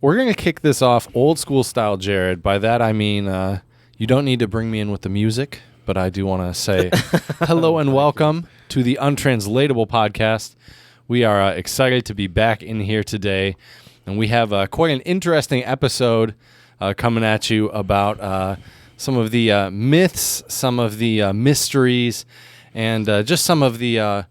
We're going to kick this off old school style, Jared. By that, I mean you don't need to bring me in with the music, but I do want to say hello and welcome to the Untranslatable podcast. We are excited to be back in here today, and we have quite an interesting episode coming at you about some of the myths, some of the mysteries, and just some of the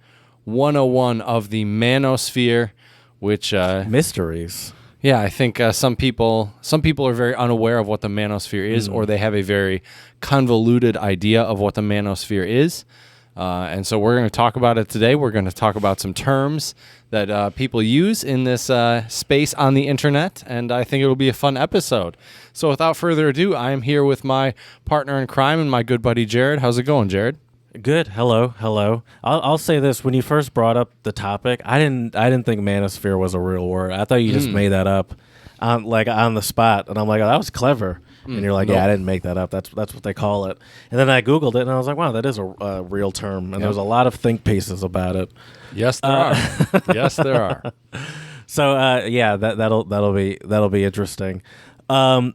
101 of the Manosphere, which... mysteries. Yeah, I think some people are very unaware of what the Manosphere is, or they have a very convoluted idea of what the Manosphere is. And so we're going to talk about it today. We're going to talk about some terms that people use in this space on the internet, and I think it'll be a fun episode. So without further ado, I am here with my partner in crime and my good buddy Jared. How's it going, Jared? Good. Hello. I'll say this: when you first brought up the topic, I didn't think manosphere was a real word. I thought you just made that up, on the spot. And I'm like, oh, that was clever. And you're like, yeah, I didn't make that up. That's what they call it. And then I Googled it, and I was like, wow, that is a real term. And there was a lot of think pieces about it. Yes, there are. Yes, there are. So yeah, that'll be interesting. Do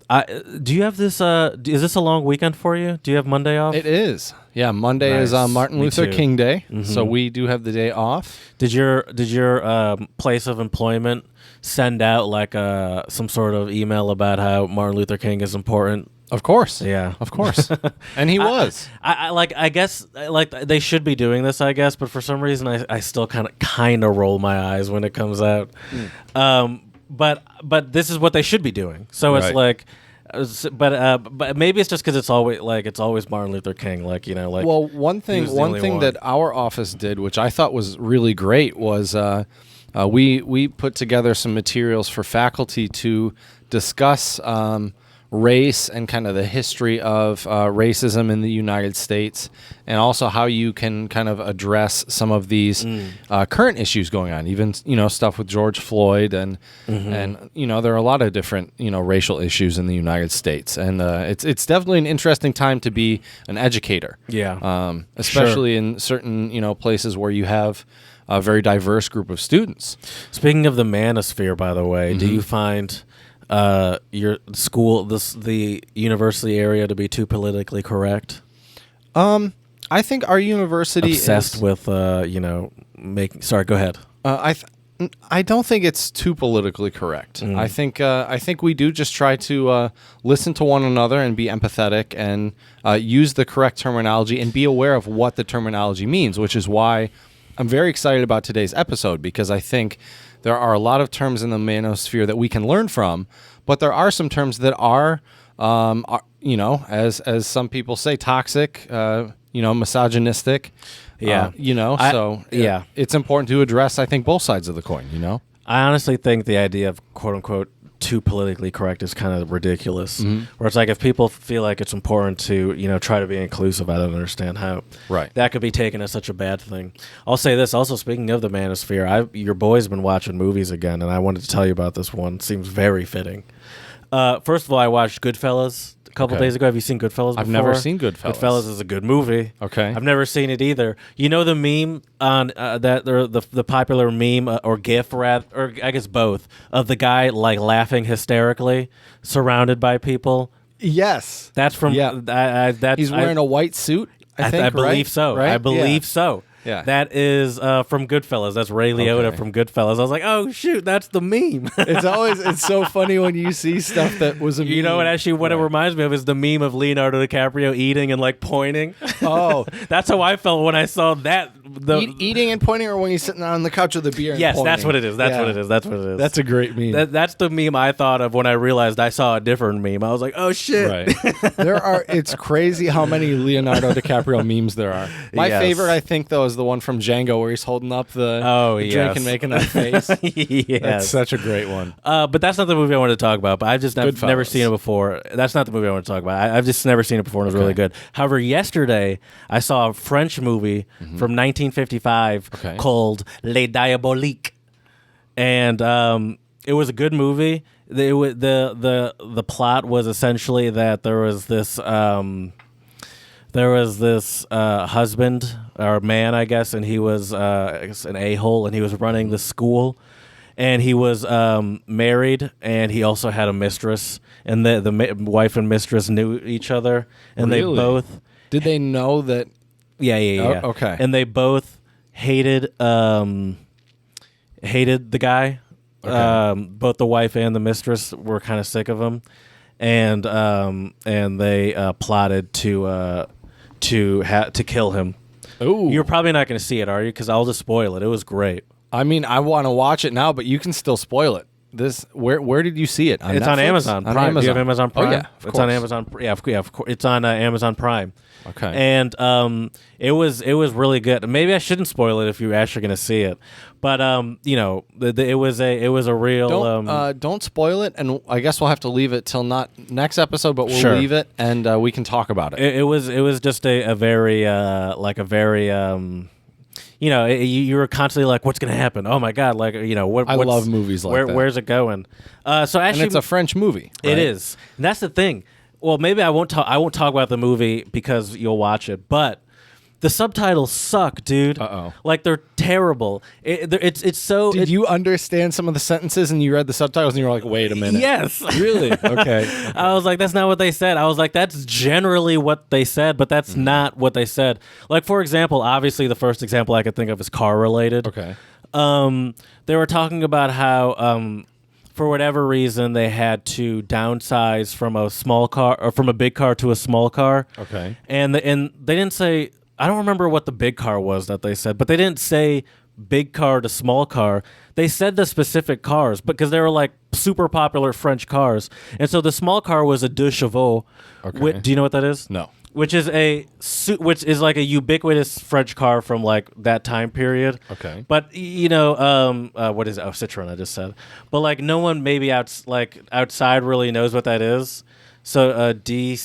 you have this? Is this a long weekend for you? Do you have Monday off? It is. Yeah, Monday Nice. is Martin Me Luther too. King Day, Mhm. so we do have the day off. Did your place of employment send out like some sort of email about how Martin Luther King is important? Of course. Yeah, Of course. And he was. I guess they should be doing this, I guess, but for some reason I still kind of roll my eyes when it comes out. But this is what they should be doing. So it's Right. like. But maybe it's just because it's always Martin Luther King, Well, one he was the thing only one. that our office did, which I thought was really great, was we put together some materials for faculty to discuss race and kind of the history of racism in the United States, and also how you can kind of address some of these current issues going on, even stuff with George Floyd and there are a lot of different racial issues in the United States, and it's definitely an interesting time to be an educator. Yeah. Especially in certain places where you have a very diverse group of students. Speaking of the manosphere, by the way, do you find your school, the university area, to be too politically correct? I think our university Obsessed is with making. Sorry, go ahead. I don't think it's too politically correct. I think we do just try to listen to one another and be empathetic and use the correct terminology and be aware of what the terminology means, which is why I'm very excited about today's episode, because I think there are a lot of terms in the manosphere that we can learn from, but there are some terms that are as some people say, toxic, misogynistic. Yeah. It's important to address, I think, both sides of the coin, I honestly think the idea of quote unquote too politically correct is kind of ridiculous. Where it's like, if people feel like it's important to try to be inclusive, I don't understand how that could be taken as such a bad thing. I'll say this also, speaking of the manosphere, your boy's been watching movies again, and I wanted to tell you about this one. It seems very fitting. First of all, I watched Goodfellas a couple days ago. Have you seen Goodfellas before? I've never seen Goodfellas. Goodfellas is a good movie. Okay. I've never seen it either. You know the meme on the popular meme or GIF, or I guess both, of the guy laughing hysterically, surrounded by people. Yes. That's from. Yeah. He's wearing a white suit. I think. I believe right? so. Right? I believe so. Yeah. That is from Goodfellas. That's Ray Liotta from Goodfellas. I was like, oh shoot, that's the meme. It's so funny when you see stuff that was a meme. You know what? Actually, what it reminds me of is the meme of Leonardo DiCaprio eating and pointing. Oh, that's how I felt when I saw that. Eating and pointing, or when he's sitting on the couch with a beer. Yes, and that's what it is. That's what it is. That's what it is. That's a great meme. That's the meme I thought of when I realized I saw a different meme. I was like, oh shit. Right. It's crazy how many Leonardo DiCaprio memes there are. My favorite, I think, though, is the one from Django where he's holding up the drink and making that face. Yes. That's such a great one. But that's not the movie I wanted to talk about. But I've just never seen it before. That's not the movie I want to talk about. I've just never seen it before, and it was really good. However, yesterday I saw a French movie from 1955 called Les Diaboliques, and it was a good movie. The plot was essentially that there was this husband or man, I guess, and he was I guess an a-hole, and he was running the school, and he was married, and he also had a mistress, and the wife and mistress knew each other, and Really? they both Did they know that? yeah. Oh, okay. And they both hated the guy. Okay. Both the wife and the mistress were kind of sick of him, and they plotted to kill him. Ooh. You're probably not going to see it, are you? Because I'll just spoil it. It was great. I mean, I want to watch it now, but you can still spoil it. Where did you see it? On It's Netflix? on Amazon Prime. Amazon. Do you have Amazon Prime? Oh yeah, of it's course. on Amazon. Yeah, of course. It's on Amazon Prime. Okay. And it was really good. Maybe I shouldn't spoil it if you're actually going to see it, but it was a real. Don't spoil it, and I guess we'll have to leave it till not next episode, but we'll Sure. leave it, and we can talk about it. It was just a very you were constantly like, what's going to happen? Oh my god! Like what? I love movies like that. Where's it going? So actually, And it's a French movie. It right? is. And that's the thing. Well, maybe I won't talk about the movie because you'll watch it, but the subtitles suck, dude. Uh-oh. Like they're terrible. It's so. Did you understand some of the sentences and you read the subtitles and you were like, wait a minute? Yes. Really? Okay. I was like, that's not what they said. I was like, that's generally what they said, but that's not what they said. Like, for example, obviously the first example I could think of is car related. Okay. They were talking about how for whatever reason they had to downsize from a small car or from a big car to a small car. Okay. And they didn't say, I don't remember what the big car was that they said, but they didn't say big car to small car. They said the specific cars because they were like super popular French cars. And so the small car was a deux chevaux. Okay. Do you know what that is? No. Which is like a ubiquitous French car from like that time period. Okay. But what is it? Oh, Citroen, I just said. But like no one maybe outside really knows what that is. So deux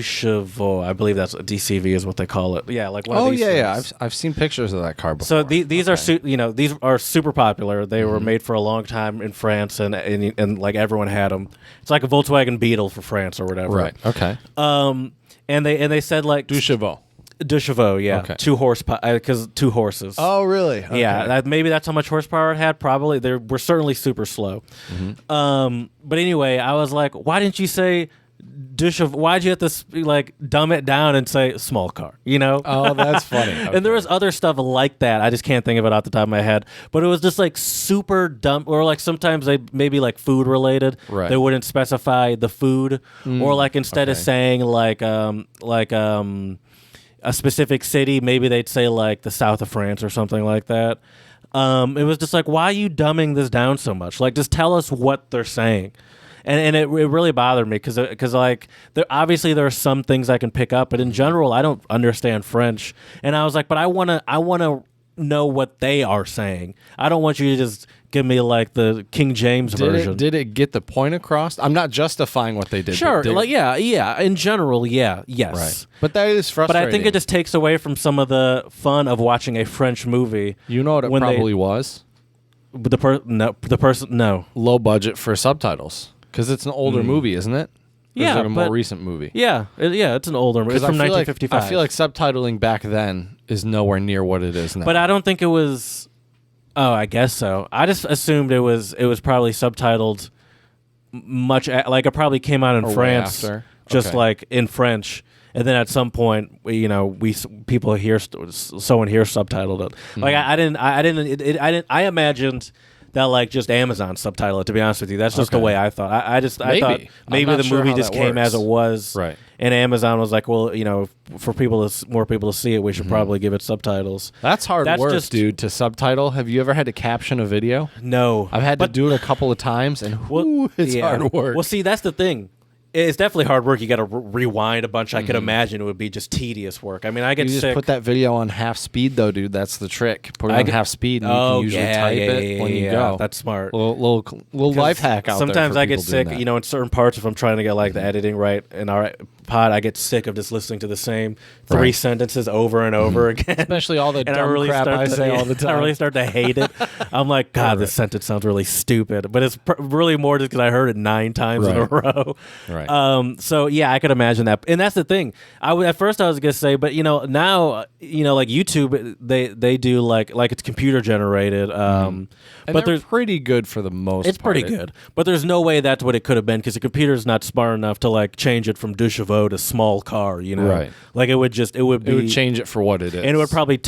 chevaux, I believe that's DCV is what they call it. Yeah, like one of these. Oh yeah, things. I've seen pictures of that car before. So these are super popular. They were made for a long time in France, and like everyone had them. It's like a Volkswagen Beetle for France or whatever. Right. Okay. And they said like Deux chevaux. Deux chevaux, yeah, Okay. 2 horsepower because 2 horses. Oh really? Okay. Yeah, maybe that's how much horsepower it had. Probably they were certainly super slow. But anyway, I was like, why didn't you say deux chevaux? Why'd you have to like dumb it down and say small car? Oh, that's funny. Okay. And there was other stuff like that. I just can't think of it off the top of my head. But it was just like super dumb, or like sometimes they maybe like food related. Right. They wouldn't specify the food, or like instead of saying like a specific city, maybe they'd say like the south of France or something like that. It was just like, why are you dumbing this down so much? Like, just tell us what they're saying. And it really bothered me because like obviously there are some things I can pick up, but in general I don't understand French. And I was like, but I wanna know what they are saying. I don't want you to just give me like the King James version. Did it get the point across? I'm not justifying what they did. Sure, but yeah. In general, yes. Right. But that is frustrating. But I think it just takes away from some of the fun of watching a French movie. You know what it probably was? The person. No. Low budget for subtitles. Because it's an older movie, isn't it? Or Yeah, is it a more but- recent movie? Yeah, it's an older movie. It's from 1955. I feel like subtitling back then is nowhere near what it is now. But I don't think it was. Oh, I guess so. I just assumed it was probably subtitled much like it probably came out in Or way France, after. just Okay. like in French, and then at some point, someone here subtitled it. Like I imagined that like just Amazon subtitle it. To be honest with you, that's just the Okay. way I thought. I thought I'm maybe not the sure movie how just that came as works. it was, Right. And Amazon was like, well, for more people to see it, we should probably give it subtitles. That's hard work, just- dude, to subtitle. Have you ever had to caption a video? No, I've had to do it a couple of times, and it's hard work. Well, see, that's the thing. It's definitely hard work. You got to rewind a bunch. I could imagine it would be just tedious work. I mean, I get you sick. just put that video on half speed, though, dude. That's the trick. Put it on half speed, and you can usually type it when you go. That's smart. Little life hack out there. Sometimes for I get people doing sick, that. in certain parts if I'm trying to get like the editing right and all right. pod, I get sick of just listening to the same three sentences over and over again. Especially all the dumb crap I say all the time. I really start to hate it. I'm like, God, this sentence sounds really stupid. But it's really more just because I heard it 9 times in a row. Right. So, yeah, I could imagine that. And that's the thing. At first I was going to say, but, now, like YouTube, they do like it's computer generated. And but they're pretty good for the most part. It's pretty good. But there's no way that's what it could have been because the computer's not smart enough to like change it from deux chevaux to small car, Right. Like it would change it for what it is. And it would probably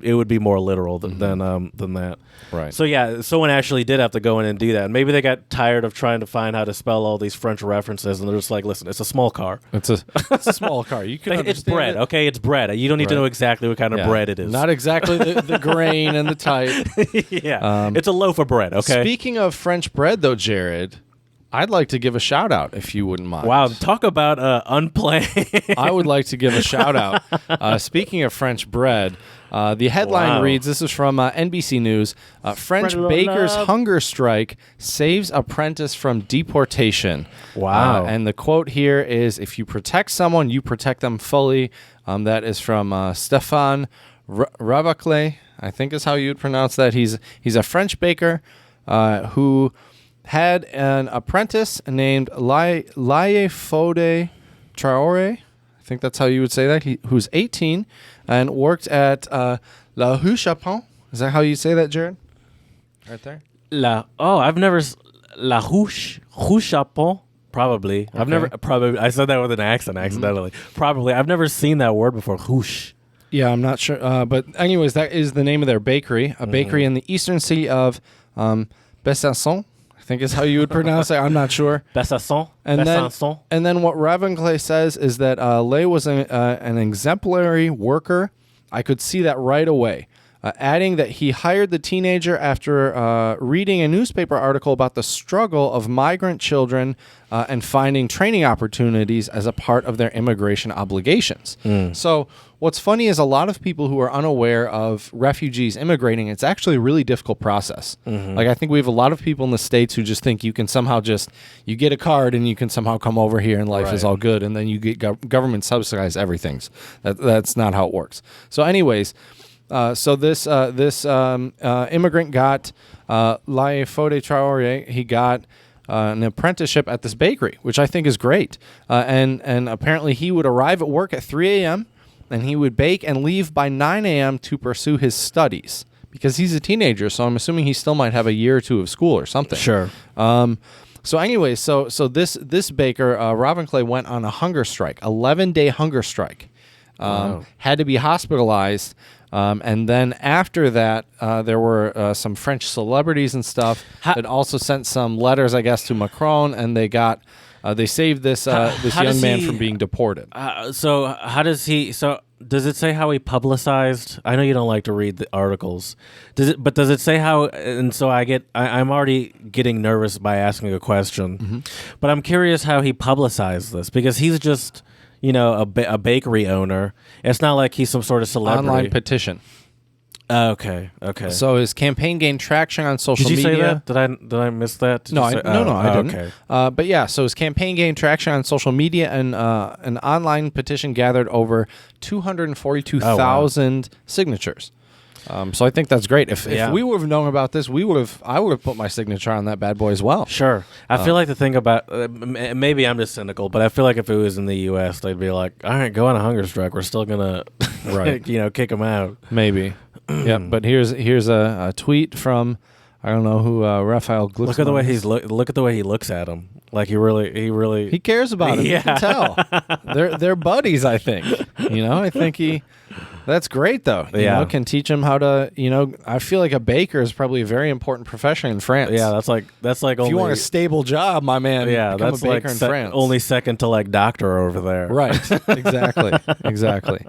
it would be more literal than that. Right. So yeah, someone actually did have to go in and do that. Maybe they got tired of trying to find how to spell all these French references and they're just like, listen, it's a small car. It's a small car. You can It's bread, okay? It's bread. You don't need to know exactly what kind of bread it is. Not exactly the grain and the type. Yeah. It's a loaf of bread, okay? Speaking of French bread, though, Jared, I'd like to give a shout out if you wouldn't mind. Wow, talk about unplanned. I would like to give a shout out. Speaking of French bread, the headline reads, this is from NBC News, French baker's hunger strike saves apprentice from deportation. Wow. And the quote here is, if you protect someone, you protect them fully. That is from Stéphane Rabacle, I think is how you would pronounce that. He's a French baker who had an apprentice named Laye-Fode Traoré. I think that's how you would say that. Who's 18 and worked at La Rue Chapon. Is that how you say that, Jared? Right there. I've never La Rue Chapon. Probably. Okay. I said that with an accent accidentally. Probably. I've never seen that word before. Hoosh. Yeah, I'm not sure. But anyways, that is the name of their bakery. A bakery in the eastern city of Besançon, I think is how you would pronounce it. I'm not sure. Besançon. And then what Ravenclay says is that Lay was an exemplary worker. I could see that right away. Adding that he hired the teenager after reading a newspaper article about the struggle of migrant children and finding training opportunities as a part of their immigration obligations. So what's funny is a lot of people who are unaware of refugees immigrating, it's actually a really difficult process. Like I think we have a lot of people in the States who just think you can somehow you get a card and you can somehow come over here and life is all good and then you get government subsidized everything. That's not how it works. So anyways... So this immigrant got Laye-Fode Traoré. He got an apprenticeship at this bakery, which I think is great. And apparently he would arrive at work at 3 a.m. and he would bake and leave by 9 a.m. to pursue his studies because he's a teenager. So I'm assuming he still might have a year or two of school or something. Sure. So anyway, so this baker, Ravenclay, went on a hunger strike, 11-day hunger strike. Had to be hospitalized. And then after that, there were some French celebrities and stuff that also sent some letters, I guess, to Macron, and they saved this young man from being deported. So how does he? So does it say how he publicized? I know you don't like to read the articles. Does it say how? And so I'm already getting nervous by asking a question, but I'm curious how he publicized this because he's just. A bakery owner. It's not like he's some sort of celebrity. Online petition. Okay. So his campaign gained traction on social media. Did you say that? Did I miss that? No, I didn't. Okay. But yeah, so his campaign gained traction on social media, and an online petition gathered over 242,000 signatures. So I think that's great. If we would have known about this, I would have put my signature on that bad boy as well. Sure. I feel like the thing about maybe I'm just cynical, but I feel like if it was in the U.S., they'd be like, "All right, go on a hunger strike. We're still gonna, kick them out." Maybe. Yeah. But here's a tweet from I don't know who Raphael Glucksmann. Look at the way look at the way he looks at him. Like he cares about him. Yeah. You can tell. They're buddies. I think. I think That's great, though. You know, can teach them how to. I feel like a baker is probably a very important profession in France. Yeah, that's like if you want a stable job, my man. Yeah, that's a baker in France. Only second to like doctor over there. Right. Exactly.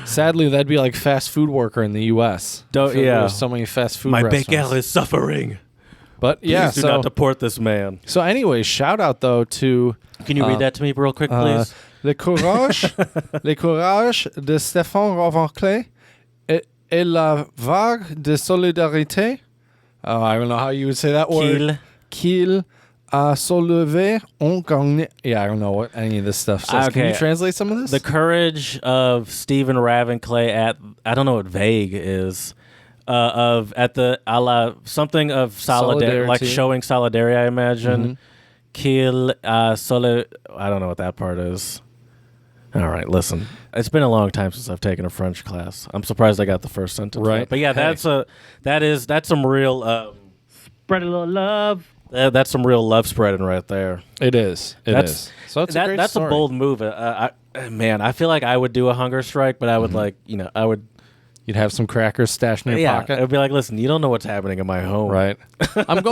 Sadly, that'd be like fast food worker in the U.S. There's so many fast food. My restaurants. baker is suffering. But yeah, please do not deport this man. So, anyways, shout out though to. Can you read that to me real quick, please? Le courage de Stéphane Ravenclay et la vague de solidarité. I don't know how you would say that word. Qu'il Soulever on gagne. Yeah, I don't know what any of this stuff says. Okay. Can you translate some of this? The courage of Stephen Ravenclay at, I don't know what vague is, at the a la something of solidarity, like showing solidarity, I imagine. Qu'il I don't know what that part is. All right, listen. It's been a long time since I've taken a French class. I'm surprised I got the first sentence right. But yeah, that's some real spread a little love. That's some real love spreading right there. It is. It is. So it's a great that's story. a bold move. Man, I feel like I would do a hunger strike, but I would You'd have some crackers stashed in your pocket. I'd be like, listen, you don't know what's happening in my home. Right. I'm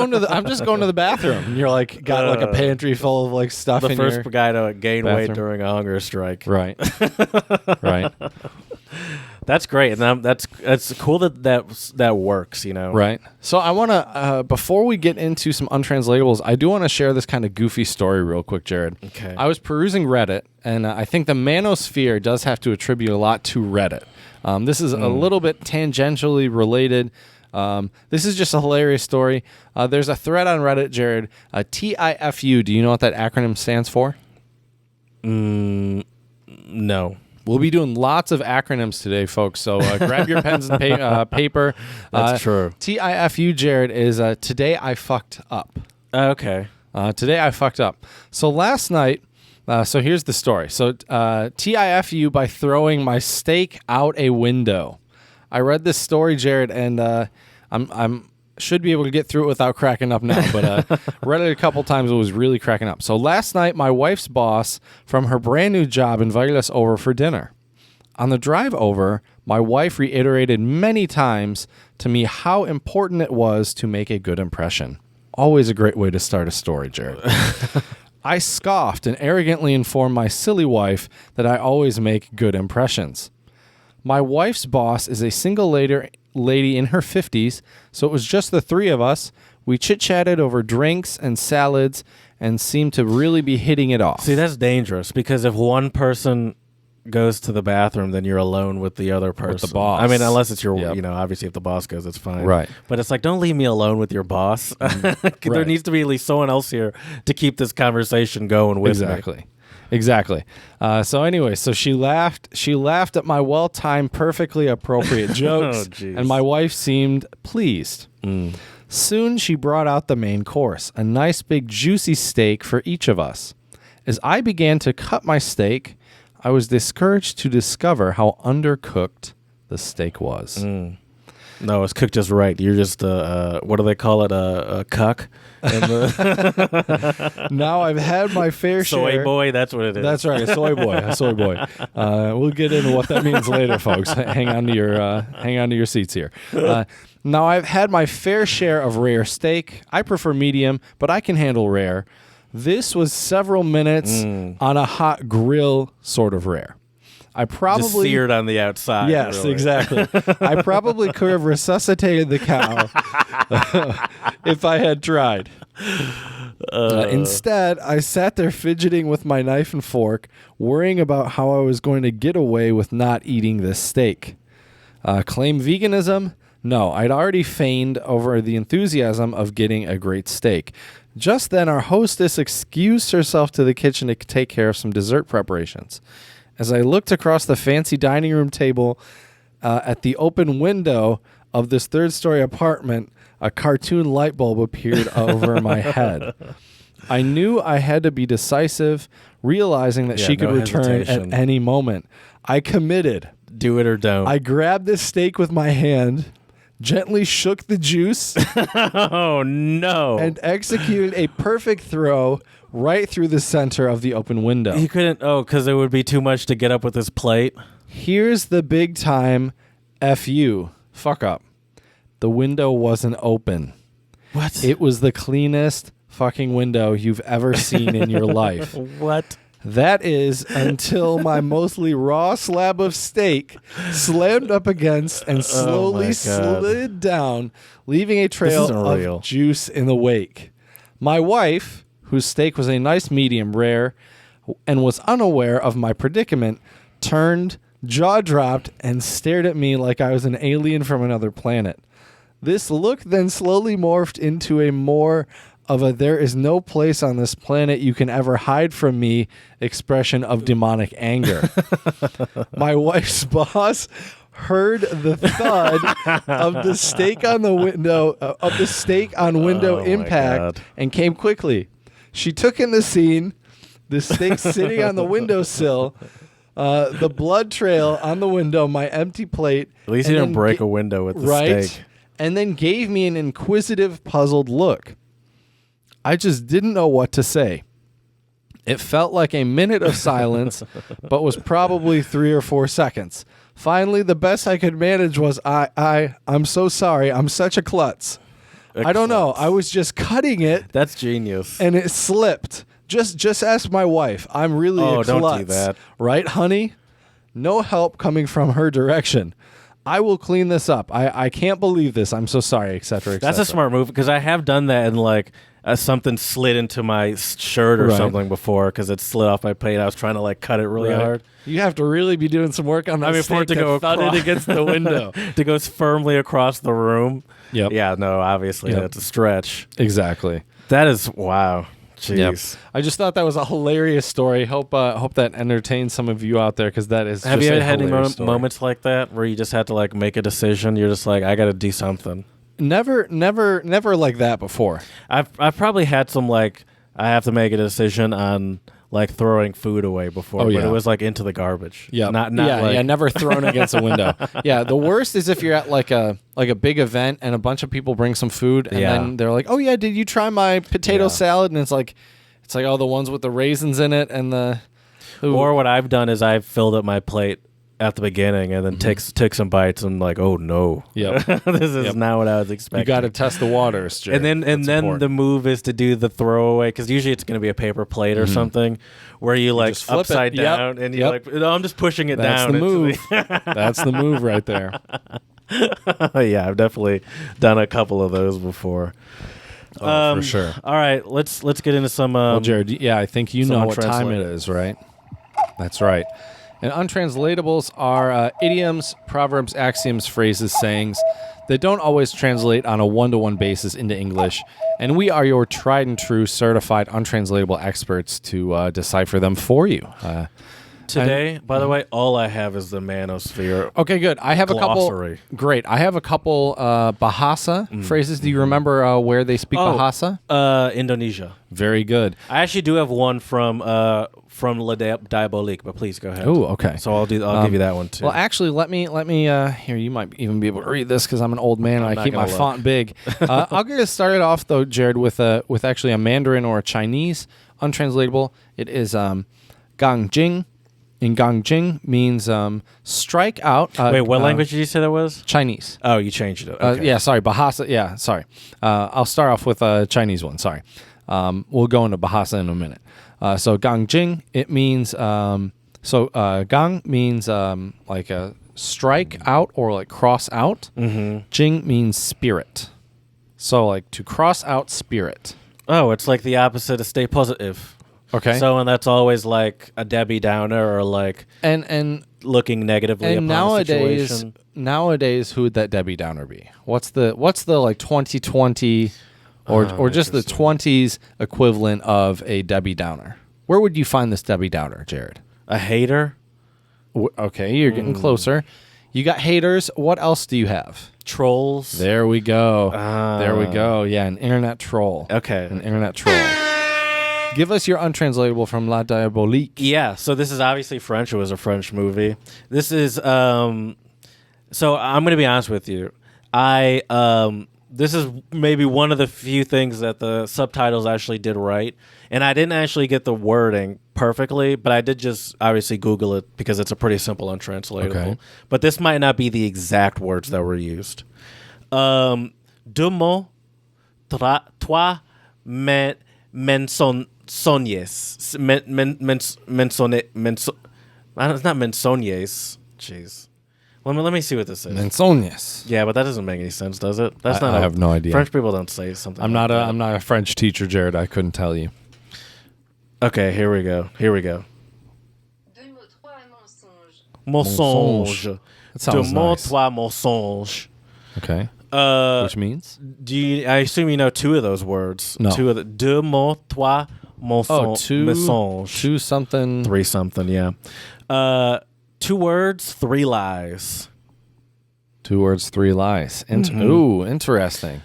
just going to the bathroom. And you're like got like a pantry full of like stuff the in first your guy to gain weight bathroom. during a hunger strike. Right. Right. That's great, and that's cool that works, you know. Right. So I want to before we get into some untranslatables, I do want to share this kind of goofy story real quick, Jared. Okay. I was perusing Reddit, and I think the Manosphere does have to attribute a lot to Reddit. This is a little bit tangentially related. This is just a hilarious story. There's a thread on Reddit, Jared. TIFU. Do you know what that acronym stands for? No. We'll be doing lots of acronyms today, folks. So grab your pens and paper. That's true. TIFU, Jared, is Today I Fucked Up. Okay. Today I fucked up. So last night, so here's the story. So TIFU by throwing my steak out a window. I read this story, Jared, and I'm should be able to get through it without cracking up now, but read it a couple times. It was really cracking up. So last night, my wife's boss from her brand new job invited us over for dinner. On the drive over, my wife reiterated many times to me how important it was to make a good impression. Always a great way to start a story, Jared. I scoffed and arrogantly informed my silly wife that I always make good impressions. My wife's boss is a single lady in her 50s, so it was just the three of us. We chit-chatted over drinks and salads and seemed to really be hitting it off. See, that's dangerous because if one person goes to the bathroom, then you're alone with the other person. With the boss. I mean, unless it's your, obviously if the boss goes, it's fine. Right. But it's like, don't leave me alone with your boss. There needs to be at least someone else here to keep this conversation going with me. Exactly. So anyway, so she laughed at my well-timed, perfectly appropriate jokes, and my wife seemed pleased. Soon she brought out the main course, a nice big juicy steak for each of us. As I began to cut my steak, I was discouraged to discover how undercooked the steak was. No, it's cooked just right. You're just, what do they call it, a cuck? Now I've had my fair share. Soy boy, that's what it is. That's right, a soy boy. We'll get into what that means later, folks. Hang on to your seats here. Now I've had my fair share of rare steak. I prefer medium, but I can handle rare. This was several minutes on a hot grill, sort of rare. I probably just seared on the outside. Yes, really. Exactly. I probably could have resuscitated the cow if I had tried. Instead, I sat there fidgeting with my knife and fork, worrying about how I was going to get away with not eating this steak. Claim veganism? No, I'd already feigned over the enthusiasm of getting a great steak. Just then, our hostess excused herself to the kitchen to take care of some dessert preparations. As I looked across the fancy dining room table at the open window of this third-story apartment, a cartoon light bulb appeared over my head. I knew I had to be decisive, realizing that she could return at any moment. I committed. Do it or don't. I grabbed this steak with my hand, gently shook the juice. Oh, no. And executed a perfect throw right through the center of the open window. He couldn't, because it would be too much to get up with his plate. Here's the big time FU. Fuck up. The window wasn't open. What? It was the cleanest fucking window you've ever seen in your life. What? That is until my mostly raw slab of steak slammed up against and slowly slid down, leaving a trail of juice in the wake. My wife, whose steak was a nice medium rare and was unaware of my predicament, turned, jaw dropped, and stared at me like I was an alien from another planet. This look then slowly morphed into a more of a "there is no place on this planet you can ever hide from me" expression of demonic anger. My wife's boss heard the thud of the stake on the window impact and came quickly. She took in the scene, the stake sitting on the windowsill, the blood trail on the window, my empty plate. At least you didn't break a window with the stake. And then gave me an inquisitive, puzzled look. I just didn't know what to say. It felt like a minute of silence, but was probably 3 or 4 seconds. Finally, the best I could manage was, I'm so sorry. I'm such a klutz. I don't know. I was just cutting it. That's genius. And it slipped. Just ask my wife. I'm really a klutz. Don't do that. Right, honey? No help coming from her direction. I will clean this up. I can't believe this. I'm so sorry, etc. That's a smart move because I have done that and like something slid into my shirt or something before because it slid off my plate. I was trying to like cut it really hard. You have to really be doing some work on that. For it to go thud against the window to go firmly across the room. Yep. Yeah. No. Obviously, that's a stretch. Exactly. That is wow. Jeez. Yep. I just thought that was a hilarious story. Hope that entertains some of you out there because that is. Have just you a had any moments like that where you just had to like make a decision? You're just like, I got to do something. Never like that before. I've probably had some like I have to make a decision on like throwing food away before, but it was like into the garbage. Yeah, not never thrown against a window. Yeah, the worst is if you're at like a big event and a bunch of people bring some food and then they're like, "Oh yeah, did you try my potato salad?" And it's like oh, the ones with the raisins in it and the. Ooh. Or what I've done is I've filled up my plate at the beginning and then took some bites and like, oh no, yep. This is not what I was expecting. You got to test the waters, Jay. And then important. The move is to do the throwaway because usually it's going to be a paper plate or something where you like upside down and you're like, no, I'm just pushing it down. That's the move. That's the move right there. Yeah, I've definitely done a couple of those before. For sure. All right, let's get into some. Well, Jared, I think you know what time it is, right? That's right. And untranslatables are idioms, proverbs, axioms, phrases, sayings that don't always translate on a one-to-one basis into English. And we are your tried and true certified untranslatable experts to decipher them for you. Today, by the way, all I have is the Manosphere. Okay, good. I have glossary. A couple. Great. I have a couple Bahasa phrases. Do you remember where they speak Bahasa? Indonesia. Very good. I actually do have one from La Diabolique, but please go ahead. Oh, okay. So I'll give you that one too. Well, actually, let me here. You might even be able to read this because I'm an old man and I keep my font big. I'll get us started off though, Jared, with actually a Mandarin or a Chinese untranslatable. It is Gang Jing. And Gangjing means strike out. Wait, what language did you say that was? Chinese. Oh, you changed it. Okay. Sorry, Bahasa. Yeah, sorry. I'll start off with a Chinese one. Sorry. We'll go into Bahasa in a minute. So Gangjing, it means gang means like a strike out or like cross out. Mm-hmm. Jing means spirit. So like to cross out spirit. Oh, it's like the opposite of stay positive. Okay. So, and that's always like a Debbie Downer or like and looking negatively upon a situation. Nowadays, who would that Debbie Downer be? What's the like 2020 or just the 20s equivalent of a Debbie Downer? Where would you find this Debbie Downer, Jared? A hater? Okay, you're getting closer. You got haters. What else do you have? Trolls. There we go. There we go. Yeah, an internet troll. Okay. An internet troll. Give us your untranslatable from La Diabolique. Yeah, so this is obviously French. It was a French movie. This is, so I'm going to be honest with you. This is maybe one of the few things that the subtitles actually did right. And I didn't actually get the wording perfectly, but I did just obviously Google it because it's a pretty simple untranslatable. Okay. But this might not be the exact words that were used. Deux mots, trois mensonges. It's not mensonges. Jeez. Let me see what this is. Mensonges. Yeah, but that doesn't make any sense, does it? That's not. I have no idea. French people don't say something. I'm not a French teacher, Jared. I couldn't tell you. Okay, here we go. Mensonge. That sounds nice. Mensonge. Okay. which means? I assume you know two of those words. No. Two of the deux mots, trois mensonges. Two something. Three something, yeah. 2 words, 3 lies. 2 words, 3 lies. Ooh, interesting.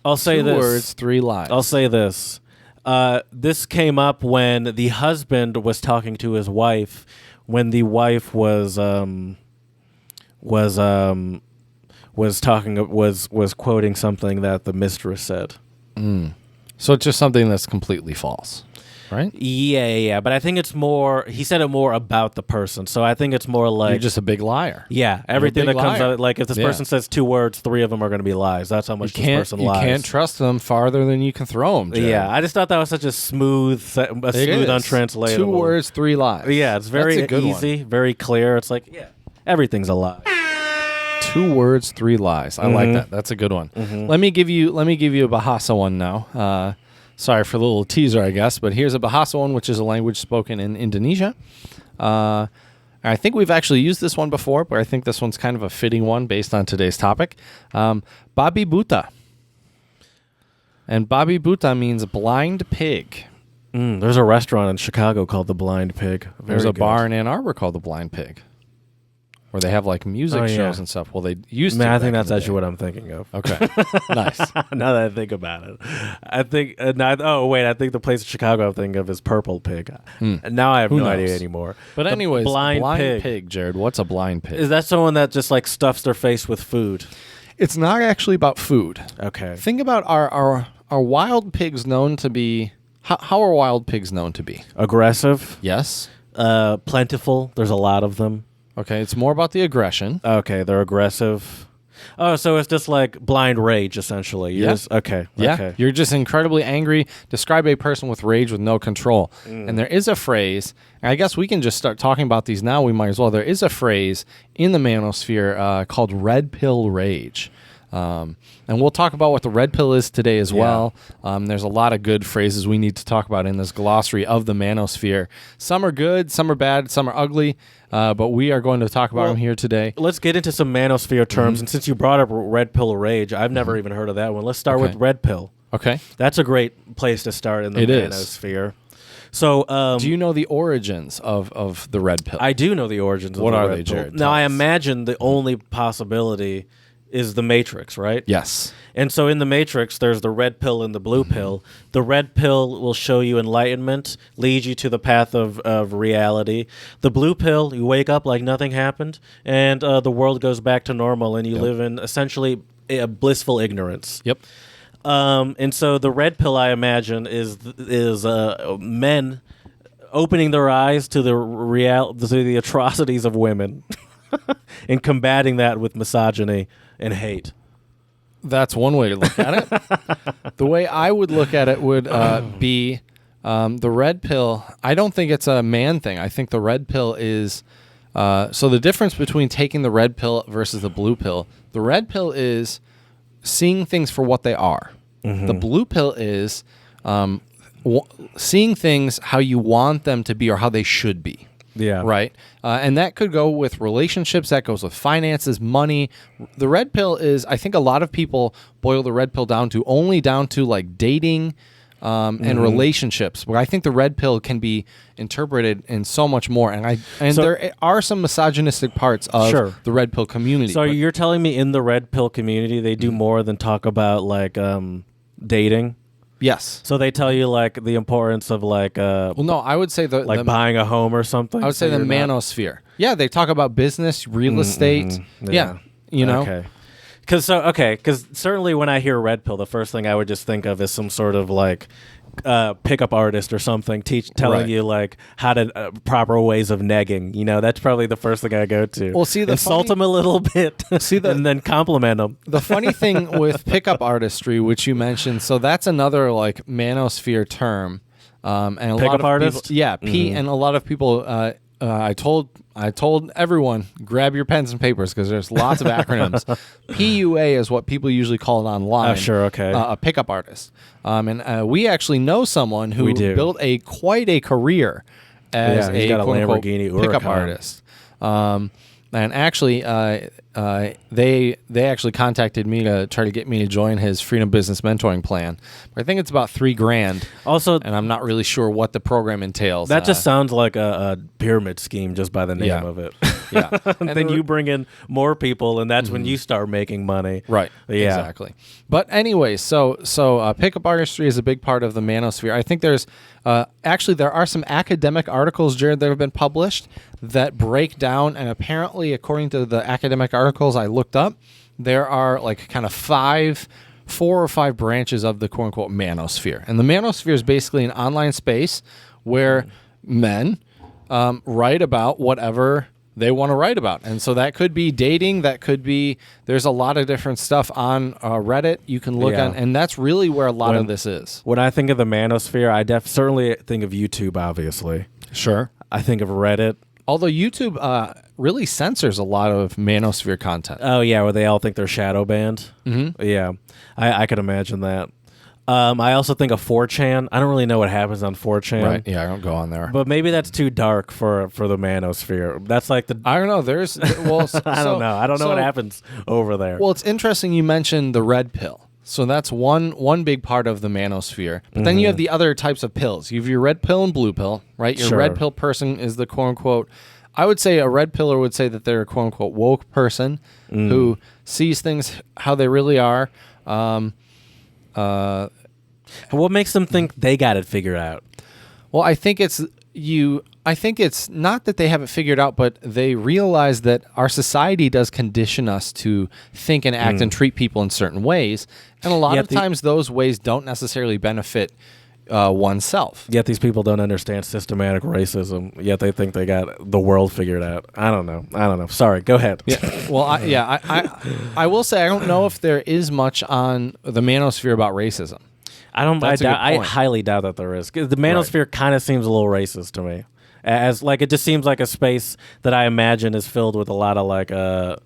I'll say 2 this. 2 words, 3 lies. I'll say this. This came up when the husband was talking to his wife, when the wife was quoting something that the mistress said. So it's just something that's completely false, right? Yeah. But I think it's more. He said it more about the person, so I think it's more like you're just a big liar. Yeah, everything that comes out. Like if this person says 2 words, 3 of them are going to be lies. That's how much this person lies. You can't trust them farther than you can throw them. Jared. Yeah, I just thought that was such a smooth, untranslatable. 2 words, 3 lies. Yeah, it's very easy, very clear. It's like everything's a lie. 2 words, 3 lies. I like that. That's a good one. Let me give you a Bahasa one now. Sorry for the little teaser, I guess, but here's a Bahasa one, which is a language spoken in Indonesia. I think we've actually used this one before, but I think this one's kind of a fitting one based on today's topic. Babi buta. And babi buta means blind pig. There's a restaurant in Chicago called The Blind Pig. There's a bar in Ann Arbor called The Blind Pig, where they have like music shows and stuff. Well, they used to. I think that's actually what I'm thinking of. Okay, nice. Now that I think about it, I think. I think the place in Chicago I'm thinking of is Purple Pig. Now I have no idea anymore. But anyways, blind pig, Jared. What's a blind pig? Is that someone that just like stuffs their face with food? It's not actually about food. Okay. Think about our wild pigs known to be. How are wild pigs known to be? Aggressive. Yes. Plentiful. There's a lot of them. Okay, it's more about the aggression. Okay, they're aggressive. Oh, so it's just like blind rage, essentially. Okay. You're just incredibly angry. Describe a person with rage with no control. And there is a phrase, and I guess we can just start talking about these now. We might as well. There is a phrase in the Manosphere called red pill rage. And we'll talk about what the red pill is today as well. There's a lot of good phrases we need to talk about in this glossary of the Manosphere. Some are good, some are bad, some are ugly, but we are going to talk about them here today. Let's get into some Manosphere terms. And since you brought up red pill rage, I've never even heard of that one. Let's start with red pill. Okay. That's a great place to start in the Manosphere. So, do you know the origins of the red pill? I do know the origins of the red pill. What are they, Jared? Now, I imagine the only possibility is the Matrix, right? Yes. And so in the Matrix, there's the red pill and the blue pill. The red pill will show you enlightenment, lead you to the path of reality. The blue pill, you wake up like nothing happened, and the world goes back to normal, and you live in essentially a blissful ignorance. Yep. And so the red pill, I imagine, is men opening their eyes to the atrocities of women and combating that with misogyny and hate. That's one way to look at it. The way I would look at it would be the red pill. I don't think it's a man thing. I think the red pill is... so the difference between taking the red pill versus the blue pill, the red pill is seeing things for what they are. The blue pill is seeing things how you want them to be or how they should be. Yeah. Right. And that could go with relationships. That goes with finances, money. The red pill is, I think a lot of people boil the red pill down to like dating and relationships. But I think the red pill can be interpreted in so much more. And there are some misogynistic parts of the red pill community. So you're telling me in the red pill community, they do more than talk about like dating? Yes. So they tell you like the importance of like well, no, I would say the buying a home or something. I would say the Manosphere. Yeah, they talk about business, real estate. Yeah. You know. Okay. Because certainly when I hear red pill, the first thing I would just think of is some sort of like pickup artist or something telling you like how to proper ways of negging. You know, that's probably the first thing I go to. Well, see, insult them a little bit, and then compliment them. The funny thing with pickup artistry, which you mentioned, so that's another like Manosphere term. And a pickup lot of artist, people, and a lot of people. I told everyone, grab your pens and papers because there's lots of acronyms. PUA is what people usually call it online. Oh, sure, okay. A pickup artist. And we actually know someone who built quite a career as a quote-unquote pickup artist. And actually, they actually contacted me to try to get me to join his Freedom Business Mentoring Plan. But I think it's about $3,000. Also, and I'm not really sure what the program entails. That just sounds like a pyramid scheme just by the name of it. Yeah. And then you bring in more people, and that's when you start making money. Right. Yeah. Exactly. But anyway, so pickup artistry is a big part of the manosphere. I think there's actually there are some academic articles, Jared, that have been published that break down, and apparently, according to the academic articles I looked up, there are like kind of 4 or 5 branches of the quote unquote manosphere. And the manosphere is basically an online space where men write about whatever they want to write about. And so that could be dating, that could be, there's a lot of different stuff on Reddit you can look on, and that's really where a lot of this is. When I think of the manosphere, I certainly think of YouTube, obviously. Sure. I think of Reddit. Although YouTube really censors a lot of manosphere content. Oh, yeah, where they all think they're shadow banned. Mm-hmm. Yeah, I could imagine that. I also think of 4chan. I don't really know what happens on 4chan. Right, yeah, I don't go on there. But maybe that's too dark for the manosphere. That's like the... I don't know, there's... Well, I don't know. I don't know what happens over there. Well, it's interesting you mentioned the red pill. So that's one big part of the manosphere. But then you have the other types of pills. You have your red pill and blue pill, right? Your red pill person is the quote-unquote... I would say a red piller would say that they're a quote-unquote woke person who sees things how they really are. What makes them think they got it figured out? Well, I think it's not that they have it figured out, but they realize that our society does condition us to think and act and treat people in certain ways. And a lot of times those ways don't necessarily benefit oneself. Yet these people don't understand systematic racism, yet they think they got the world figured out. I don't know. Sorry, go ahead. Yeah. Well, I will say I don't know if there is much on the manosphere about racism. I highly doubt that there is. 'Cause the manosphere kind of seems a little racist to me. As like it just seems like a space that I imagine is filled with a lot of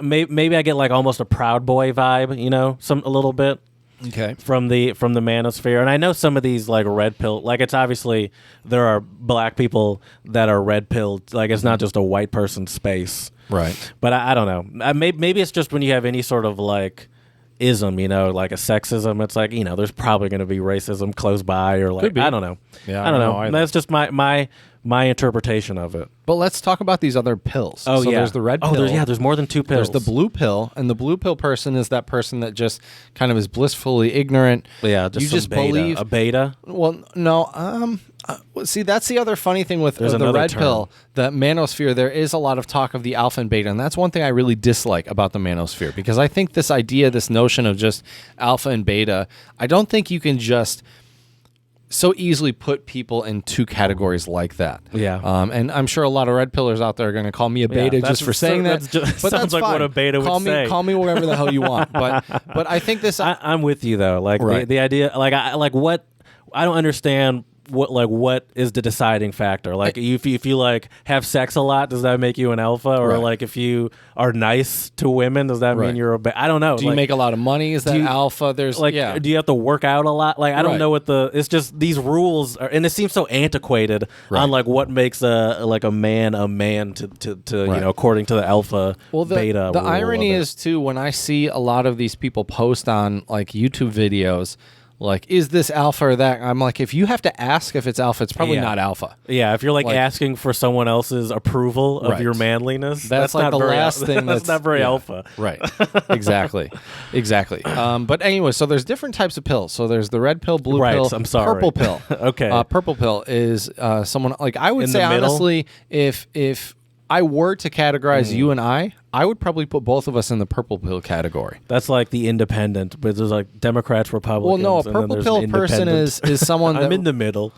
maybe I get like almost a Proud Boy vibe, a little bit. Okay. From the manosphere. And I know some of these like red pill, like it's obviously there are black people that are red pilled, like it's not just a white person space. Right. But I don't know. Maybe it's just when you have any sort of like ism, like a sexism, it's like, there's probably going to be racism close by, or like, I don't know. Yeah, I don't know. That's just my interpretation of it. But let's talk about these other pills. Oh, so yeah. There's the red pill. There's more than 2 pills. There's the blue pill, and the blue pill person is that person that just kind of is blissfully ignorant. Yeah, you just believe a beta. Well, no. See, that's the other funny thing with the red pill, the manosphere. There is a lot of talk of the alpha and beta, and that's one thing I really dislike about the manosphere, because I think this notion of just alpha and beta, I don't think you can just so easily put people in 2 categories like that. Yeah. And I'm sure a lot of red pillers out there are going to call me a beta just for saying that. But sounds like fine. What a beta would say. Call me whatever the hell you want. But I think this. I'm with you though. Like the idea. Like what I don't understand. What is the deciding factor? Like if you like have sex a lot, does that make you an alpha? Or like if you are nice to women, does that mean you're a beta? I don't know. Do you make a lot of money? Is that alpha? There's do you have to work out a lot? Like I don't know what it's just these rules are, and it seems so antiquated on like what makes a man to according to the alpha beta. The irony is too, when I see a lot of these people post on like YouTube videos, like, is this alpha or that? I'm like, if you have to ask if it's alpha, it's probably not alpha. Yeah, if you're like asking for someone else's approval of your manliness, that's like not the very last thing that's not very alpha. Right. Exactly. But anyway, so there's different types of pills. So there's the red pill, blue pill, purple pill. Okay. Purple pill is someone like I would say honestly, if I were to categorize you and I would probably put both of us in the purple pill category. That's like the independent, but there's like Democrats, Republicans. Well, no, a purple pill person is someone that... I'm in the middle.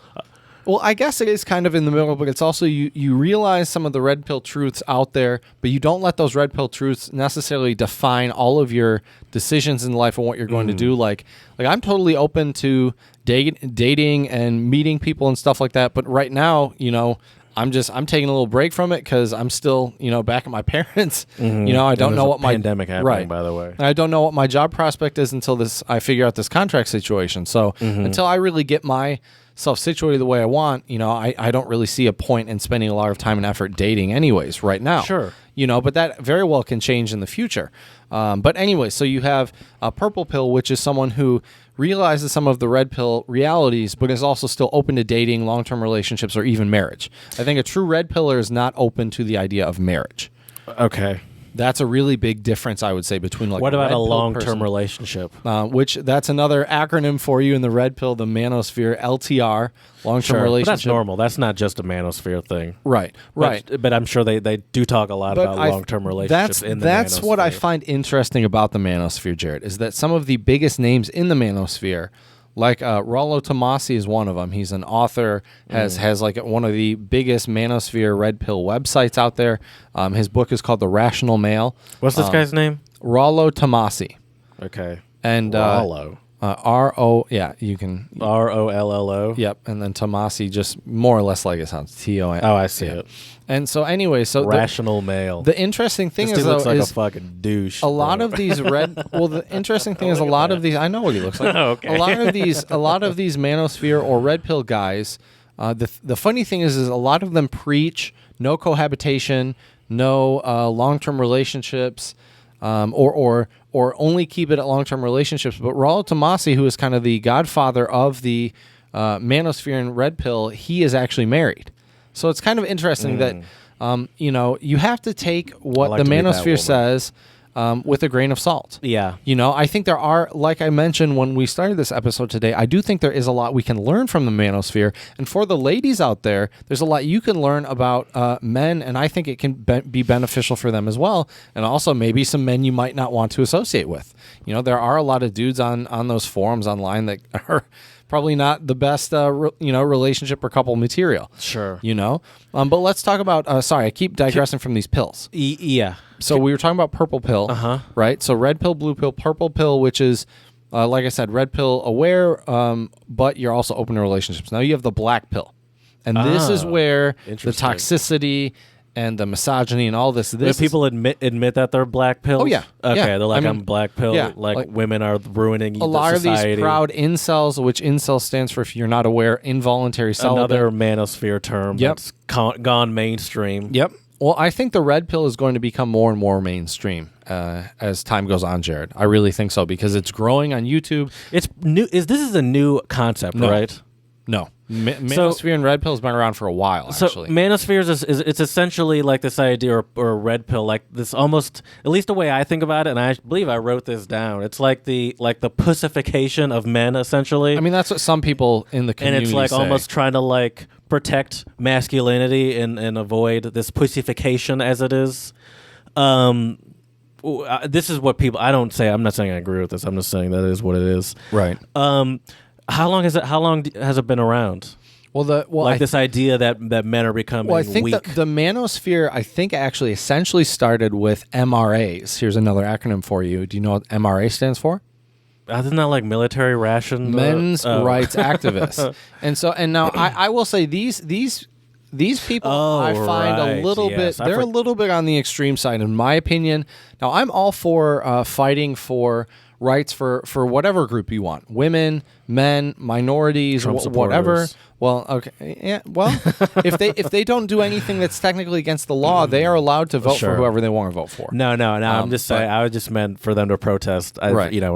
Well, I guess it is kind of in the middle, but it's also you realize some of the red pill truths out there, but you don't let those red pill truths necessarily define all of your decisions in life and what you're going to do. Like I'm totally open to dating and meeting people and stuff like that, but right now, I'm taking a little break from it because I'm still, back at my parents. Mm-hmm. I don't know what my pandemic happening, by the way. I don't know what my job prospect is until I figure out this contract situation. So until I really get myself situated the way I want, I don't really see a point in spending a lot of time and effort dating anyways right now. Sure. But that very well can change in the future. But anyway, so you have a purple pill, which is someone who realizes some of the red pill realities, but is also still open to dating, long-term relationships, or even marriage. I think a true red pillar is not open to the idea of marriage. Okay. That's a really big difference, I would say, between what about a long-term person, relationship? Which that's another acronym for you in the red pill, the Manosphere, LTR, long-term relationship. But that's normal. That's not just a Manosphere thing. Right. But I'm sure they do talk a lot about long-term relationships in the That's Manosphere. what I find interesting about the Manosphere, Jared, is that some of the biggest names in the Manosphere, like Rollo Tomassi is one of them. He's an author, has like one of the biggest Manosphere red pill websites out there. His book is called The Rational Male. What's this guy's name? Rollo Tomassi. Okay. And Rollo. R-O, yeah, you can. R-O-L-L-O? Yep, and then Tomassi, just more or less like it sounds. T-O-M. Oh, I see it. And so anyway, Rational male. The interesting thing this is, looks like is a fucking douche. A lot of these the interesting thing is a lot of these. I know what he looks like. Okay. A lot of these Manosphere or red pill guys. The funny thing is a lot of them preach no cohabitation, no long-term relationships, or only keep it at long-term relationships. But Rollo Tomassi, who is kind of the godfather of the Manosphere and red pill, he is actually married. So it's kind of interesting that, you have to take what the Manosphere says with a grain of salt. Yeah. I think there are, like I mentioned when we started this episode today, I do think there is a lot we can learn from the Manosphere. And for the ladies out there, there's a lot you can learn about men, and I think it can be beneficial for them as well. And also maybe some men you might not want to associate with. There are a lot of dudes on those forums online that are probably not the best, relationship or couple material. Sure. But let's talk about, sorry, I keep digressing from these pills. Yeah. So we were talking about purple pill, right? So red pill, blue pill, purple pill, which is, like I said, red pill aware, but you're also open to relationships. Now you have the black pill. And this is where the toxicity and the misogyny and all this. Do people admit that they're black pills? Oh, yeah. Okay, yeah. they're like, I'm black pill. Yeah. Like women are ruining a lot society. of these proud incels, which incel stands for, if you're not aware, involuntary celibate. Another Manosphere term that's gone mainstream. Yep. Well, I think the red pill is going to become more and more mainstream as time goes on, Jared. I really think so because it's growing on YouTube. It's new. This is a new concept, right? No. Manosphere and red pill has been around for a while, actually. So Manosphere is it's essentially like this idea or a red pill, like this almost, at least the way I think about it, and I believe I wrote this down. It's like the pussification of men, essentially. I mean, that's what some people in the community say. And it's like say. almost trying to protect masculinity and avoid this pussification as it is. This is what people, I'm not saying I agree with this. I'm just saying that is what it is. Right. How long has it been around? This idea that men are becoming weak. Well, I think the Manosphere, actually essentially started with MRAs. Here's another acronym for you. Do you know what MRA stands for? Isn't that like military ration? Men's rights activists. And now I will say these people I find a little bit, they're a little bit on the extreme side, in my opinion. Now, I'm all for fighting for rights for whatever group you want. Women, men, minorities, whatever. Well, okay. Yeah, well, if they don't do anything that's technically against the law, they are allowed to vote for whoever they want to vote for. No. I'm just saying. I just meant for them to protest. In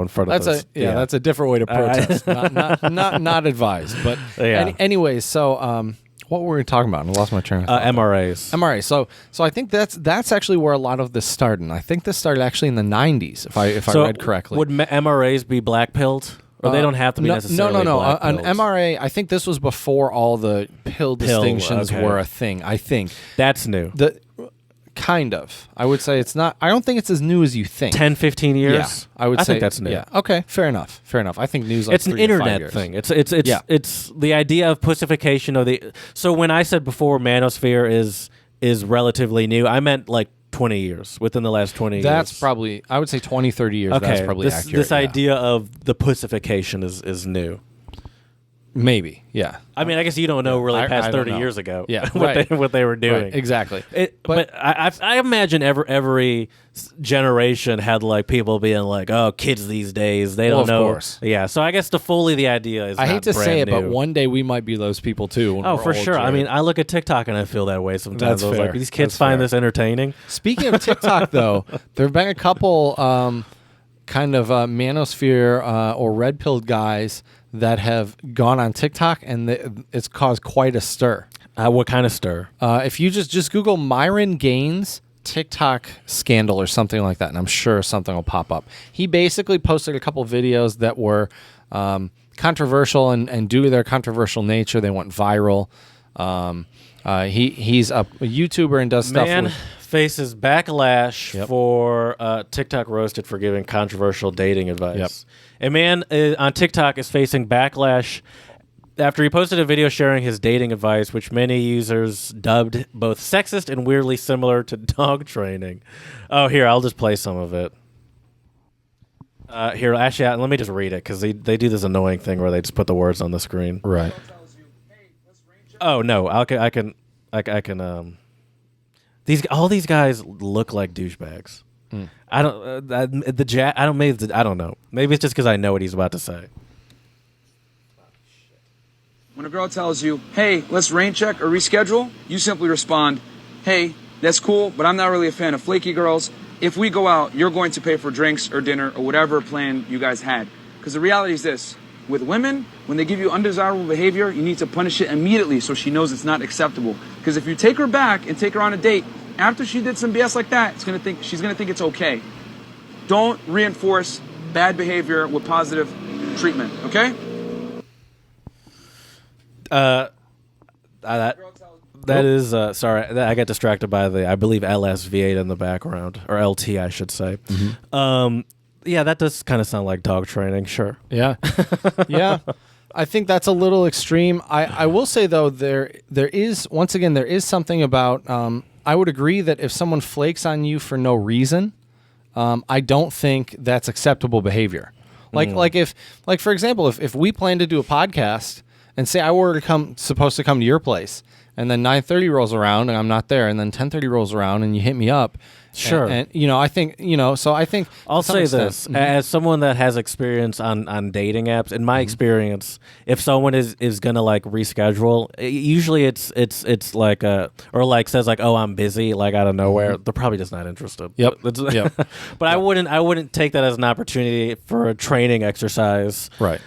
front of us. That's a different way to protest. not advised. But anyways, so. What were we talking about? I lost my train of thought. MRAs. So I think that's actually where a lot of this started. And I think this started actually in the 90s, if I read correctly. Would MRAs be black pilled? Or they don't have to be necessarily black An pilled? MRA, I think this was before all the pill distinctions were a thing, I think. That's new. Kind of. I would say it's not. I don't think it's as new as you think. 10, 15 years? Yeah, I think that's new. Yeah. Okay, fair enough. I think news it's an internet thing. It's the idea of pussification of the. So when I said before Manosphere is relatively new, I meant like 20 years, within the last 20 years. That's probably, I would say 20, 30 years. Okay, that's probably accurate. This idea of the pussification is new. Maybe, yeah. I mean, I guess you don't know really past 30 years ago what they were doing. Right, exactly. But I imagine every generation had like people being like, oh, kids these days, they don't know. Of course. Yeah, so I guess the idea is I hate to say it, but one day we might be those people too. Oh, for sure. I mean, I look at TikTok and I feel that way sometimes. I was like, these kids find this entertaining. Speaking of TikTok, though, there have been a couple kind of Manosphere or red-pilled guys that have gone on TikTok, and it's caused quite a stir. What kind of stir? If you just Google Myron Gaines TikTok scandal or something like that, and I'm sure something will pop up. He basically posted a couple videos that were controversial, and due to their controversial nature, they went viral. He's a YouTuber and does stuff with... faces backlash for TikTok roasted for giving controversial dating advice. Yep. A man on TikTok is facing backlash after he posted a video sharing his dating advice, which many users dubbed both sexist and weirdly similar to dog training. Oh, here, I'll just play some of it. Here, actually, let me just read it, because they do this annoying thing where they just put the words on the screen. Right. Oh, no, I can all these guys look like douchebags. I don't know. Maybe it's just because I know what he's about to say. When a girl tells you, hey, let's rain check or reschedule, you simply respond, hey, that's cool, but I'm not really a fan of flaky girls. If we go out, you're going to pay for drinks or dinner or whatever plan you guys had. Because the reality is this. With women, when they give you undesirable behavior, you need to punish it immediately so she knows it's not acceptable. Because if you take her back and take her on a date, after she did some BS like that, she's gonna think it's okay. Don't reinforce bad behavior with positive treatment, okay? That is sorry, I got distracted by I believe LSV8 in the background, or LT, I should say. Mm-hmm. Yeah, that does kind of sound like dog training. Sure. Yeah, yeah. I think that's a little extreme. I will say though, there is something about. I would agree that if someone flakes on you for no reason, I don't think that's acceptable behavior. Like for example, if we plan to do a podcast and say I were supposed to come to your place, and then 9:30 rolls around and I'm not there, and then 10:30 rolls around and you hit me up. Sure. And I think, so I think... I'll say this. As someone that has experience on dating apps, in my experience, if someone is going to, like, reschedule, usually it's like, or, like, says, like, oh, I'm busy, like, out of nowhere, they're probably just not interested. Yep. But I wouldn't take that as an opportunity for a training exercise. Right.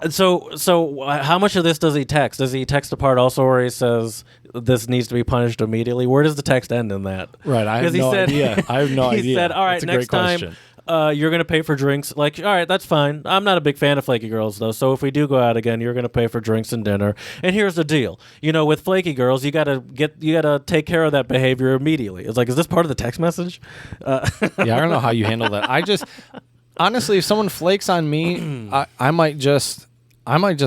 So how much of this does he text? Does he text the part also where he says this needs to be punished immediately? Where does the text end in that? Right, I have no idea. He said, all right, next time you're going to pay for drinks. Like, all right, that's fine. I'm not a big fan of flaky girls, though, so if we do go out again, you're going to pay for drinks and dinner. And here's the deal. With flaky girls, you got to take care of that behavior immediately. It's like, is this part of the text message? Yeah, I don't know how you handle that. Honestly, if someone flakes on me, I might just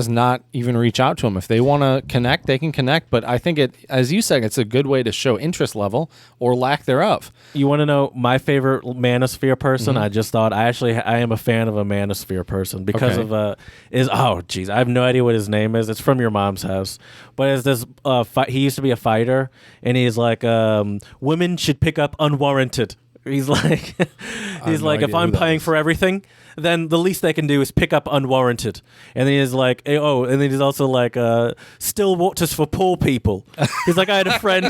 not even reach out to them. If they want to connect, they can connect. But I think as you said, it's a good way to show interest level or lack thereof. You want to know my favorite Manosphere person? I just thought I am a fan of a Manosphere person because of I have no idea what his name is. It's from your mom's house, but it's this he used to be a fighter, and he's like, women should pick up unwarranted. He's like, if I'm paying for everything, then the least they can do is pick up unwarranted. And then he's like, and then he's also like, still waters for poor people. He's like, I had a friend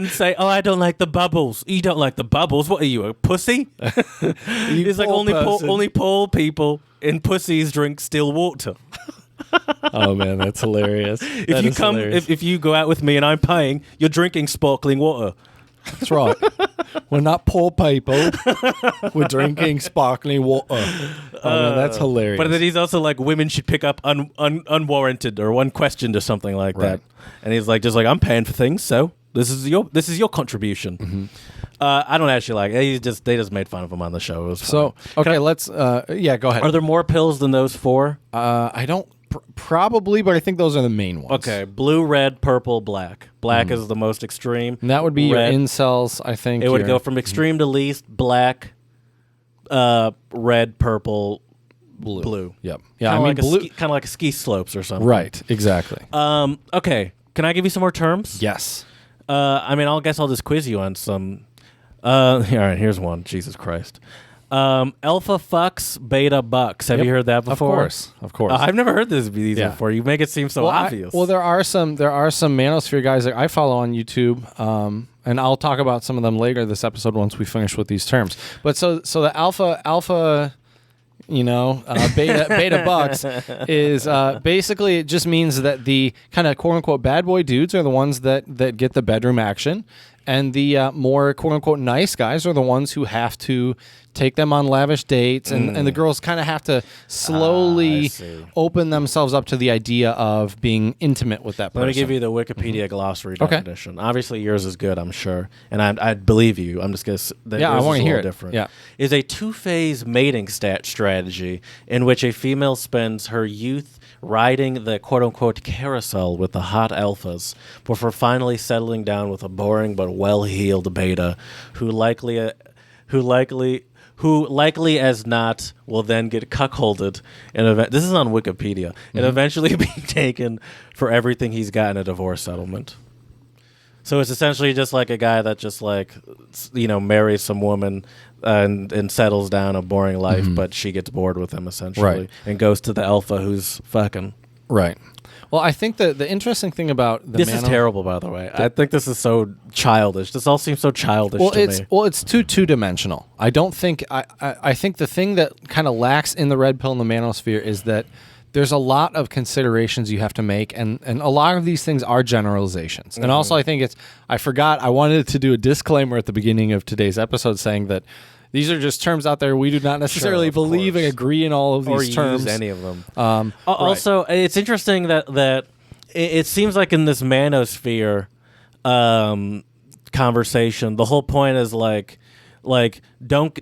say, oh, I don't like the bubbles. You don't like the bubbles? What are you, a pussy? He's like, only poor people and pussies drink still water. Oh man, that's hilarious. If you go out with me and I'm paying, you're drinking sparkling water. That's right. We're not poor people. We're drinking sparkling water. Man, that's hilarious. But then he's also like, women should pick up unwarranted or unquestioned or something like that. And he's like, I'm paying for things, so this is your contribution. Mm-hmm. I don't actually like it. They just made fun of him on the show. It was so okay. Let's go ahead. Are there more pills than those four? I don't. Probably, but I think those are the main ones. Okay, blue, red, purple, black. Black is the most extreme. And that would be red. Your incels, I think. It would go from extreme to least, black, red, purple, blue. Yep. Yeah, kinda I mean blue. kind of like a ski slopes or something. Right. Exactly. Okay. Can I give you some more terms? Yes. I mean, I'll just quiz you on some. All right, here's one. Jesus Christ. Alpha fucks, beta bucks. Have you heard that before? Of course. I've never heard these before. You make it seem so obvious. There are some Manosphere guys that I follow on YouTube, and I'll talk about some of them later this episode once we finish with these terms. But so the alpha. Beta bucks is basically it just means that the kind of quote unquote bad boy dudes are the ones that get the bedroom action, and the more quote unquote nice guys are the ones who have to take them on lavish dates, and the girls kind of have to slowly open themselves up to the idea of being intimate with that person. Let me give you the Wikipedia glossary definition. Obviously, yours is good, I'm sure, and I believe you. I'm just going to I want to hear it. Different. Yeah, is a two-phase mating strategy in which a female spends her youth riding the quote-unquote carousel with the hot alphas before finally settling down with a boring but well-heeled beta who likely as not will then get cuckolded and this is on Wikipedia and eventually be taken for everything he's got in a divorce settlement. So it's essentially just like a guy that just marries some woman and settles down a boring life, but she gets bored with him essentially and goes to the alpha who's fucking. Right. Well, I think the interesting thing about this is terrible, by the way. I think this is so childish. This all seems so childish to me. Well, it's two-dimensional. I don't think I think the thing that kind of lacks in the red pill and the manosphere is that there's a lot of considerations you have to make, and a lot of these things are generalizations. And also, I think I wanted to do a disclaimer at the beginning of today's episode saying that these are just terms out there. We do not necessarily believe and agree in all of these terms. Or use any of them. Also, it's interesting that it seems like in this manosphere conversation, the whole point is like don't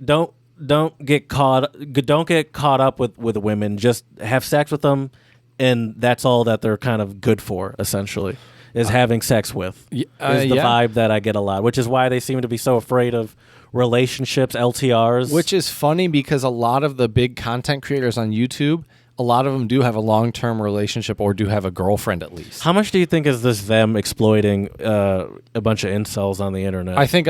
get caught up with women. Just have sex with them, and that's all that they're kind of good for. Essentially, is having sex with. Is the vibe that I get a lot, which is why they seem to be so afraid of relationships, LTRs. Which is funny because a lot of the big content creators on YouTube, a lot of them do have a long-term relationship or do have a girlfriend at least. How much do you think is this them exploiting a bunch of incels on the internet? I think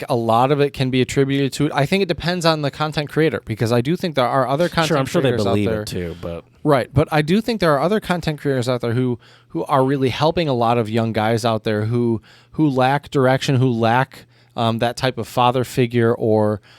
a lot of it can be attributed to it. I think it depends on the content creator because I do think there are other content creators out there. I'm sure they believe it too, but right. But I do think there are other content creators out there who are really helping a lot of young guys out there who lack direction, who lack that type of father figure,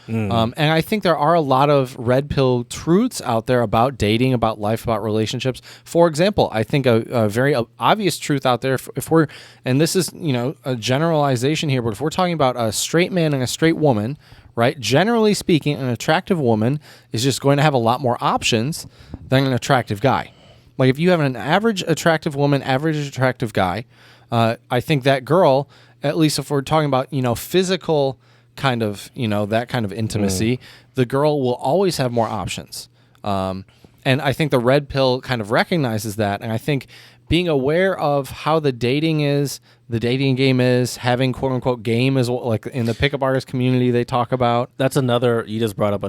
and I think there are a lot of red pill truths out there about dating, about life, about relationships. For example, I think a very obvious truth out there, if we're, and this is a generalization here, but if we're talking about a straight man and a straight woman, right? Generally speaking, an attractive woman is just going to have a lot more options than an attractive guy. Like if you have an average attractive woman, average attractive guy, I think that girl, at least if we're talking about, physical kind of, that kind of intimacy, the girl will always have more options. And I think the red pill kind of recognizes that. And I think being aware of how the dating game is, having quote unquote game is like in the pickup artist community they talk about. That's another, you just brought up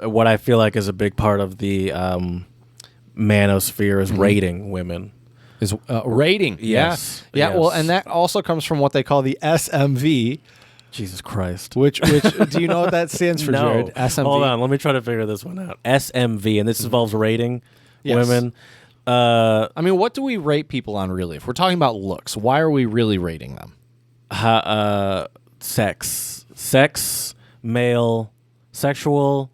what I feel like is a big part of the manosphere is rating women. Is rating. Yes. Yeah. Yes. Well, and that also comes from what they call the SMV. Jesus Christ. Which do you know what that stands for, Jared? SMV. Hold on. Let me try to figure this one out. SMV. And this involves rating women. I mean, what do we rate people on really? If we're talking about looks, why are we really rating them? Sex, male, sexual.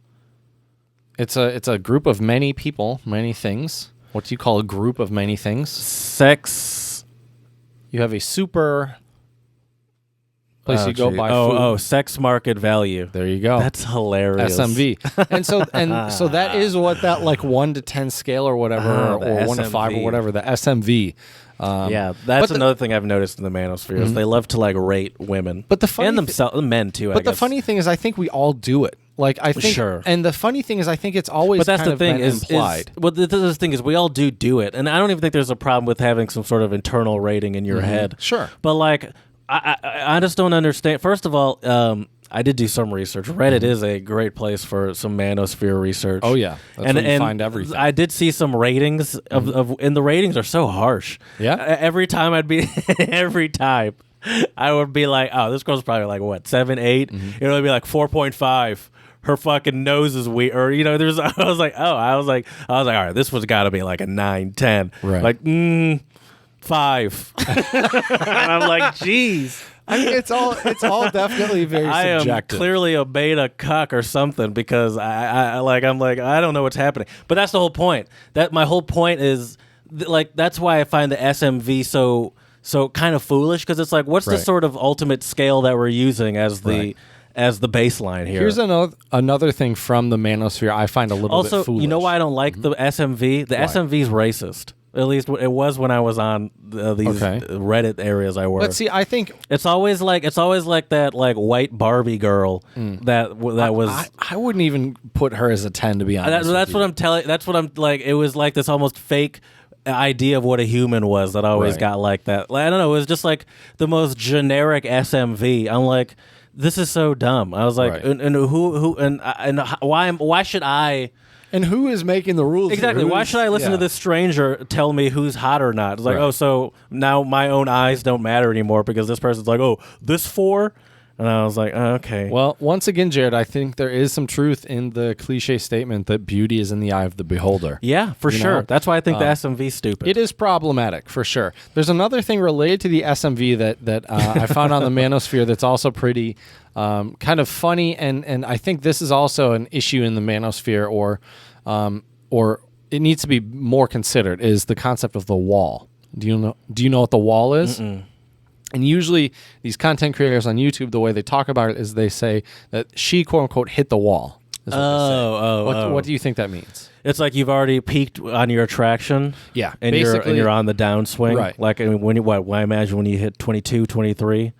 It's a group of many people, many things. What do you call a group of many things? Sex. You have a super place you go buy food. Oh, sex market value. There you go. That's hilarious. SMV. and so that is what that like 1 to 10 scale or whatever, or 1 to 5 or whatever, the SMV. That's another thing I've noticed in the manosphere is they love to like rate women, but the funny and themselves, men too. But the funny thing is, I think we all do it. Like I think, and the funny thing is, I think it's always. But that's kind the of thing been implied. The thing is, we all do it, and I don't even think there's a problem with having some sort of internal rating in your head. Sure, but like, I just don't understand. First of all, I did do some research. Reddit is a great place for some manosphere research. Oh yeah, that's where you find everything. I did see some ratings and the ratings are so harsh. Yeah. Every time I would be like, oh, this girl's probably like what, 7, 8. It would be like 4.5. Her fucking nose is weird, or I was like, all right, this one's got to be like a 9, 10. Right. Like 5. And I'm like, geez. I mean, it's all definitely very subjective. I am clearly a beta cuck or something because I'm like, I don't know what's happening. But that's the whole point. My whole point is that's why I find the SMV so kind of foolish, because it's like, what's the sort of ultimate scale that we're using as the baseline here? Here's another thing from the manosphere I find a little bit foolish. Also, you know why I don't like the SMV? The SMV is racist. At least it was when I was on these Reddit areas I worked. But see, I think it's always like that like white Barbie girl that was. I wouldn't even put her as a 10, to be honest. That's what I'm telling. That's what I'm like. It was like this almost fake idea of what a human was that I always got like that. Like, I don't know. It was just like the most generic SMV. I'm like, this is so dumb. I was like, and who and why should I? And who is making the rules? Exactly. Why should I listen to this stranger tell me who's hot or not? It's like, oh, so now my own eyes don't matter anymore because this person's like, oh, this 4? And I was like, oh, okay. Well, once again, Jared, I think there is some truth in the cliche statement that beauty is in the eye of the beholder. Yeah, for sure. That's why I think the SMV is stupid. It is problematic, for sure. There's another thing related to the SMV that I found on the Manosphere that's also pretty kind of funny, and I think this is also an issue in the Manosphere, or it needs to be more considered, is the concept of the wall. Do you know what the wall is? Mm-mm. And usually these content creators on YouTube, the way they talk about it is they say that she, quote unquote, hit the wall. What do you think that means? It's like you've already peaked on your attraction. Yeah. And you're on the downswing. Right. Like I imagine when you hit 22, 23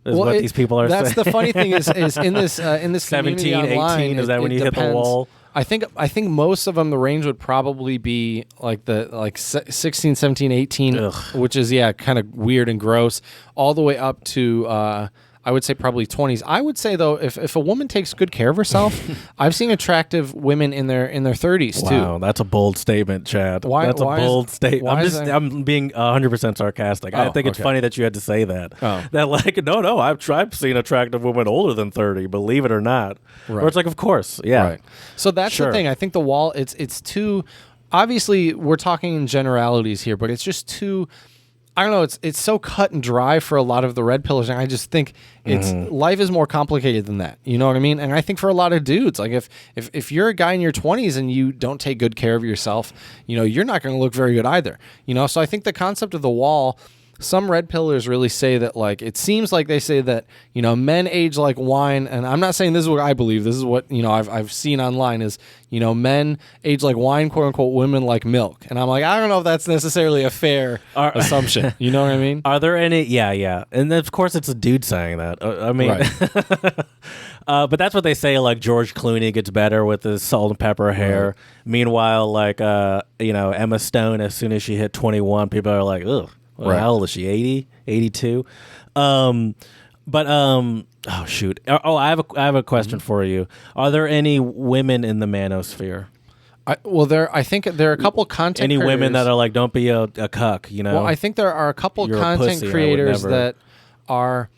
is what these people are saying. That's the funny thing is in this 17, online, 18, is that when you hit the wall? I think most of them, the range would probably be like 16, 17, 18, which is kind of weird and gross, all the way up to I would say probably 20s. I would say though, if a woman takes good care of herself, I've seen attractive women in their 30s too. Wow, that's a bold statement, Chad. That's a bold statement. I'm being 100% sarcastic. I think it's funny that you had to say that. Oh. That like no, I've seen attractive women older than 30, believe it or not. Right. Where it's like, of course, yeah. Right. So that's the thing. I think the wall. It's too. Obviously, we're talking in generalities here, but it's just too. I don't know. It's so cut and dry for a lot of the red pillars, and I just think life is more complicated than that. You know what I mean? And I think for a lot of dudes, like if you're a guy in your 20s and you don't take good care of yourself, you're not going to look very good either. So I think the concept of the wall. Some red pillars really say that, like, it seems like they say that, men age like wine. And I'm not saying this is what I believe. This is what, I've seen online is, men age like wine, quote unquote, women like milk. And I'm like, I don't know if that's necessarily a fair assumption. You know what I mean? Are there any? Yeah. And then, of course, it's a dude saying that. I mean, but that's what they say. Like George Clooney gets better with his salt and pepper hair. Right. Meanwhile, like, Emma Stone, as soon as she hit 21, people are like, ugh. Well, how old is she? 80, 82. Oh shoot. I have a question for you. Are there any women in the manosphere? I think there are a couple content. Any creators. women that are like, don't be a cuck. Well, I think there are a couple content creators that are.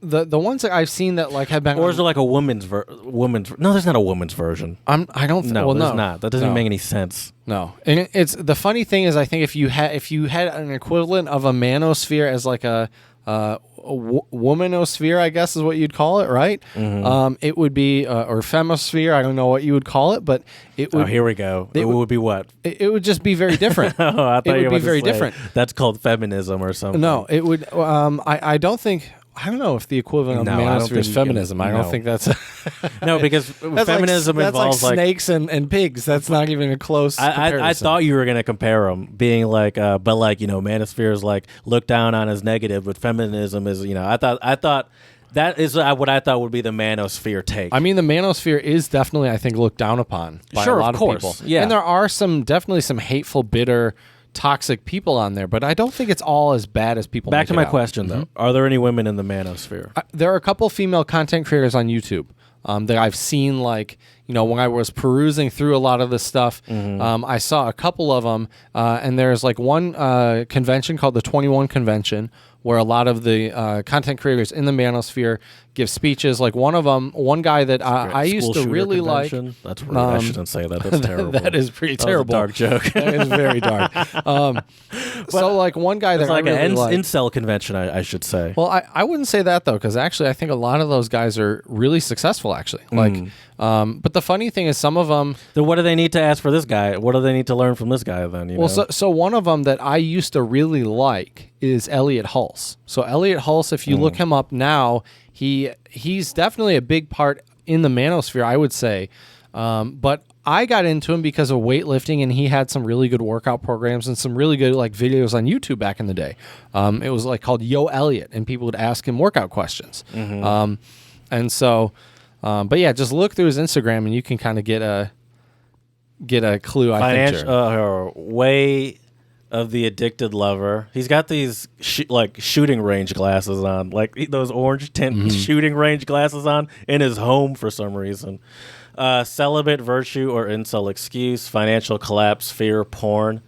The ones that I've seen that like have been, or is there like a woman's no, there's not a woman's version. I don't think. No, there's not. That doesn't make any sense. No, and it's the funny thing is I think if you had an equivalent of a manosphere as like a womanosphere, I guess is what you'd call it, right? Mm-hmm. It would be or femosphere. I don't know what you would call it, but it would. Oh, here we go. It would be what? It would just be very different. I thought it would be very different. That's called feminism or something. No, it would. I don't think. I don't know if the equivalent of manosphere is feminism. I don't think that's no, because feminism involves like snakes and pigs. That's not even a close comparison. I thought you were going to compare them, being like, but like manosphere is like looked down on as negative, but feminism is I thought. That is what I thought would be the manosphere take. I mean, the manosphere is definitely, I think, looked down upon by a lot of people. Yeah. And there are definitely some hateful, bitter toxic people on there, but I don't think it's all as bad as people Back make to it my out. question, though. Are there any women in the manosphere? There are a couple female content creators on YouTube that I've seen, like, when I was perusing through a lot of this stuff, I saw a couple of them, and there's like one convention called the 21 Convention, where a lot of the content creators in the manosphere give speeches. Like one guy that I used to really convention? like. That's rude. I shouldn't say that. That's terrible. That is pretty terrible. That was a dark joke. That is very dark. So like one guy that it's like I really an like, incel convention, I should say. well, I wouldn't say that though, because actually I think a lot of those guys are really successful. Actually, but the funny thing is, some of them. Then what do they need to ask for this guy? What do they need to learn from this guy then? You know? So one of them that I used to really like is Elliot Hulse. So Elliot Hulse, if you look him up now, he's definitely a big part in the manosphere, I would say. But I got into him because of weightlifting, and he had some really good workout programs and some really good like videos on YouTube back in the day. It was like called Yo Elliot, and people would ask him workout questions. And so, but yeah, just look through his Instagram, and you can kind of get a clue. I think. Way of the Addicted Lover. He's got these shooting range glasses on, like those orange tint shooting range glasses on in his home for some reason. Celibate virtue or incel excuse, financial collapse, fear, porn.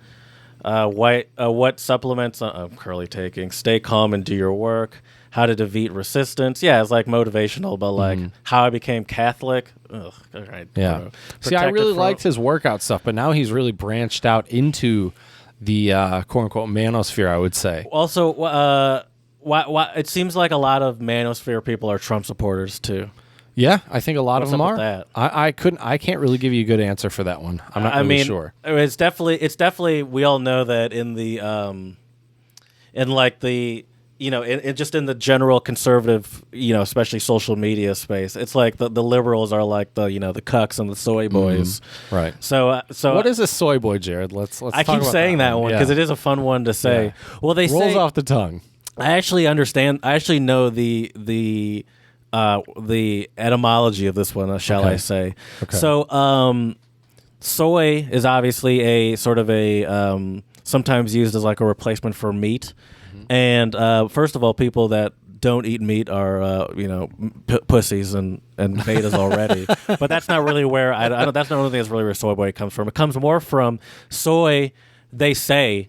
What supplements I'm currently taking. Stay calm and do your work. How to defeat resistance. Yeah, it's like motivational, but like how I became Catholic. Ugh, all right. Yeah. See, I really liked his workout stuff, but now he's really branched out into the quote unquote manosphere, I would say. Also, why it seems like a lot of manosphere people are Trump supporters too. Yeah, I think a lot What's of them up are. with that? I can't really give you a good answer for that one. I'm not really sure. It's definitely we all know that in the in like the just in the general conservative, especially social media space, it's like the liberals are like the the cucks and the soy boys. Right. So what is a soy boy, Jared? Let's I talk keep about saying that one because Yeah. it is a fun one to say. Yeah. Well, they rolls say off the tongue. I actually understand. I actually know the etymology of this one, shall I say. Okay. So soy is obviously a sort of a sometimes used as like a replacement for meat. And first of all, people that don't eat meat are pussies and betas already. But that's not really where I don't. That's not the only thing that's really where soy boy comes from. It comes more from soy. They say.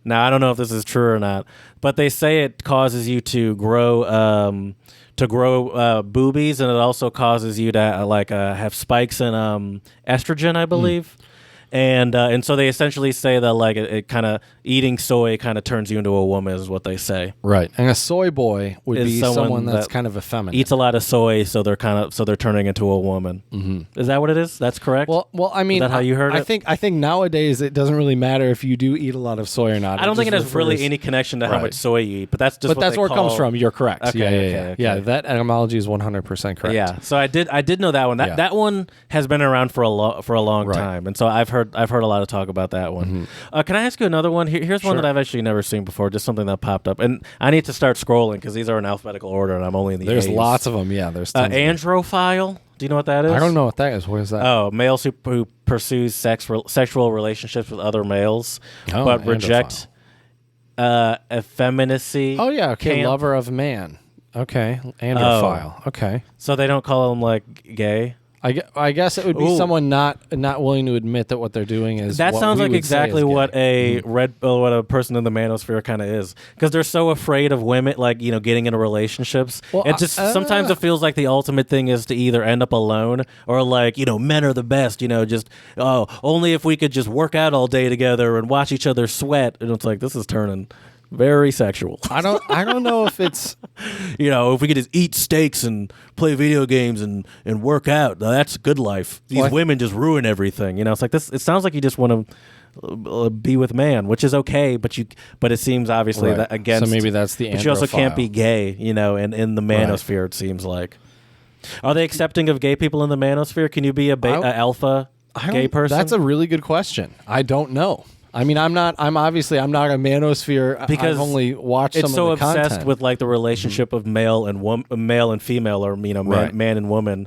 Now I don't know if this is true or not, but they say it causes you to grow boobies, and it also causes you to have spikes in estrogen, I believe. And so they essentially say that like it kind of eating soy kind of turns you into a woman is what they say. Right. And a soy boy would Is be someone someone that's that kind of effeminate. Eats a lot of soy, so they're turning into a woman. Is that what it is? That's correct. Well, I mean, is that how you heard it? I think nowadays it doesn't really matter if you do eat a lot of soy or not. I don't think it has just really refers- any connection to how Right. much soy you eat, but that's just. But that's where it comes call- from. You're correct. Okay, Yeah. okay. Yeah, that etymology is 100% correct. Yeah, so I did know that one. That one has been around for a long Right. time, and so I've heard a lot of talk about that one. Can I ask you another one? Here's one Sure. that I've actually never seen before. Just something that popped up, and I need to start scrolling because these are in alphabetical order, and I'm only in the There's A's. lots of them. Yeah, there's tons of them. Androphile. Do you know what that is? I don't know what that is. What is that? Oh, males who pursues sexual relationships with other males, Oh, but reject effeminacy. Oh, yeah. Okay. camp. Lover of man. Okay. Androphile. Okay. So they don't call them like gay. I guess it would be Ooh. someone not willing to admit that what they're doing is. That what sounds we like would say exactly is gay. what a what a person in the manosphere kind of is, because they're so afraid of women, like getting into relationships. Well, it just sometimes it feels like the ultimate thing is to either end up alone or like men are the best. Just only if we could just work out all day together and watch each other sweat. And it's like this is turning very sexual. I don't know if it's. If we could just eat steaks and play video games and work out, that's a good life. These women just ruin everything. It's like this. It sounds like you just want to be with man, which is okay, but it seems obviously Right. that against. So maybe that's the. But you also can't androphile. be gay, and in the manosphere, it seems like. Are they accepting of gay people in the manosphere? Can you be a alpha gay person? That's a really good question. I don't know. I mean, I'm not a manosphere because I've only watched some it's so of the obsessed content. with like the relationship of male and female, or man and woman.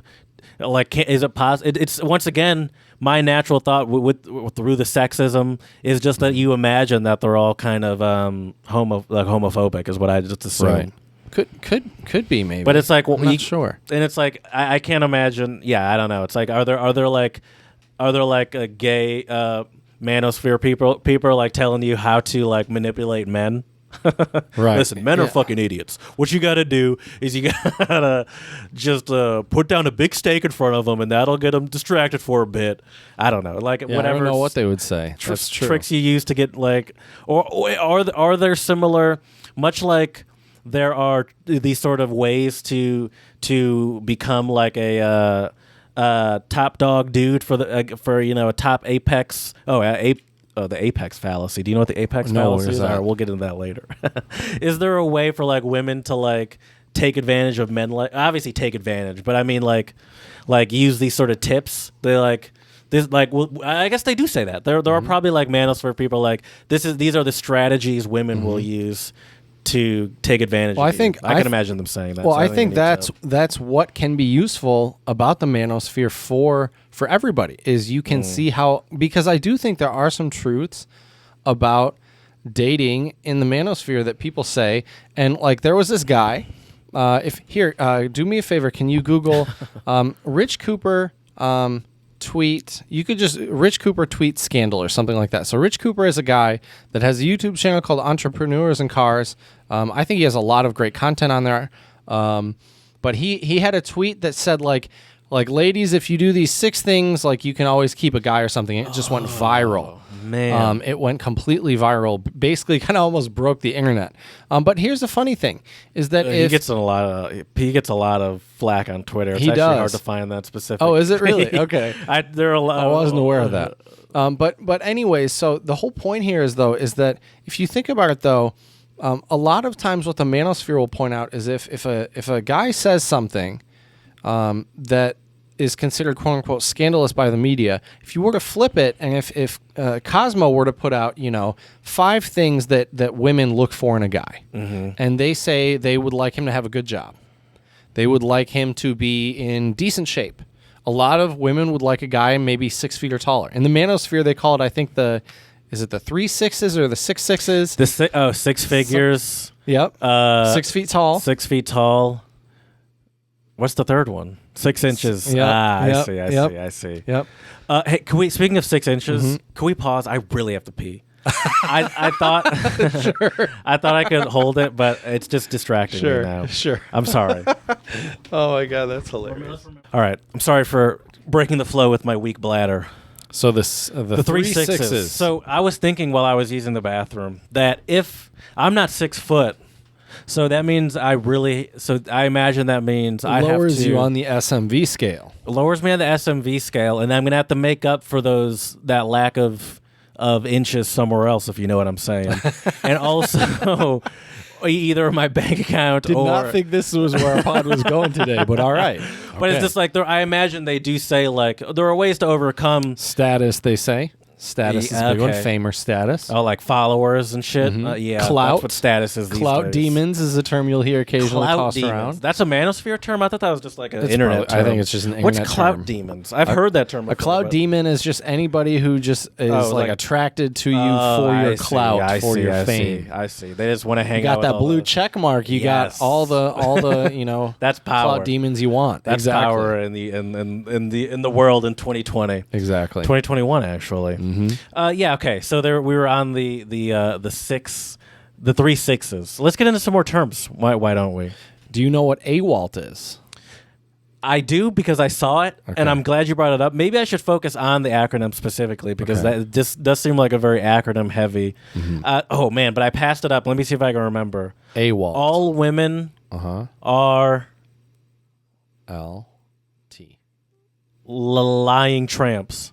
like, is it possible? It's once again my natural thought through the sexism is just that you imagine that they're all kind of homophobic is what I just assume. Right. Could be maybe, but it's like, well, I'm not sure. And it's like I can't imagine. Yeah, I don't know. It's like are there like a gay manosphere people are like telling you how to like manipulate men? Right. Listen, men are fucking idiots. What you got to do is you got to just put down a big stake in front of them, and that'll get them distracted for a bit. I don't know, like whatever. I don't know what they would say. That's true. Tricks you use to get like, or are there similar, much like there are these sort of ways to become like a top dog dude for a top apex. The apex fallacy. Do you know what the apex fallacy is? All right, we'll get into that later. Is there a way for like women to like take advantage of men? Like obviously take advantage, but I mean like use these sort of tips. They like. This, like, well, I guess they do say that. There are probably like manosphere people like these are the strategies women will use to take advantage of you. I can imagine them saying that. Well, I think that's what can be useful about the manosphere for everybody is you can see how, because I do think there are some truths about dating in the manosphere that people say, and like there was this guy. Do me a favor, can you Google Rich Cooper tweet? You could just Rich Cooper tweet scandal or something like that. So Rich Cooper is a guy that has a YouTube channel called Entrepreneurs in Cars. I think he has a lot of great content on there. But he had a tweet that said like ladies, if you do these 6 things, like you can always keep a guy or something. It just went viral. Man, it went completely viral. Basically, kind of almost broke the internet. But here's the funny thing: is that he gets a lot of flack on Twitter. It's actually hard to find that specific. Oh, is it really? Okay, there are a lot. I wasn't aware of that. But anyways, so the whole point here is that if you think about it though, a lot of times what the manosphere will point out is if a guy says something that is considered quote unquote scandalous by the media, if you were to flip it and if Cosmo were to put out 5 things that women look for in a guy, and they say they would like him to have a good job, they would like him to be in decent shape. A lot of women would like a guy maybe 6 feet or taller. In the manosphere, they call it, I think is it the 3 6s or the 6 6s? 6 figures. Yep. 6 feet tall. 6 feet tall. What's the third one? 6 inches. Yep. I see. Yep. Hey, can we? Speaking of 6 inches, can we pause? I really have to pee. I thought I thought I could hold it, but it's just distracting me now. Sure. I'm sorry. Oh my god, that's hilarious. All right, I'm sorry for breaking the flow with my weak bladder. So the 3 6s. So I was thinking while I was using the bathroom that if I'm not 6 foot, so that means I imagine that means I have to lowers you on the SMV scale. Lowers me on the SMV scale, and I'm gonna have to make up for that lack of inches somewhere else, if you know what I'm saying. And also either my bank account Did not think this was where our pod was going today, but all right. But it's just like I imagine they do say like there are ways to overcome status, they say. Status is a big one. Fame or status. Oh, like followers and shit? Yeah. Clout. That's what status is these Clout days. demons is a term you'll hear occasionally tossed around. That's a manosphere term? I thought that was just like an internet term. I think it's just an internet term. What's clout demons? I've heard that term before. A clout demon is just anybody who just is like attracted to you for your clout, for your fame. I see. They just want to hang out. You got that blue check mark. You got all the that's power. Clout demons you want. That's power in the world in 2020. Exactly. 2021 actually. Yeah. Okay, so we were on the 3 6s. Let's get into some more terms. Why don't we? Do you know what AWOLT is? I do because I saw it, and I'm glad you brought it up. Maybe I should focus on the acronym specifically because that just does seem like a very acronym heavy. Oh man, but I passed it up. Let me see if I can remember. AWOLT. All women are LT. Lying tramps.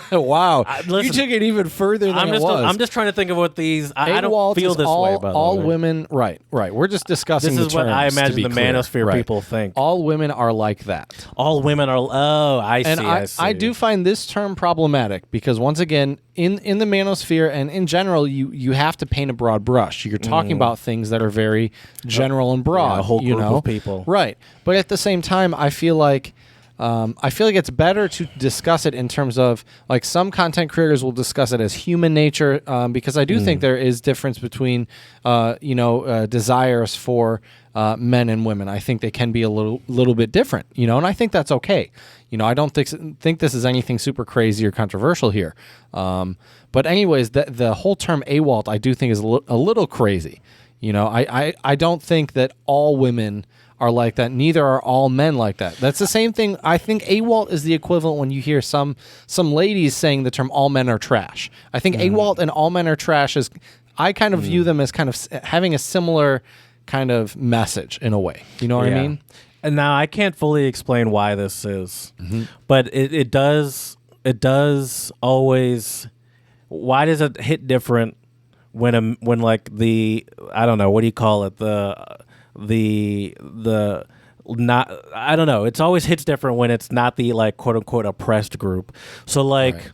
Wow, listen, you took it even further than it was. I'm just trying to think of what these. I don't feel this way about all women. Right. We're just discussing. This is what I imagine the manosphere people think. All women are like that. All women are. Oh, I see. I do find this term problematic because once again, in the manosphere and in general, you have to paint a broad brush. You're talking about things that are very general and broad. A whole group of people. Right. But at the same time, I feel like I feel like it's better to discuss it in terms of like some content creators will discuss it as human nature because I do think there is difference between desires for men and women. I think they can be a little bit different, and I think that's okay. I don't think this is anything super crazy or controversial here. But anyways, the whole term AWOLT I do think is a little crazy. I don't think that all women are like that. Neither are all men like that. That's the same thing. I think AWOLT is the equivalent when you hear some ladies saying the term all men are trash. I think AWOLT and all men are trash is, I kind of view them as kind of having a similar kind of message in a way. You know what I mean? And now I can't fully explain why this is, but it does always. Why does it hit different when like the, I don't know, what do you call it, the not, I don't know, it's always hits different when it's not the like quote unquote oppressed group. So like. Right.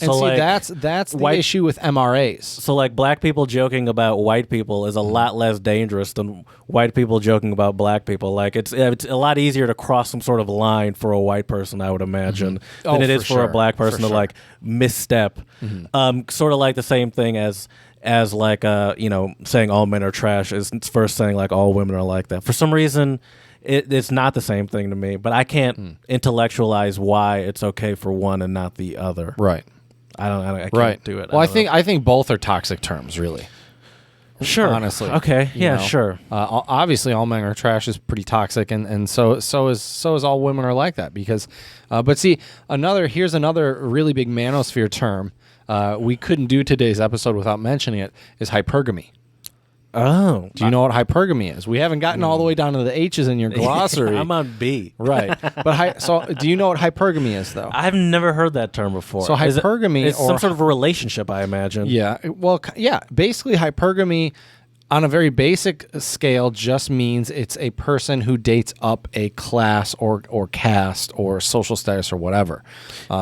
And so see, like, that's the issue with MRAs. So like black people joking about white people is a lot less dangerous than white people joking about black people. Like it's a lot easier to cross some sort of line for a white person, I would imagine, than it is for a black person to like misstep. Sort of like the same thing as like saying all men are trash is first saying like all women are like that. For some reason, it's not the same thing to me, but I can't intellectualize why it's okay for one and not the other. Right. I can't do it. Well, I think both are toxic terms, really. Sure. Honestly. Okay. Yeah. Sure. Obviously, all men are trash is pretty toxic, and so is all women are like that because. But see, here's another really big manosphere term. We couldn't do today's episode without mentioning it. Is hypergamy. Oh. Do you know what hypergamy is? We haven't gotten all the way down to the H's in your glossary. I'm on B. Right. But so do you know what hypergamy is, though? I've never heard that term before. So hypergamy is some sort of a relationship, I imagine. Yeah. Well, yeah. Basically, hypergamy on a very basic scale just means it's a person who dates up a class or caste or social status or whatever.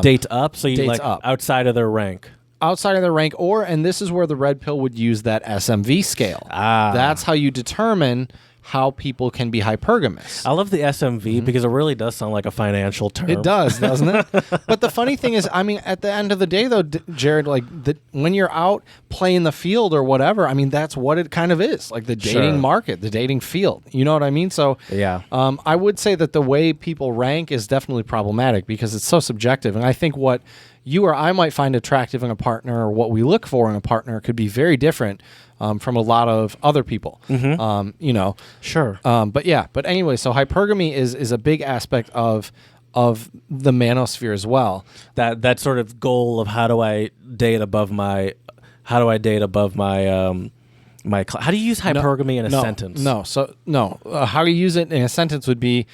Dates up? So you dates like up. Outside of their rank. Outside of their rank, and this is where the red pill would use that SMV scale. That's how you determine how people can be hypergamous. I love the SMV because it really does sound like a financial term. It does, doesn't it? But the funny thing is, I mean, at the end of the day, though, Jared, like when you're out playing the field or whatever, I mean, that's what it kind of is, like the dating market, the dating field. You know what I mean? So yeah, I would say that the way people rank is definitely problematic because it's so subjective, and I think what you or I might find attractive in a partner or what we look for in a partner could be very different from a lot of other people. Sure. But anyway, so hypergamy is a big aspect of the manosphere as well. That sort of goal of how do I date above my how do you use hypergamy in a sentence? How you use it in a sentence would be,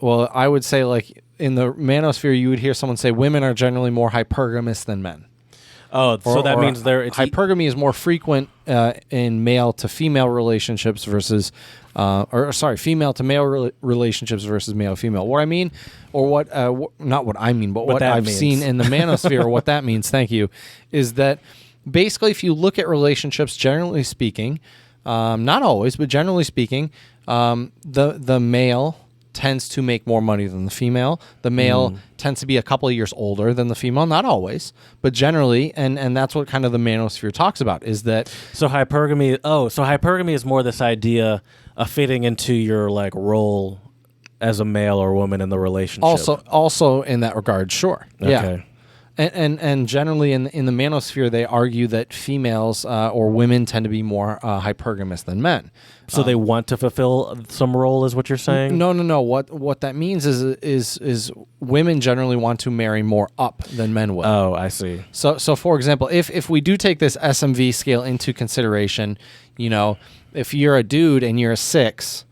I would say like in the manosphere, you would hear someone say women are generally more hypergamous than men. Oh, so that means hypergamy is more frequent in male to female relationships versus, female to male relationships versus male female. What I mean, or not what I mean, but what I've seen in the manosphere, what that means. Thank you, is that basically if you look at relationships, generally speaking, not always, but generally speaking, the male tends to make more money than the female. The male tends to be a couple of years older than the female, not always, but generally, and that's what kind of the manosphere talks about, is that... So hypergamy is more this idea of fitting into your like role as a male or woman in the relationship. Also in that regard, sure. Okay. Yeah. And generally in the manosphere, they argue that females or women tend to be more hypergamous than men. So they want to fulfill some role, is what you're saying? No. What that means is women generally want to marry more up than men will. Oh, I see. So for example, if we do take this SMV scale into consideration, if you're a dude and you're a 6,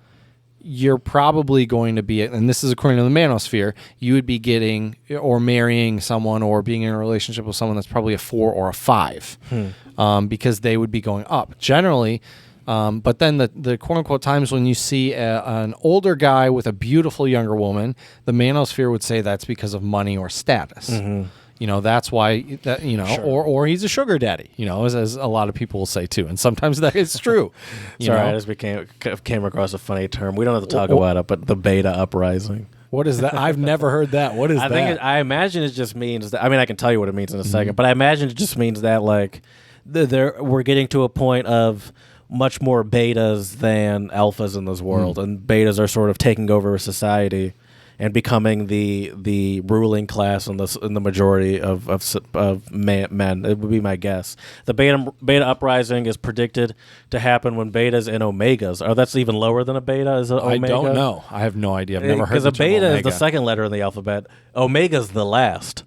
you're probably going to be, and this is according to the manosphere, you would be getting or marrying someone or being in a relationship with someone that's probably a 4 or a 5 because they would be going up generally. But then the quote unquote times when you see an older guy with a beautiful younger woman, the manosphere would say that's because of money or status. That's why or he's a sugar daddy, as a lot of people will say too, and sometimes that is true. Sorry, I just came across a funny term. We don't have to talk about it, but the beta uprising. What is that? I've never heard that. What is that? I imagine it just means that. I mean, I can tell you what it means in a second, but I imagine it just means that like we're getting to a point of much more betas than alphas in this world, and betas are sort of taking over society and becoming the ruling class in the majority of men. It would be my guess. The beta uprising is predicted to happen when betas and omegas. Oh, that's even lower than a beta. Is it omega? I don't know. I have no idea. I've never heard. Because a beta is the second letter in the alphabet. Omega's the last.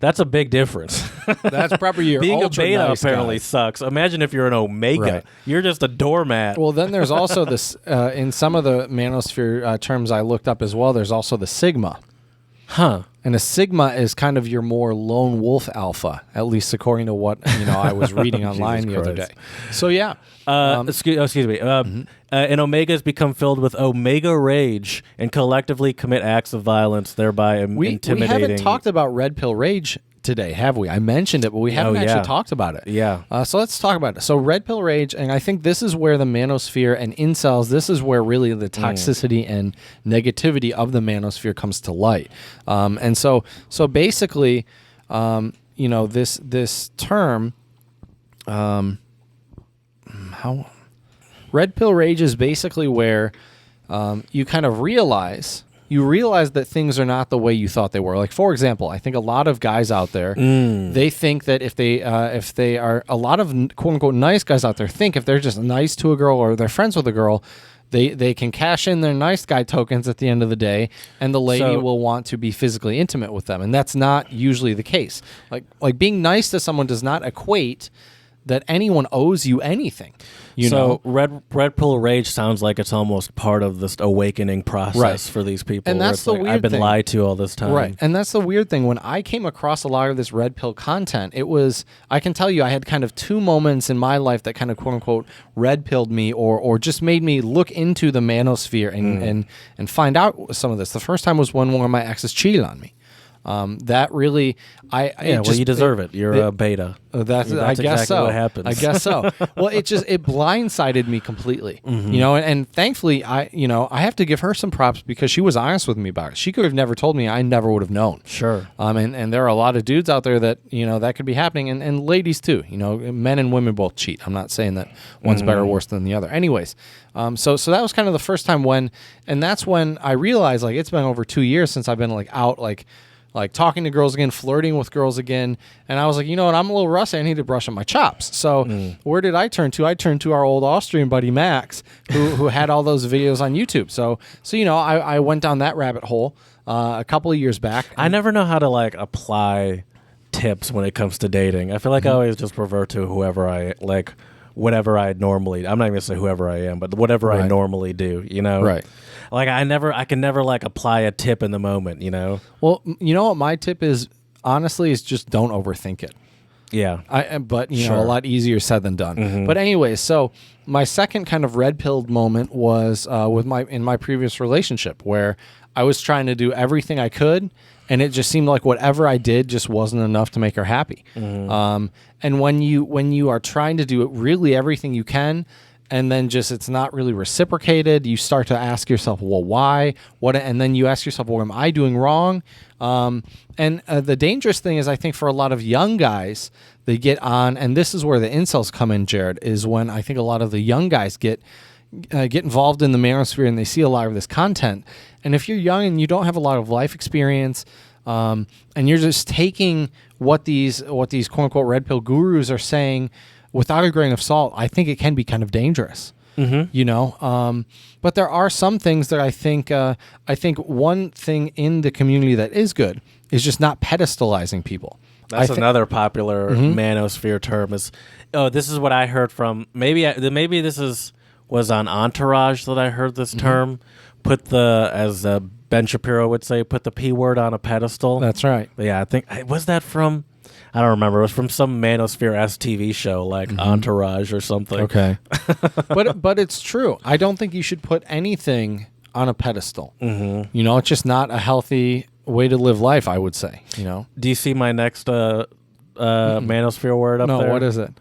That's a big difference. That's probably your being ultra a beta nice apparently guy. sucks. Imagine if you're an omega. Right. You're just a doormat. Well, then there's also this in some of the manosphere terms I looked up as well. There's also the sigma. Huh. And a sigma is kind of your more lone wolf alpha, at least according to what I was reading online the other day. So yeah, excuse me. And omegas become filled with omega rage and collectively commit acts of violence, thereby intimidating. We haven't talked about red pill rage today, have we? I mentioned it, but we haven't actually talked about it. Yeah. So let's talk about it. So red pill rage, and I think this is where the manosphere and incels, this is where really the toxicity and negativity of the manosphere comes to light. And so basically, this term, red pill rage is basically where you kind of realize that things are not the way you thought they were. Like, for example, I think a lot of guys out there, they think that if they are, a lot of quote unquote nice guys out there think if they're just nice to a girl or they're friends with a girl, they can cash in their nice guy tokens at the end of the day, and the lady will want to be physically intimate with them. And that's not usually the case. Like being nice to someone does not equate that anyone owes you anything. You know? Red pill rage sounds like it's almost part of this awakening process for these people. And that's the weird I've been thing. lied to all this time. Right. And that's the weird thing. When I came across a lot of this red pill content, I can tell you I had kind of two moments in my life that kind of quote unquote red pilled me or just made me look into the manosphere and find out some of this. The first time was when one of my exes cheated on me. That really, you deserve it. You're a beta. I guess exactly so. what happens. I guess so. Well, it blindsided me completely. And thankfully, I have to give her some props because she was honest with me about it. She could have never told me. I never would have known. Sure. And there are a lot of dudes out there that that could be happening, and ladies too. Men and women both cheat. I'm not saying that one's better or worse than the other. Anyways, so that was kind of the first time and that's when I realized it's been over 2 years since I've been out talking to girls again, flirting with girls again. And I was like, you know what, I'm a little rusty. I need to brush up my chops. So where did I turn to? I turned to our old Austrian buddy, Max, who had all those videos on YouTube. So I went down that rabbit hole a couple of years back. I never know how to apply tips when it comes to dating. I feel like I always just revert to whoever I whatever I normally, I'm not even going to say whoever I am, but whatever I normally do, Right. I can never apply a tip in the moment, Well, you know what my tip is, honestly, is just don't overthink it. Yeah. But a lot easier said than done. But anyway, so my second kind of red-pilled moment was in my previous relationship where I was trying to do everything I could, and it just seemed like whatever I did just wasn't enough to make her happy. And when you are trying to do really everything you can, and then just it's not really reciprocated, you start to ask yourself, well, why? And then you ask yourself, what am I doing wrong? And the dangerous thing is, I think for a lot of young guys, they get on, and this is where the incels come in, Jared, is when I think a lot of the young guys get involved in the manosphere and they see a lot of this content. And if you're young and you don't have a lot of life experience, and you're just taking what these quote unquote red pill gurus are saying without a grain of salt, I think it can be kind of dangerous. But there are some things that I think one thing in the community that is good is just not pedestalizing people. That's another popular manosphere term is, this is what I heard from, maybe this was on Entourage that I heard this term, as Ben Shapiro would say, put the P word on a pedestal. That's right. But yeah, I think, was that from, I don't remember. It was from some Manosphere-esque TV show like Entourage or something. Okay. but it's true. I don't think you should put anything on a pedestal. It's just not a healthy way to live life, I would say. Do you see my next Manosphere word up there? No, what is it?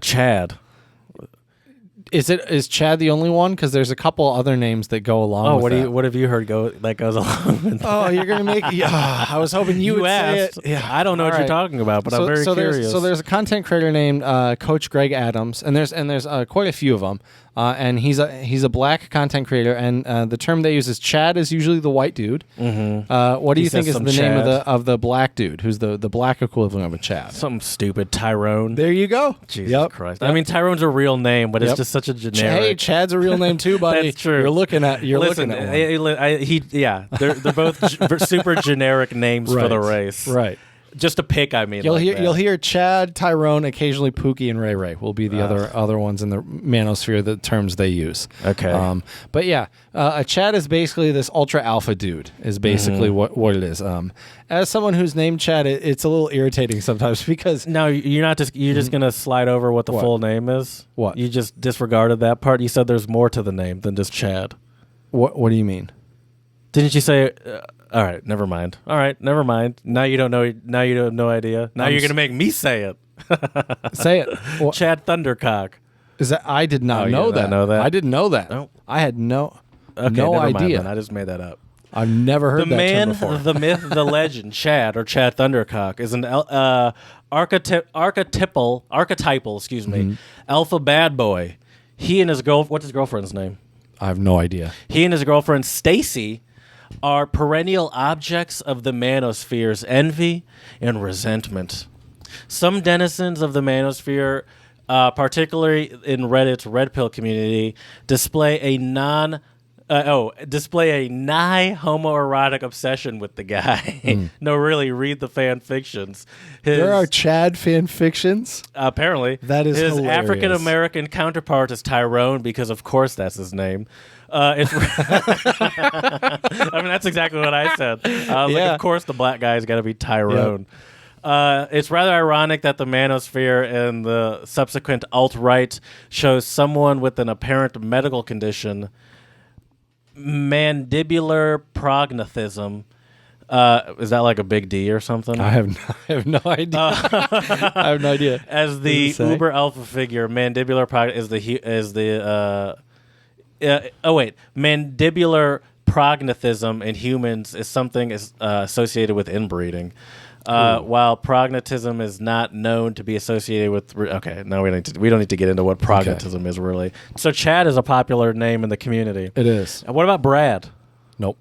Chad. Is Chad the only one? Because there's a couple other names that go along. with that. What have you heard that goes along with that? Oh, you're gonna make. I was hoping you would asked. say it. Yeah, I don't know what you're talking about, but I'm very curious. There's a content creator named Coach Greg Adams, and there's quite a few of them. And he's a black content creator, and the term they use is Chad is usually the white dude. Mm-hmm. What do you think is the name of the black dude? Who's the black equivalent of a Chad? Something stupid. Tyrone. There you go. Jesus Christ. I mean, Tyrone's a real name, but it's just such a generic. Hey, Chad's a real name too, buddy. That's true. You're looking at one. They're both super generic names for the race. Right. Just to pick, I mean. You'll hear Chad, Tyrone, occasionally Pookie, and Ray Ray will be the other ones in the Manosphere, the terms they use. Okay. But yeah, a Chad is basically this ultra alpha dude, is basically what it is. As someone who's named Chad, it's a little irritating sometimes because... No, you're just going to slide over what the full name is? What? You just disregarded that part? You said there's more to the name than just Chad. What do you mean? Didn't you say... all right, never mind. Now you don't know. Now you have no idea. Now you're gonna make me say it. Say it. Well, Chad Thundercock. Is that? I did not know that. I didn't know that. Oh. I had no idea. Mind, I just made that up. I've never heard the that man, term before. The myth, the legend. Chad or Chad Thundercock is an archetypal. Excuse me. Alpha bad boy. He and his what's his girlfriend's name? I have no idea. He and his girlfriend Stacy are perennial objects of the Manosphere's envy and resentment. Some denizens of the Manosphere, particularly in Reddit's Red Pill community, display a nigh homoerotic obsession with the guy. No, really, read the fan fictions. There are Chad fan fictions? Apparently. That is his hilarious. African-American counterpart is Tyrone, because of course that's his name. I mean, that's exactly what I said. Like, of course the black guy's got to be Tyrone. Yep. It's rather ironic that the Manosphere and the subsequent alt-right shows someone with an apparent medical condition, mandibular prognathism. Is that like a big D or something? I have no idea. I have no idea. As the uber alpha figure, mandibular mandibular prognathism in humans is something associated with inbreeding. While prognatism is not known to be associated with... Okay, now we don't need to get into what prognatism is, really. So Chad is a popular name in the community. It is. And what about Brad? Nope.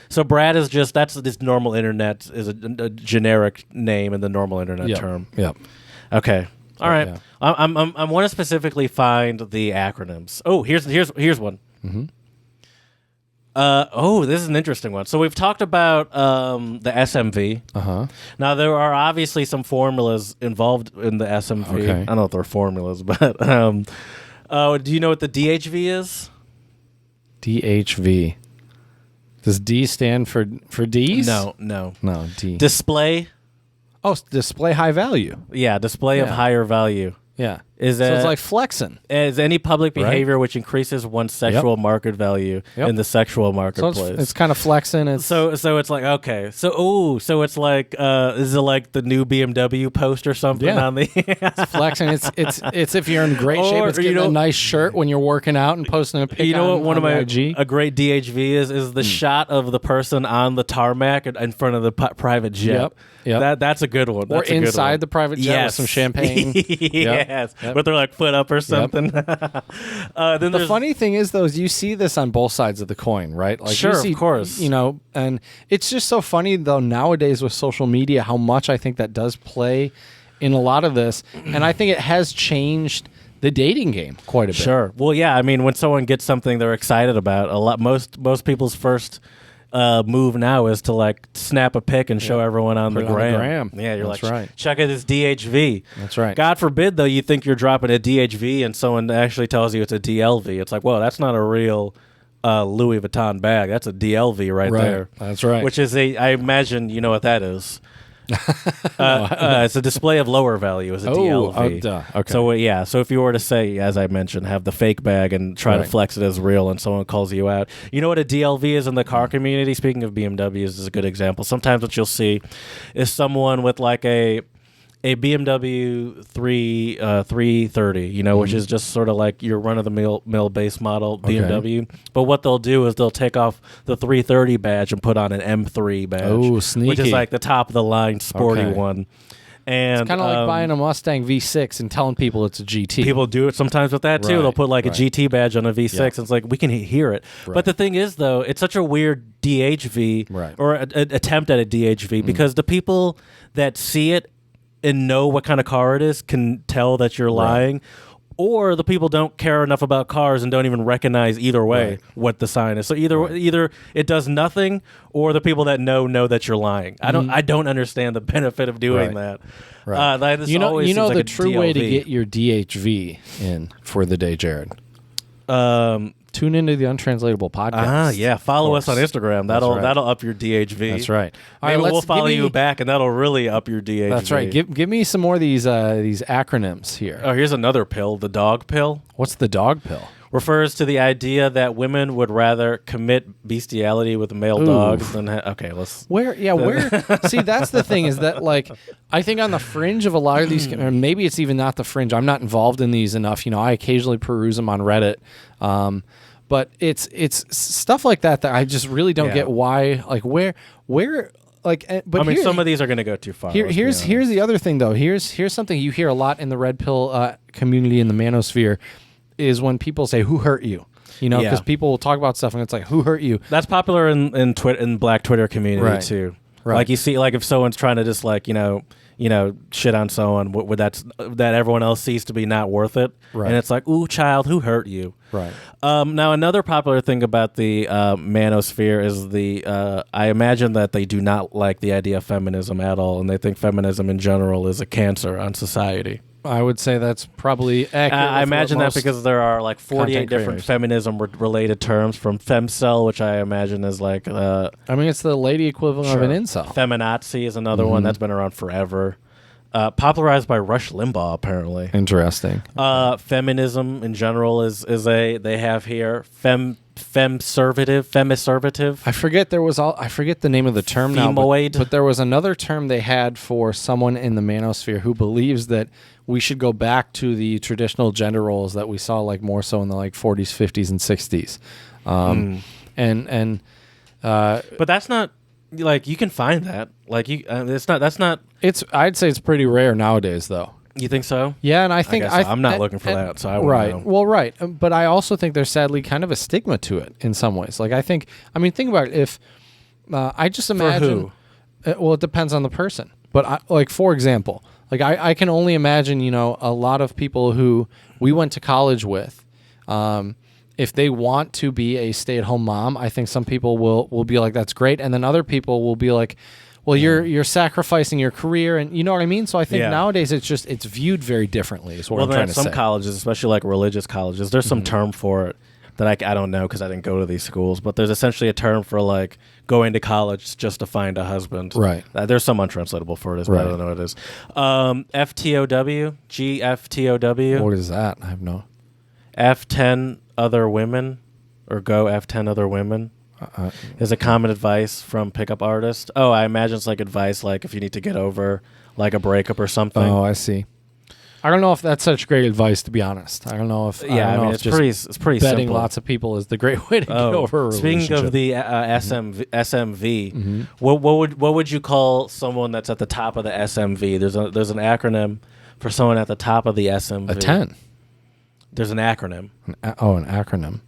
So Brad is just... That's this normal internet, is a generic name in the normal internet term. Yep. Okay. All right. Yeah. I want to specifically find the acronyms. Oh, here's one. Mm-hmm. This is an interesting one. So we've talked about the SMV. Uh-huh. Now there are obviously some formulas involved in the SMV. Okay. I don't know if they're formulas, but do you know what the DHV is? DHV. Does D stand for D's? No, D. Display. Oh, display high value. Yeah, display of higher value. Yeah. So it's like flexing. Is any public behavior which increases one's sexual market value in the sexual marketplace. So it's kind of flexing. So it's like, okay. So it's like, is it like the new BMW post or something on the... It's flexing. It's if you're in great shape, it's getting a nice shirt when you're working out and posting a pic a great DHV is the shot of the person on the tarmac in front of the private jet. Yep. That's a good one. Or inside the private jet with some champagne. Yes. Yep. With their like foot up or something. Then the funny thing is, though, is you see this on both sides of the coin, right? Like, sure, you see, of course. And it's just so funny, though, nowadays with social media, how much I think that does play in a lot of this. And I think it has changed the dating game quite a bit. Sure. Well, yeah. I mean, when someone gets something they're excited about, most people's first move now is to like snap a pic and show everyone on the gram. Yeah, you're check out this DHV. That's right. God forbid, though, you think you're dropping a DHV and someone actually tells you it's a DLV. It's like, whoa, that's not a real Louis Vuitton bag. That's a DLV right there. That's right. Which is I imagine you know what that is. It's a display of lower value as a DLV. Okay. So if you were to say, as I mentioned, have the fake bag and try to flex it as real and someone calls you out, you know what a DLV is in the car community? Speaking of BMWs is a good example. Sometimes what you'll see is someone with like a a BMW 330, you know, which is just sort of like your run-of-the-mill base model BMW. But what they'll do is they'll take off the 330 badge and put on an M3 badge. Oh, sneaky. Which is like the top-of-the-line sporty one. And it's kind of like buying a Mustang V6 and telling people it's a GT. People do it sometimes with that too. They'll put like a GT badge on a V6, and it's like we can hear it. But the thing is, though, it's such a weird DHV or an attempt at a DHV because the people that see it and know what kind of car it is can tell that you're lying. Or the people don't care enough about cars and don't even recognize either way what the sign is. So either it does nothing, or the people that know that you're lying. I don't understand the benefit of doing that. You know like the true way to get your DHV in for the day, Jared. Tune into the Untranslatable podcast. Follow us on Instagram. That'll up your DHV. That's right. Maybe we'll follow you back, and that'll really up your DHV. That's right. Give me some more of these acronyms here. Oh, here's another pill. The dog pill. What's the dog pill? Refers to the idea that women would rather commit bestiality with male dogs than let's where see, that's the thing, is that like I think on the fringe of a lot of these, or maybe it's even not the fringe, I'm not involved in these enough, you know, I occasionally peruse them on Reddit, but it's stuff like that I just really don't get why, like where like, but I mean, some of these are going to go too far. Here's the other thing though. Here's something you hear a lot in the red pill community in the Manosphere, is when people say, "Who hurt you?" You know, because people will talk about stuff and it's like, "Who hurt you?" That's popular in Black Twitter community too. Right. Like you see, like if someone's trying to just like you know shit on someone, that everyone else sees to be not worth it, and it's like, "Ooh, child, who hurt you?" Right. Now another popular thing about the Manosphere is I imagine that they do not like the idea of feminism at all, and they think feminism in general is a cancer on society. I would say that's probably accurate. I imagine that because there are like 48 different feminism-related terms, from femcel, which I imagine is like... I mean, it's the lady equivalent of an incel. Feminazi is another one that's been around forever. Popularized by Rush Limbaugh, apparently. Interesting. Feminism in general they have here femiservative. I forget the name of the term now, but there was another term they had for someone in the Manosphere who believes that we should go back to the traditional gender roles that we saw, like more so in the like 40s, 50s, and 60s. But that's not like you can find that. Like that's not. I'd say it's pretty rare nowadays, though. You think so? Yeah, and I think I'm not looking for that. So I wouldn't know. Well, right, but I also think there's sadly kind of a stigma to it in some ways. Like think about it. If I just imagine, for who? Well, it depends on the person. But like for example, like I can only imagine, you know, a lot of people who we went to college with. If they want to be a stay-at-home mom, I think some people will be like, that's great, and then other people will be like, well, you're sacrificing your career, and you know what I mean? So I think nowadays it's viewed very differently, is what I'm trying to say. Some colleges, especially like religious colleges, there's some term for it that I don't know because I didn't go to these schools, but there's essentially a term for like going to college just to find a husband. Right. There's some untranslatable for it as well. I don't know what it is. FTOW, GFTOW. What is that? I have no... F10 other women, or go F10 other women. Is a common advice from pickup artists. Oh, I imagine it's like advice like if you need to get over like a breakup or something. Oh, I see. I don't know if that's such great advice, to be honest. I don't know if it's pretty betting simple. Lots of people is the great way to get over a relationship. Speaking of the SMV, what would you call someone that's at the top of the SMV? There's an acronym for someone at the top of the SMV. A 10. There's an acronym. An acronym.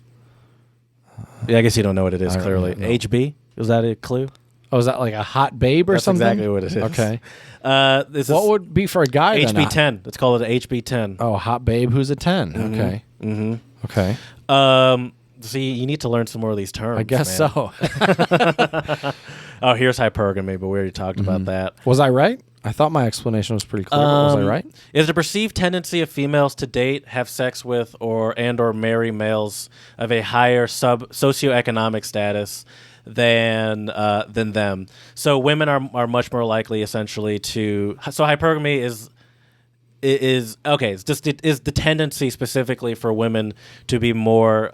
Yeah, I guess you don't know what it is, clearly. HB? Is that a clue? Oh, is that like a hot babe or something? That's exactly what it is. Okay. What would be for a guy HB10. Then? Let's call it an HB10. Oh, hot babe who's a 10. Mm-hmm. Okay. Mm-hmm. Okay. See, you need to learn some more of these terms. I guess so. Oh, here's hypergamy, but we already talked about that. Was I right? I thought my explanation was pretty clear. Was I right? Is the perceived tendency of females to date, have sex with, or marry males of a higher socioeconomic status than them? So women are much more likely, essentially, to. So hypergamy is is okay. It's just it is the tendency specifically for women to be more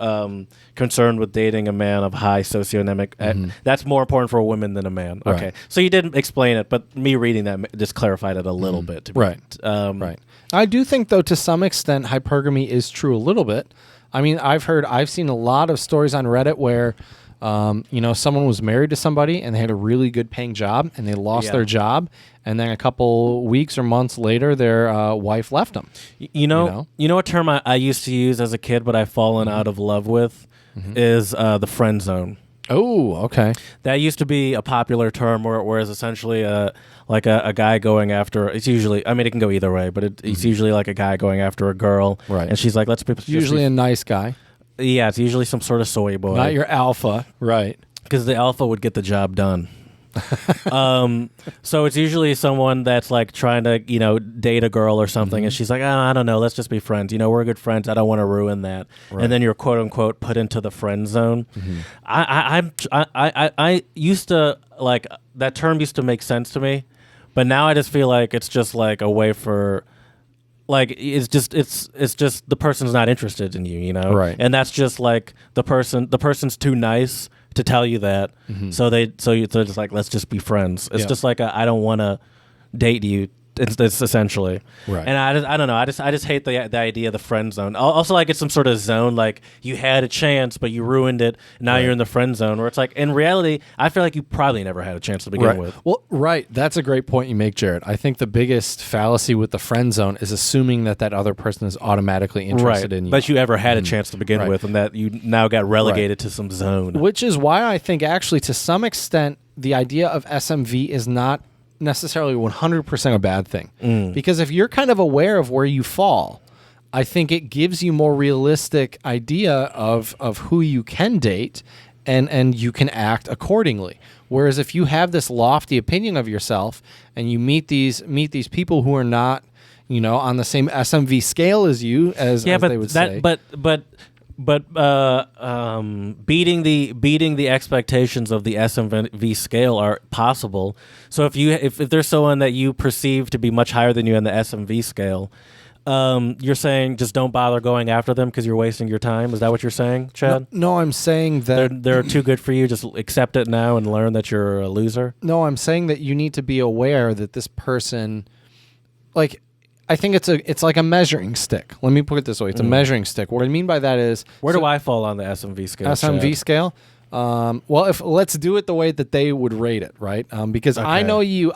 concerned with dating a man of high socioeconomic. That's more important for a woman than a man. Okay, Right. so you didn't explain it, but me reading that just clarified it a little bit. To me. Right. Right. I do think, though, to some extent, hypergamy is true a little bit. I mean, I've seen a lot of stories on Reddit where, someone was married to somebody and they had a really good paying job and they lost their job, and then a couple weeks or months later, their wife left them. You know a term I used to use as a kid, but I've fallen out of love with, is the friend zone. Oh, okay. That used to be a popular term, whereas essentially a guy going after. It's usually, I mean, it can go either way, but it's usually like a guy going after a girl, right? And she's like, "Let's be." Usually a nice guy. Yeah, it's usually some sort of soy boy, not your alpha, right? Because the alpha would get the job done. So it's usually someone that's like trying to, date a girl or something, and she's like, I don't know, let's just be friends. We're good friends. I don't want to ruin that. Right. And then you're quote unquote put into the friend zone. I used to like that term used to make sense to me, but now I just feel like it's just like a way for. Like it's just the person's not interested in you, right? And that's just like the person's too nice to tell you that, so they're just like, let's just be friends. It's just like I don't want to date you. It's essentially right. And I don't know. I just hate the idea of the friend zone. Also, like it's some sort of zone like you had a chance but you ruined it. Now you're in the friend zone, where it's like in reality, I feel like you probably never had a chance to begin with. Well, right. That's a great point you make, Jared. I think the biggest fallacy with the friend zone is assuming that other person is automatically interested in you. But you ever had a chance to begin with, and that you now got relegated to some zone. Which is why I think actually to some extent the idea of SMV is not necessarily 100% a bad thing. Because if you're kind of aware of where you fall, I think it gives you more realistic idea of who you can date, and you can act accordingly. Whereas if you have this lofty opinion of yourself and you meet these people who are not, on the same SMV scale as you, as they would say. But beating the expectations of the SMV scale are possible. So if there's someone that you perceive to be much higher than you in the SMV scale, you're saying just don't bother going after them because you're wasting your time. Is that what you're saying, Chad? No, I'm saying that they're too good for you. Just accept it now and learn that you're a loser. No, I'm saying that you need to be aware that this person, like. I think it's like a measuring stick. Let me put it this way: it's a measuring stick. What I mean by that is, where do I fall on the SMV scale? SMV Chad? scale. Well, let's do it the way that they would rate it, right? Because okay. I know you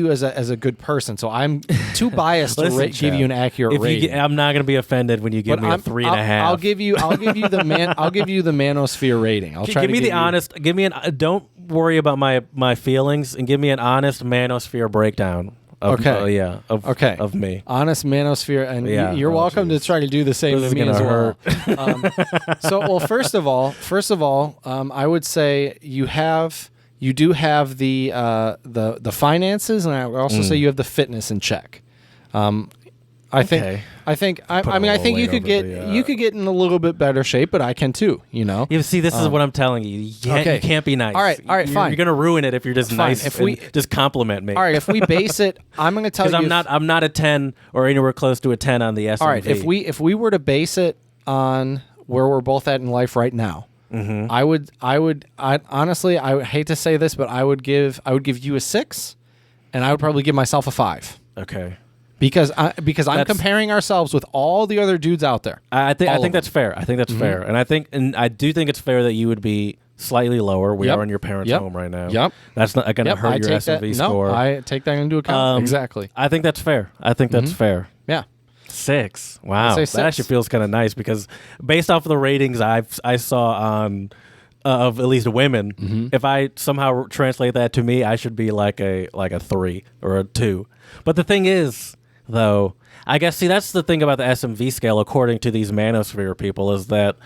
as a good person, so I'm too biased to give you an accurate rating. I'm not going to be offended when you give me a 3.5. I'll give you the Manosphere rating. I'll try to give me the honest. Give me don't worry about my feelings, and give me an honest Manosphere breakdown. Of me. Honest Manosphere, and you're welcome to try to do the same to me as well. First of all, I would say you do have the finances, and I would also say you have the fitness in check. I think you could get in a little bit better shape, but I can too. See, this is what I'm telling you. You can't be nice. All right, fine. You're gonna ruin it if you're just nice. If we just compliment me. All right, if we base it, I'm gonna tell you because I'm not a 10 or anywhere close to a 10 on the SMV. All right, if we were to base it on where we're both at in life right now, I would honestly, I would hate to say this, but I would give you a 6, and I would probably give myself a 5. Okay. Because I'm comparing ourselves with all the other dudes out there. I think that's fair. I think that's fair, and I do think it's fair that you would be slightly lower. We are in your parents' home right now. Yep. That's not going to hurt your SMV score. No, I take that into account. Exactly. I think that's fair. That's fair. Yeah. 6. Wow. 6. That actually feels kind of nice because based off of the ratings I saw on of at least women, if I somehow translate that to me, I should be like a 3 or a 2. But the thing is, though, I guess, that's the thing about the SMV scale, according to these Manosphere people, is that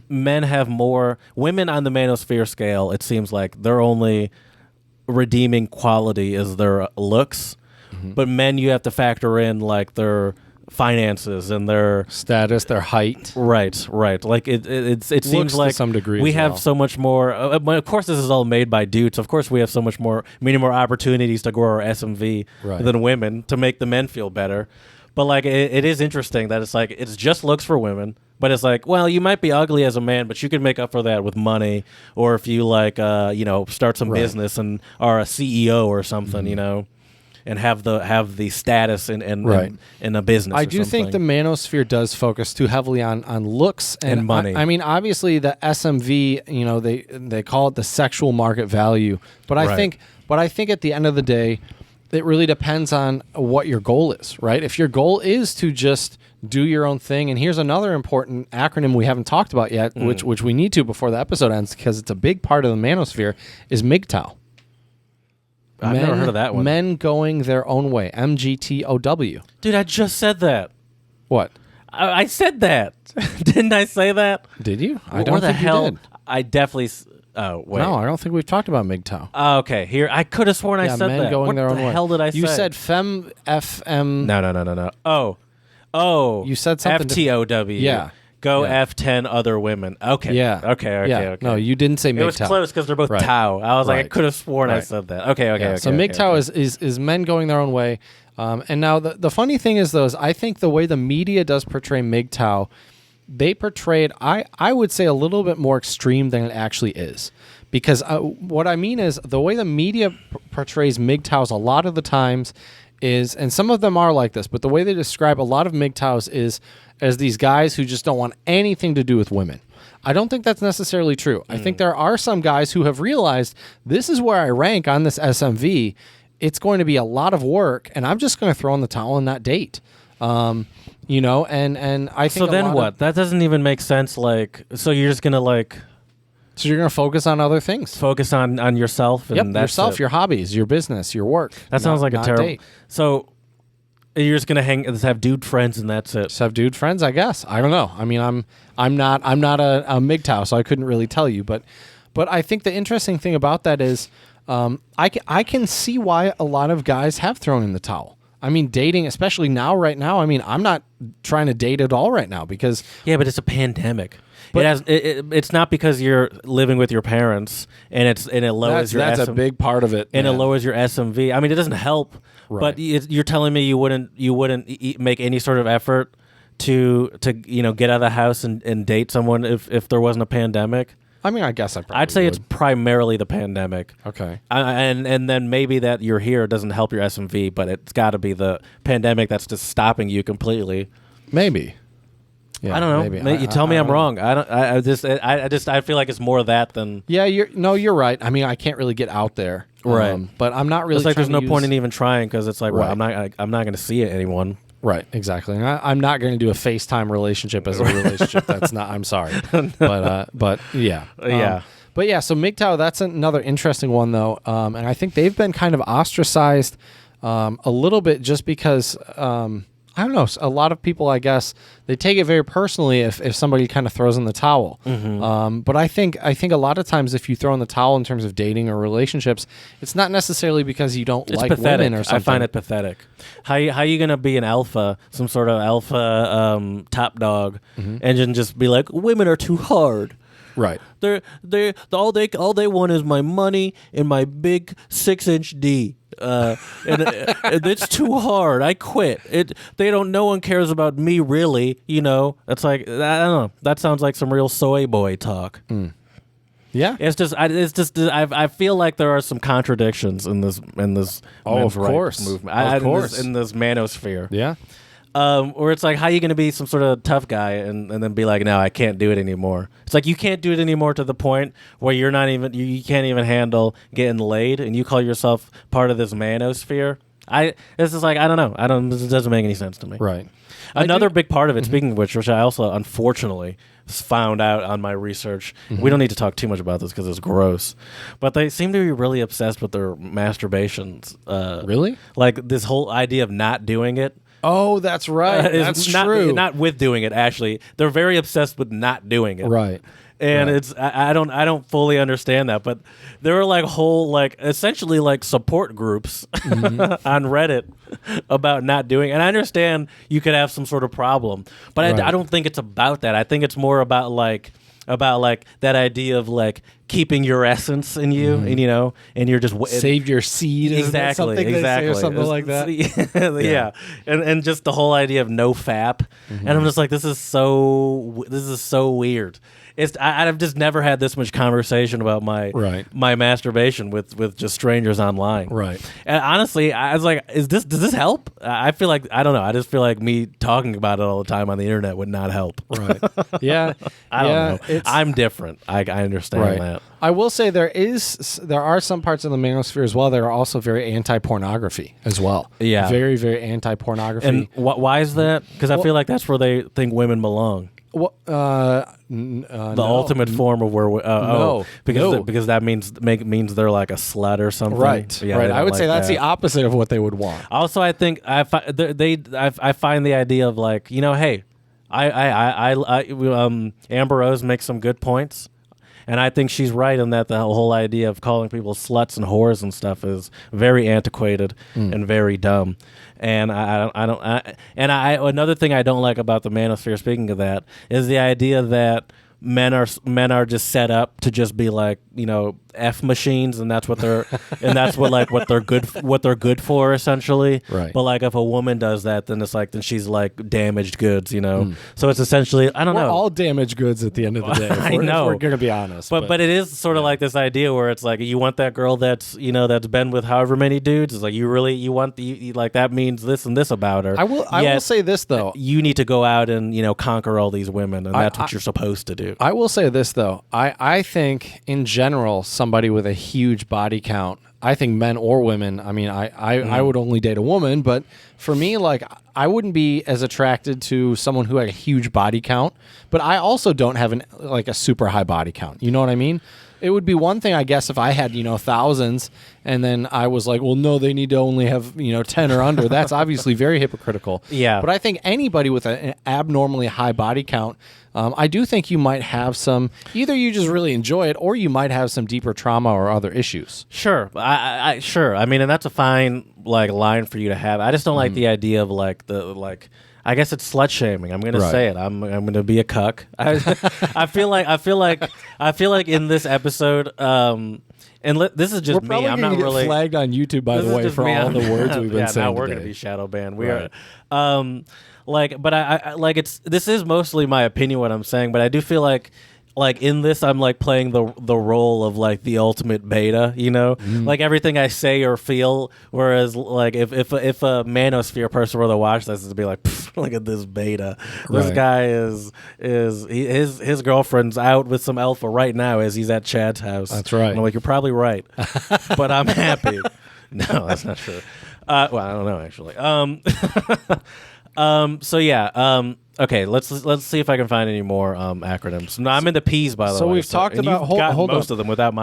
men have more. Women on the Manosphere scale, it seems like their only redeeming quality is their looks. But men, you have to factor in like their finances and their status, their height. Right. Like it seems like to some degree we have so much more. Of course, this is all made by dudes. Of course, we have many more opportunities to grow our SMV than women to make the men feel better. But like it is interesting that it's like it's just looks for women, but it's like, well, you might be ugly as a man, but you can make up for that with money, or if you like start some business and are a CEO or something, and have the status in a business. I do think the Manosphere does focus too heavily on looks and money. I mean, obviously the SMV, they call it the sexual market value, but I think at the end of the day, it really depends on what your goal is, right? If your goal is to just do your own thing, and here's another important acronym we haven't talked about yet, which we need to before the episode ends because it's a big part of the Manosphere, is MGTOW. I've never heard of that one. Men going their own way. MGTOW. Dude, I just said that. What? I said that. Didn't I say that? Did you? I don't Where the think hell? you did. I definitely. Oh wait. No, I don't think we've talked about MGTOW. Okay, here I could have sworn I said men that. Going what their the own way. hell did I say? You said fem FM. No. Oh. You said something. FTOW. Yeah. Go F10 other women. Okay. Yeah. Okay. No, you didn't say MGTOW. It was close because they're both Tau. I was like, I could have sworn I said that. Okay. So MGTOW is men going their own way. And now the funny thing is, though, is I think the way the media does portray MGTOW, they portray it, I would say, a little bit more extreme than it actually is. Because what I mean is the way the media portrays MGTOWs a lot of the times is, and some of them are like this, but the way they describe a lot of MGTOWs is as these guys who just don't want anything to do with women. I don't think that's necessarily true. I think there are some guys who have realized this is where I rank on this SMV. It's going to be a lot of work, and I'm just going to throw in the towel and not date. And I think. So then what? That doesn't even make sense. Like, so you're just gonna So you're going to focus on other things. Focus on yourself. And that's yourself, your hobbies, your business, your work. That sounds like a terrible. Date. So you're just gonna just have dude friends and that's it. Just have dude friends, I guess. I don't know. I mean, I'm not a MGTOW, so I couldn't really tell you. But I think the interesting thing about that is, I can see why a lot of guys have thrown in the towel. I mean, dating, especially now, right now. I mean, I'm not trying to date at all right now because but it's a pandemic. But it's not because you're living with your parents and it lowers your. That's a big part of it, and it lowers your SMV. I mean, it doesn't help. Right. But you're telling me you wouldn't make any sort of effort to get out of the house and date someone if there wasn't a pandemic. I mean, I guess I'd say it's primarily the pandemic. Okay. And then maybe that you're here doesn't help your SMV, but it's got to be the pandemic that's just stopping you completely. Maybe. Yeah, I don't know. Maybe. You tell me I'm wrong. I feel like it's more of that than. Yeah, you're right. I mean, I can't really get out there, right? But I'm not really. It's like there's no point in even trying because it's like, well, I'm not going to see anyone. Right, exactly. And I'm not going to do a FaceTime relationship as a relationship. That's not. I'm sorry, but yeah, But yeah. So MGTOW, that's another interesting one though, and I think they've been kind of ostracized a little bit just because. I don't know. A lot of people, I guess, they take it very personally if somebody kind of throws in the towel. Mm-hmm. But I think a lot of times if you throw in the towel in terms of dating or relationships, it's not necessarily because you don't like pathetic. women or something. I find it pathetic. How you gonna be an alpha, some sort of alpha top dog, and just be like, women are too hard. Right. All they want is my money and my big 6-inch D. And it's too hard. I quit. No one cares about me really. It's like, I don't know. That sounds like some real soy boy talk. Mm. Yeah. I feel like there are some contradictions in this men's rights movement. Of course. In this manosphere. Yeah. Or it's like, how are you going to be some sort of tough guy and then be like, no, I can't do it anymore. It's like you can't do it anymore to the point where you can't even handle getting laid, and you call yourself part of this manosphere. This is like, I don't know. This doesn't make any sense to me. Right. Another big part of it, speaking of which I also unfortunately found out on my research. We don't need to talk too much about this because it's gross, but they seem to be really obsessed with their masturbations. Really? Like this whole idea of not doing it. Oh, that's right. That's true. Not with doing it. Actually, they're very obsessed with not doing it. Right. And it's I don't fully understand that, but there are like whole essentially support groups on Reddit about not doing. And I understand you could have some sort of problem, but I don't think it's about that. I think it's more about that idea of keeping your essence in you, and and you're just save your seed. Exactly, or something like that. Yeah, and just the whole idea of no fap, and I'm just like, this is so weird. I've just never had this much conversation about my masturbation with just strangers online. Right. And honestly, I was like, does this help? I feel like, I don't know. I just feel like me talking about it all the time on the internet would not help. Right. Yeah. I don't know. I'm different. I understand that. I will say there are some parts of the manosphere as well that are also very anti-pornography as well. Yeah. Very, very anti-pornography. And why is that? Because I feel like that's where they think women belong. Well, the ultimate form of where because that means they're like a slut or something. Right. Yeah, right. I would say that's the opposite of what they would want. Also, I think I find the idea of like, hey, Amber Rose makes some good points. And I think she's right in that the whole idea of calling people sluts and whores and stuff is very antiquated and very dumb. And another thing I don't like about the manosphere, speaking of that, is the idea that men are just set up to just be like, F machines, and that's what they're what they're good for essentially. Right. But like if a woman does that, then she's like damaged goods, So it's essentially, I don't know. We're all damaged goods at the end of the day. I know. If we're gonna be honest. But it is sort of like this idea where it's like, you want that girl that's been with however many dudes. It's like you want like that means this and this about her. I will say this though. You need to go out and conquer all these women, and that's what you're supposed to do. I will say this though. I think in general, somebody with a huge body count, I think men or women, I mean, I would only date a woman, but for me, like, I wouldn't be as attracted to someone who had a huge body count, but I also don't have a super high body count. You know what I mean? It would be one thing, I guess, if I had, thousands, and then I was like, well, no, they need to only have, 10 or under. That's obviously very hypocritical. Yeah. But I think anybody with an abnormally high body count, I do think you might have either you just really enjoy it, or you might have some deeper trauma or other issues. Sure. Sure. I mean, and that's a fine, line for you to have. I just don't like the idea of, I guess it's slut shaming. I'm gonna say it. I'm gonna be a cuck. I feel like in this episode, this is just me. I'm not really flagged on YouTube, by the way, for all the words we've been saying. Now we're gonna be shadow banned. We are. But I this is mostly my opinion what I'm saying, but I do feel like in this I'm like playing the role of like the ultimate beta, like everything I say or feel, whereas like if a manosphere person were to watch this, it'd be like, look at this beta. This guy his girlfriend's out with some alpha right now as he's at Chad's house. That's right. And I'm like, you're probably right, but I'm happy. No, that's not true. Well, I don't know actually. So yeah. Okay, let's see if I can find any more acronyms. No, I'm into P's, by the way. So we've talked about hold most of them without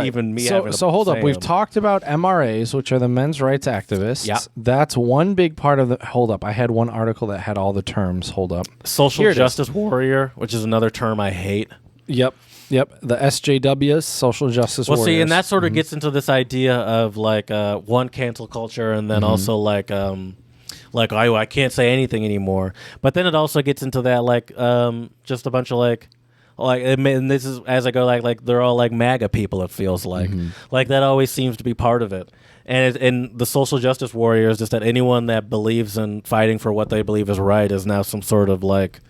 even me having to So hold up. say We've them. talked about MRAs, which are the men's rights activists. Yeah. That's one big part of the. Hold up. I had one article that had all the terms. Hold up. Social justice warrior, which is another term I hate. Yep. The SJWs, social justice warriors. Well, see, and that sort of gets into this idea of like one cancel culture, and then also like I can't say anything anymore. But then it also gets into that like just a bunch of like and this is as I go like they're all like MAGA people. It feels like that always seems to be part of it. And the social justice warriors, just that anyone that believes in fighting for what they believe is right is now some sort of like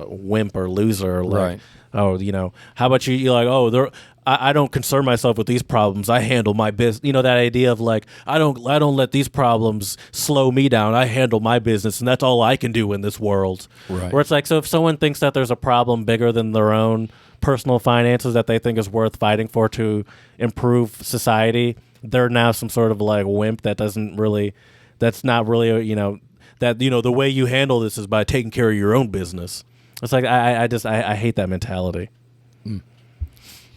wimp or loser. Or like, right. How about you? You're like, I don't concern myself with these problems. I handle my business. That idea of like, I don't let these problems slow me down. I handle my business, and that's all I can do in this world. Right. Where it's like, so if someone thinks that there's a problem bigger than their own personal finances that they think is worth fighting for to improve society, they're now some sort of like wimp that's not really, that, the way you handle this is by taking care of your own business. It's like, I hate that mentality.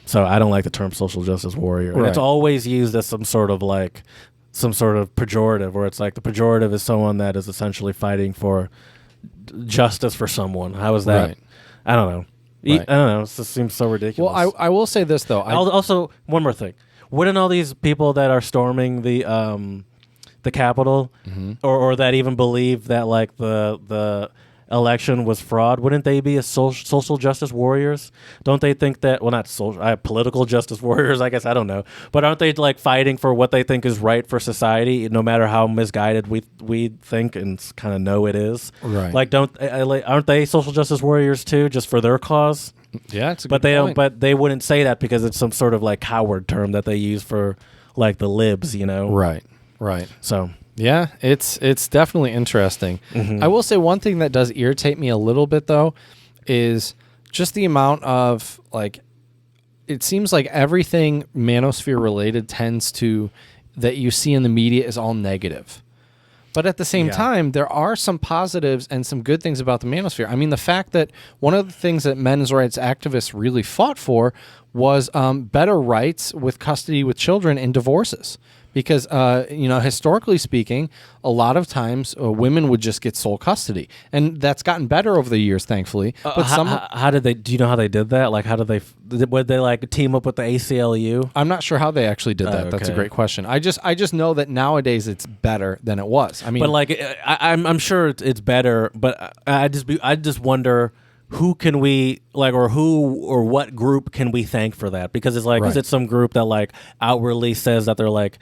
So I don't like the term social justice warrior. Right. It's always used as some sort of pejorative, where it's like the pejorative is someone that is essentially fighting for justice for someone. How is that? Right. I don't know. Right. I don't know. It just seems so ridiculous. Well, I will say this though. Also, one more thing. Wouldn't all these people that are storming the Capitol, or that even believe that like the election was fraud, wouldn't they be social justice warriors? Don't they think that? Well, not political justice warriors, I guess. I don't know, but aren't they like fighting for what they think is right for society, no matter how misguided we think and kind of know it is? Right. Like, aren't they social justice warriors too, just for their cause? Yeah, it's a but good they point. But they wouldn't say that because it's some sort of like coward term that they use for like the libs, you know? Right. So. Yeah, it's definitely interesting. Mm-hmm. I will say one thing that does irritate me a little bit, though, is just the amount of, like, it seems like everything Manosphere related tends to, that you see in the media is all negative. But at the same time, there are some positives and some good things about the Manosphere. I mean, the fact that one of the things that men's rights activists really fought for was better rights with custody with children in divorces. Because, historically speaking, a lot of times women would just get sole custody. And that's gotten better over the years, thankfully. But how did they, do you know how they did that? Like, would they like team up with the ACLU? I'm not sure how they actually did that. That's a great question. I just know that nowadays it's better than it was. I mean, but like, I'm sure it's better, but I just wonder who can we like, or who or what group can we thank for that? Because it's like, is it some group that like outwardly says that they're like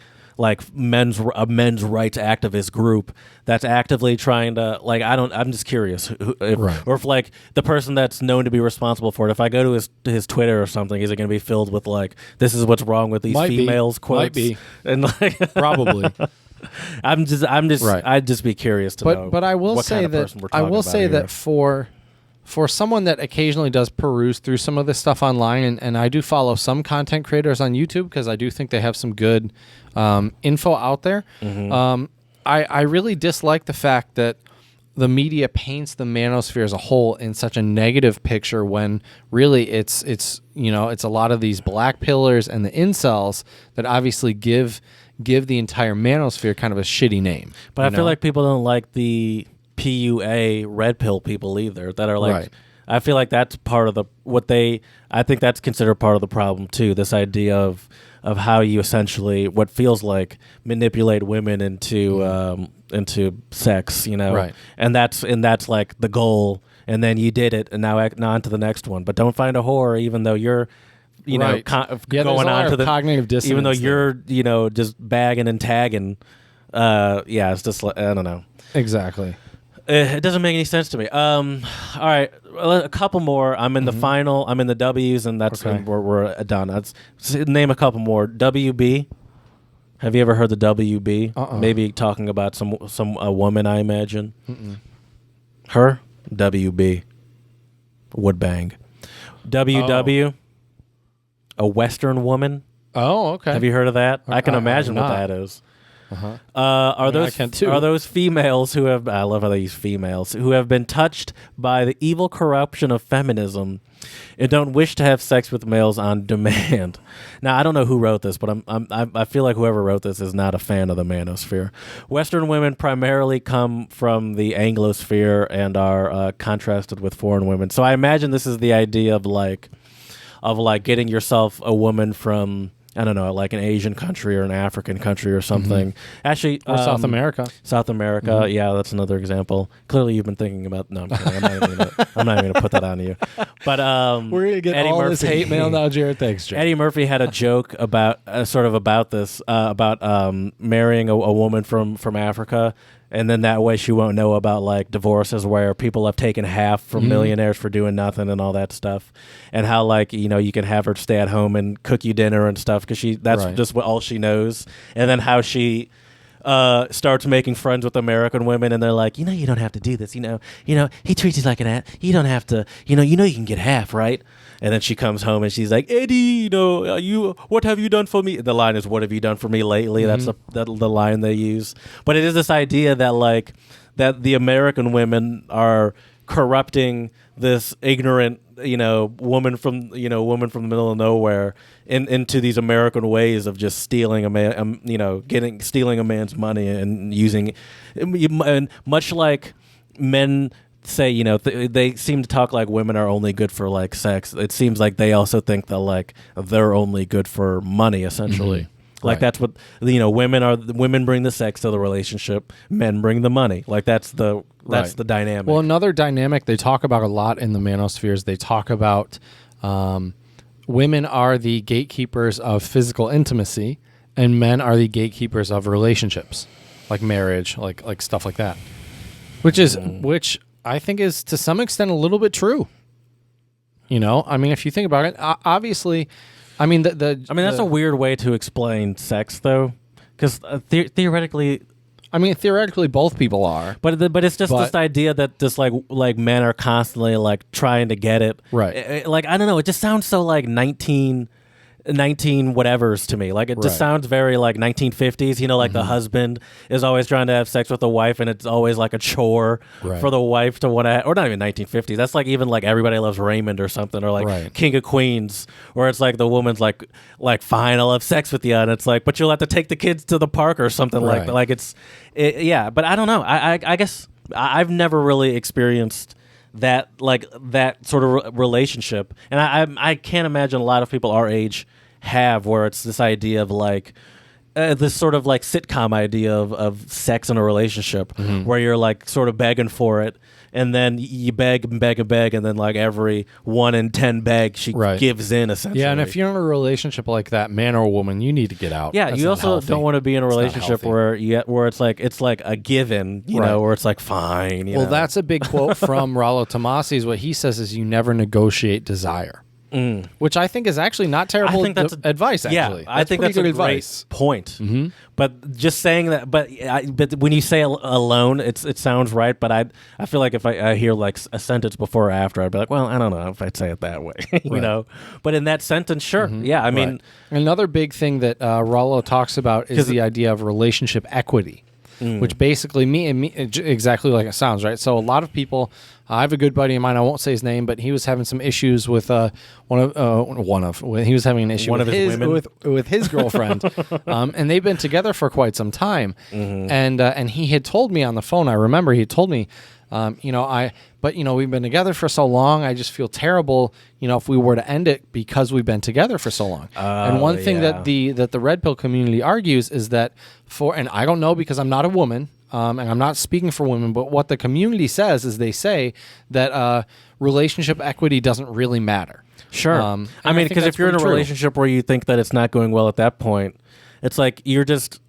men's rights activist group that's actively trying to like, I'm just curious or if like the person that's known to be responsible for it, if I go to his Twitter or something, is it going to be filled with like, this is what's wrong with these females quotes? Might be. And like probably. I'd just be curious to know. But I will what say kind of that person we're talking about here. that for someone that occasionally does peruse through some of this stuff online, and I do follow some content creators on YouTube because I do think they have some good info out there. Mm-hmm. I really dislike the fact that the media paints the Manosphere as a whole in such a negative picture when really it's a lot of these black pillars and the incels that obviously give the entire Manosphere kind of a shitty name. But I feel like people don't like the PUA red pill people either, that are like, I feel like that's part of I think that's considered part of the problem too, this idea of how you essentially, what feels like, manipulate women into sex, you know, right? And that's like the goal, and then you did it, and now on to the next one. But don't find a whore, even though you're going on to the cognitive dissonance, even though you're just bagging and tagging. It's just like, I don't know exactly. It doesn't make any sense to me. All right, a couple more. I'm in the final. I'm in the W's, and that's we're done. Let's name a couple more. WB. Have you ever heard the WB? Maybe talking about a woman, I imagine. Mm-mm. Her? WB. Would bang. WW. A Western woman. Oh, okay. Have you heard of that? I can imagine what that is. Uh-huh. Are those females who have, I love how they use females, who have been touched by the evil corruption of feminism and don't wish to have sex with males on demand? Now, I don't know who wrote this, but I feel like whoever wrote this is not a fan of the Manosphere. Western women primarily come from the Anglosphere and are contrasted with foreign women. So I imagine this is the idea of getting yourself a woman from, I don't know, like an Asian country or an African country or something. Mm-hmm. Actually, or South America. South America, mm-hmm. Yeah, that's another example. Clearly, you've been thinking about. No, I'm kidding. I'm not even gonna put that on you. But we're gonna get Eddie all Murphy. This hate mail now, Jared. Thanks, Jared. Eddie Murphy had a joke about about this about marrying a woman from Africa. And then that way she won't know about like divorces where people have taken half from millionaires for doing nothing and all that stuff, and how like you can have her stay at home and cook you dinner and stuff because that's just what all she knows. And then how she starts making friends with American women, and they're like, you don't have to do this. He treats you like an ass. You don't have to. You can get half, right? And then she comes home and she's like, Eddie, what have you done for me? The line is, what have you done for me lately? Mm-hmm. That's the line they use. But it is this idea that like that the American women are corrupting this ignorant, woman from the middle of nowhere into these American ways of just stealing a man, stealing a man's money and using, and much like men say, they seem to talk like women are only good for like sex. It seems like they also think that like they're only good for money, essentially. Like that's what women bring the sex to the relationship, men bring the money. Like that's the dynamic. Well, another dynamic they talk about a lot in the Manospheres, they talk about women are the gatekeepers of physical intimacy and men are the gatekeepers of relationships, like marriage, like stuff like that. Which I think is to some extent a little bit true. I mean, if you think about it, obviously, I mean that's a weird way to explain sex, though, because theoretically, both people are. But it's just this idea that just like men are constantly like trying to get it. Right. Like I don't know. It just sounds so like 19 whatevers to me. Like it just sounds very like 1950s. Like the husband is always trying to have sex with the wife, and it's always like a chore for the wife to want to. Or not even 1950s. That's like even like Everybody Loves Raymond or something, or like King of Queens, where it's like the woman's like fine, I'll have sex with you, and it's like, but you'll have to take the kids to the park or something like that. Like yeah. But I don't know. I guess I've never really experienced that sort of relationship, and I can't imagine a lot of people our age have, where it's this idea of like this sort of like sitcom idea of sex in a relationship, where you're like sort of begging for it, and then you beg and beg and beg, and then like every 1 in 10 beg she gives in, essentially. Yeah, and if you're in a relationship like that, man or woman, you need to get out. Yeah, you also don't want to be in a relationship where it's like a given, know, where it's like fine. Well, that's a big quote from Rollo Tomassi. What he says is, you never negotiate desire. Which I think is actually not terrible advice. Actually, yeah, I think that's a great advice. Point. But just saying that, but when you say alone, it sounds right. But I feel like if I hear like a sentence before or after, I'd be like, well, I don't know if I'd say it that way, you know. But in that sentence, sure, yeah. I mean, another big thing that Rollo talks about is the idea of relationship equity. Which basically exactly like it sounds, right? So a lot of people, I have a good buddy of mine, I won't say his name, but he was having some issues with he was having an issue with his girlfriend, and they've been together for quite some time, and he had told me on the phone. I remember he told me, we've been together for so long. I just feel terrible, if we were to end it because we've been together for so long. And one thing that the red pill community argues is that and I don't know because I'm not a woman, and I'm not speaking for women, but what the community says is they say that relationship equity doesn't really matter. Sure. I mean, because if you're in a relationship where you think that it's not going well at that point, it's like you're just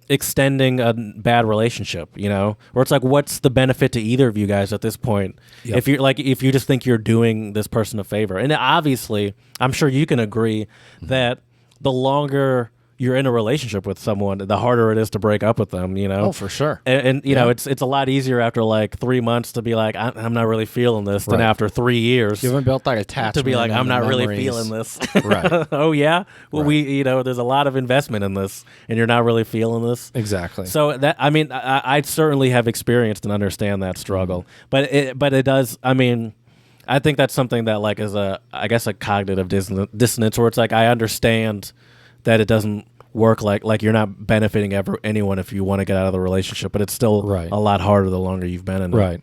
extending a bad relationship, or it's like, what's the benefit to either of you guys at this point? Yep. If you just think you're doing this person a favor, and obviously I'm sure you can agree that the longer you're in a relationship with someone, the harder it is to break up with them, Oh, for sure. And it's a lot easier after like 3 months to be like, I'm not really feeling this, than after 3 years. You haven't built like attachment to be like, I'm not really feeling this. Right. Oh yeah. Well, there's a lot of investment in this, and you're not really feeling this. Exactly. So that, I mean, I certainly have experienced and understand that struggle, but it does. I mean, I think that's something that like is a cognitive dissonance, where it's like, I understand that it doesn't work like you're not benefiting anyone if you want to get out of the relationship, but it's still a lot harder the longer you've been in it. Right.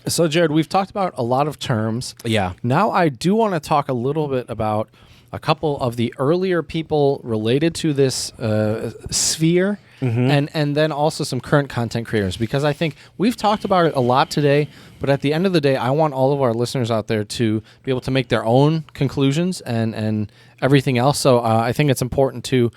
So, Jared, we've talked about a lot of terms. Yeah. Now I do want to talk a little bit about a couple of the earlier people related to this sphere, and then also some current content creators, because I think we've talked about it a lot today, but at the end of the day, I want all of our listeners out there to be able to make their own conclusions and everything else. So I think it's important to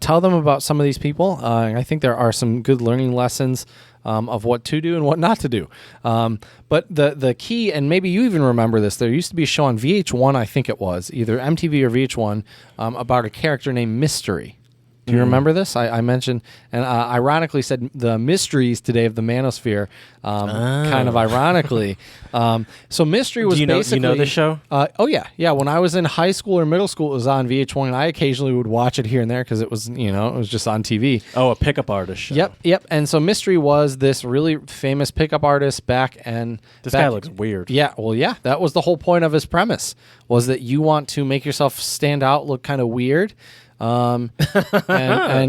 tell them about some of these people. I think there are some good learning lessons of what to do and what not to do. But the key, and maybe you even remember this, there used to be a show on VH1, I think it was, either MTV or VH1, about a character named Mystery. Do you remember this? I mentioned, and ironically said the mysteries today of the Manosphere, kind of ironically. So Mystery was basically... You know the show? Oh, yeah. Yeah, when I was in high school or middle school, it was on VH1, and I occasionally would watch it here and there because it was, it was just on TV. Oh, a pickup artist show. Yep. And so Mystery was this really famous pickup artist back, and... This guy looks weird. Yeah, well, yeah. That was the whole point of his premise, was that you want to make yourself stand out, look kind of weird. And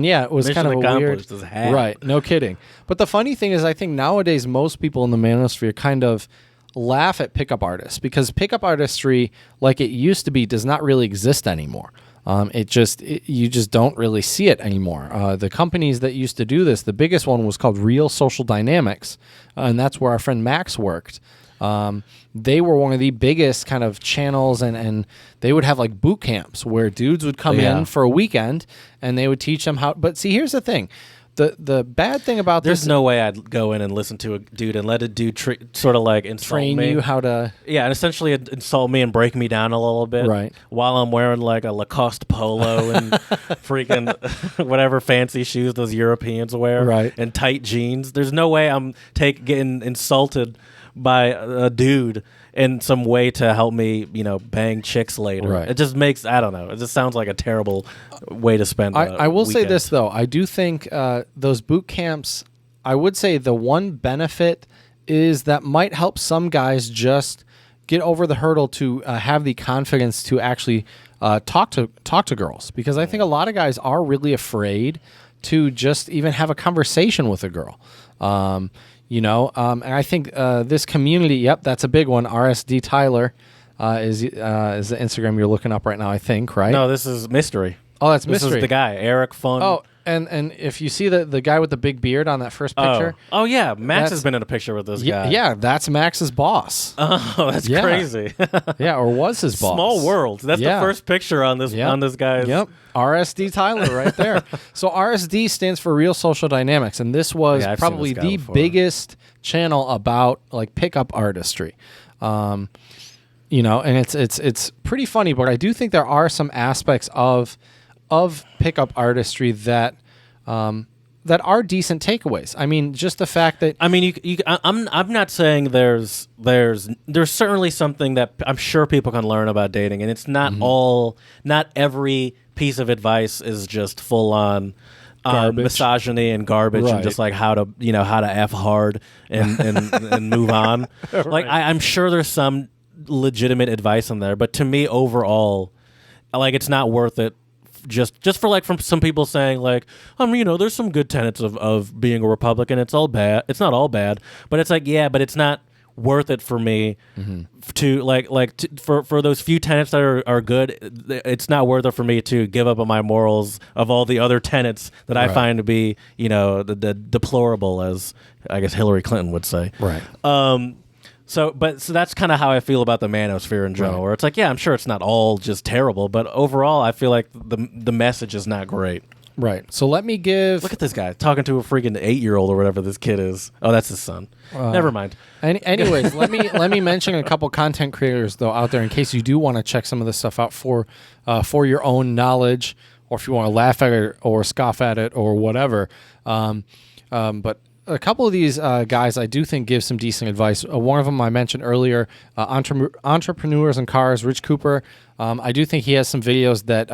yeah, it was Mission kind of a weird, right? No kidding. But the funny thing is, I think nowadays most people in the Manosphere kind of laugh at pickup artists, because pickup artistry, like it used to be, does not really exist anymore. You just don't really see it anymore. The companies that used to do this, the biggest one was called Real Social Dynamics, and that's where our friend Max worked. They were one of the biggest kind of channels, and they would have like boot camps where dudes would come in for a weekend and they would teach them how. But see, here's the thing. The bad thing about there's no way I'd go in and listen to a dude and let a dude sort of like insult train me. You how to and essentially insult me and break me down a little bit, right? While I'm wearing like a Lacoste polo and freaking whatever fancy shoes those Europeans wear, right? And tight jeans. There's no way I'm getting insulted by a dude in some way to help me, bang chicks later. Right. It just makes, I don't know. It just sounds like a terrible way to spend I will weekend. say this, though. I do think those boot camps, I would say the one benefit is that might help some guys just get over the hurdle to have the confidence to actually talk to girls. Because I think a lot of guys are really afraid to just even have a conversation with a girl. And I think this community, yep, that's a big one. RSD Tyler is the Instagram you're looking up right now, I think, right? No, this is Mystery. Oh, that's Mystery. This is the guy, Eric Fun. Oh, and if you see the guy with the big beard on that first picture. Oh yeah, Max has been in a picture with this guy. Yeah, that's Max's boss. Oh, that's crazy. Yeah, or was his boss. Small world. That's the first picture on this guy's. Yep. RSD Tyler right there. So RSD stands for Real Social Dynamics, and this was probably the biggest channel about like pickup artistry. And it's pretty funny, but I do think there are some aspects of pickup artistry that are decent takeaways. I mean, just the fact that I'm not saying there's certainly something that I'm sure people can learn about dating, and it's not not every piece of advice is just full on misogyny and garbage, and just like how to F hard and move on. Right. Like I'm sure there's some legitimate advice in there, but to me overall, like it's not worth it. Just for like from some people saying like, there's some good tenets of being a Republican. It's all bad. It's not all bad, but it's like, but it's not worth it for me to for those few tenets that are good. It's not worth it for me to give up on my morals of all the other tenets that I find to be, the deplorable, as I guess Hillary Clinton would say. Right. So that's kind of how I feel about the manosphere in general, where it's like, I'm sure it's not all just terrible, but overall, I feel like the message is not great. Right. So let me look at this guy talking to a freaking 8-year-old or whatever this kid is. Oh, that's his son. Never mind. Anyways, let me mention a couple content creators though out there in case you do want to check some of this stuff out for your own knowledge, or if you want to laugh at it or scoff at it or whatever. But a couple of these guys I do think give some decent advice. One of them I mentioned earlier, Entrepreneurs in Cars, Rich Cooper. I do think he has some videos that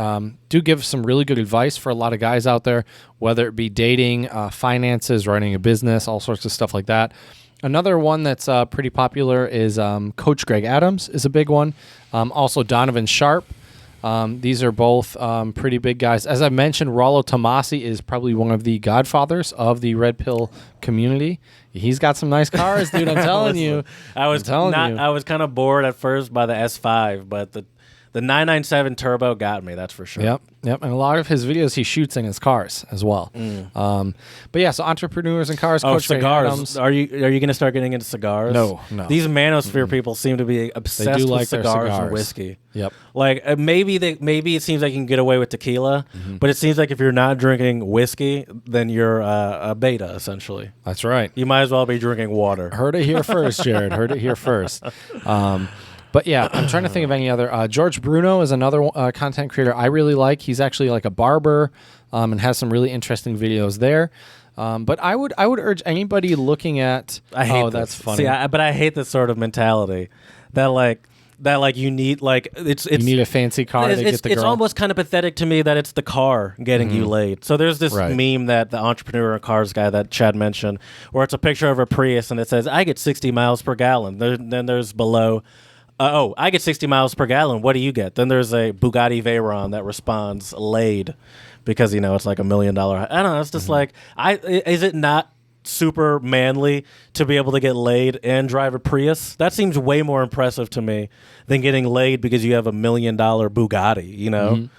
do give some really good advice for a lot of guys out there, whether it be dating, finances, running a business, all sorts of stuff like that. Another one that's pretty popular is Coach Greg Adams is a big one. Also Donovan Sharp. These are both pretty big guys. As I mentioned, Rollo Tomasi is probably one of the godfathers of the Red Pill community. He's got some nice cars, dude. I'm telling you. I was kind of bored at first by the S5, but the 997 Turbo got me. That's for sure. Yep. And a lot of his videos he shoots in his cars as well. But yeah, so Entrepreneurs in Cars. Oh, Coach cigars. Are you going to start getting into cigars? No. These Manosphere people seem to be obsessed with cigars and whiskey. Yep. Like maybe it seems like you can get away with tequila, but it seems like if you're not drinking whiskey, then you're a beta essentially. That's right. You might as well be drinking water. Heard it here first, Jared. Heard it here first. But yeah, I'm trying to think of any other. George Bruno is another content creator I really like. He's actually like a barber and has some really interesting videos there. But I would urge anybody looking at. That's funny. See, but I hate this sort of mentality that you need you need a fancy car to get the girl. It's almost kind of pathetic to me that it's the car getting you laid. So there's this meme that the Entrepreneur in Cars guy that Chad mentioned, where it's a picture of a Prius and it says, "I get 60 miles per gallon." Then there's below. I get 60 miles per gallon. What do you get? Then there's a Bugatti Veyron that responds laid, because it's like $1 million. I don't know. It's just like is it not super manly to be able to get laid and drive a Prius? That seems way more impressive to me than getting laid because you have $1 million Bugatti.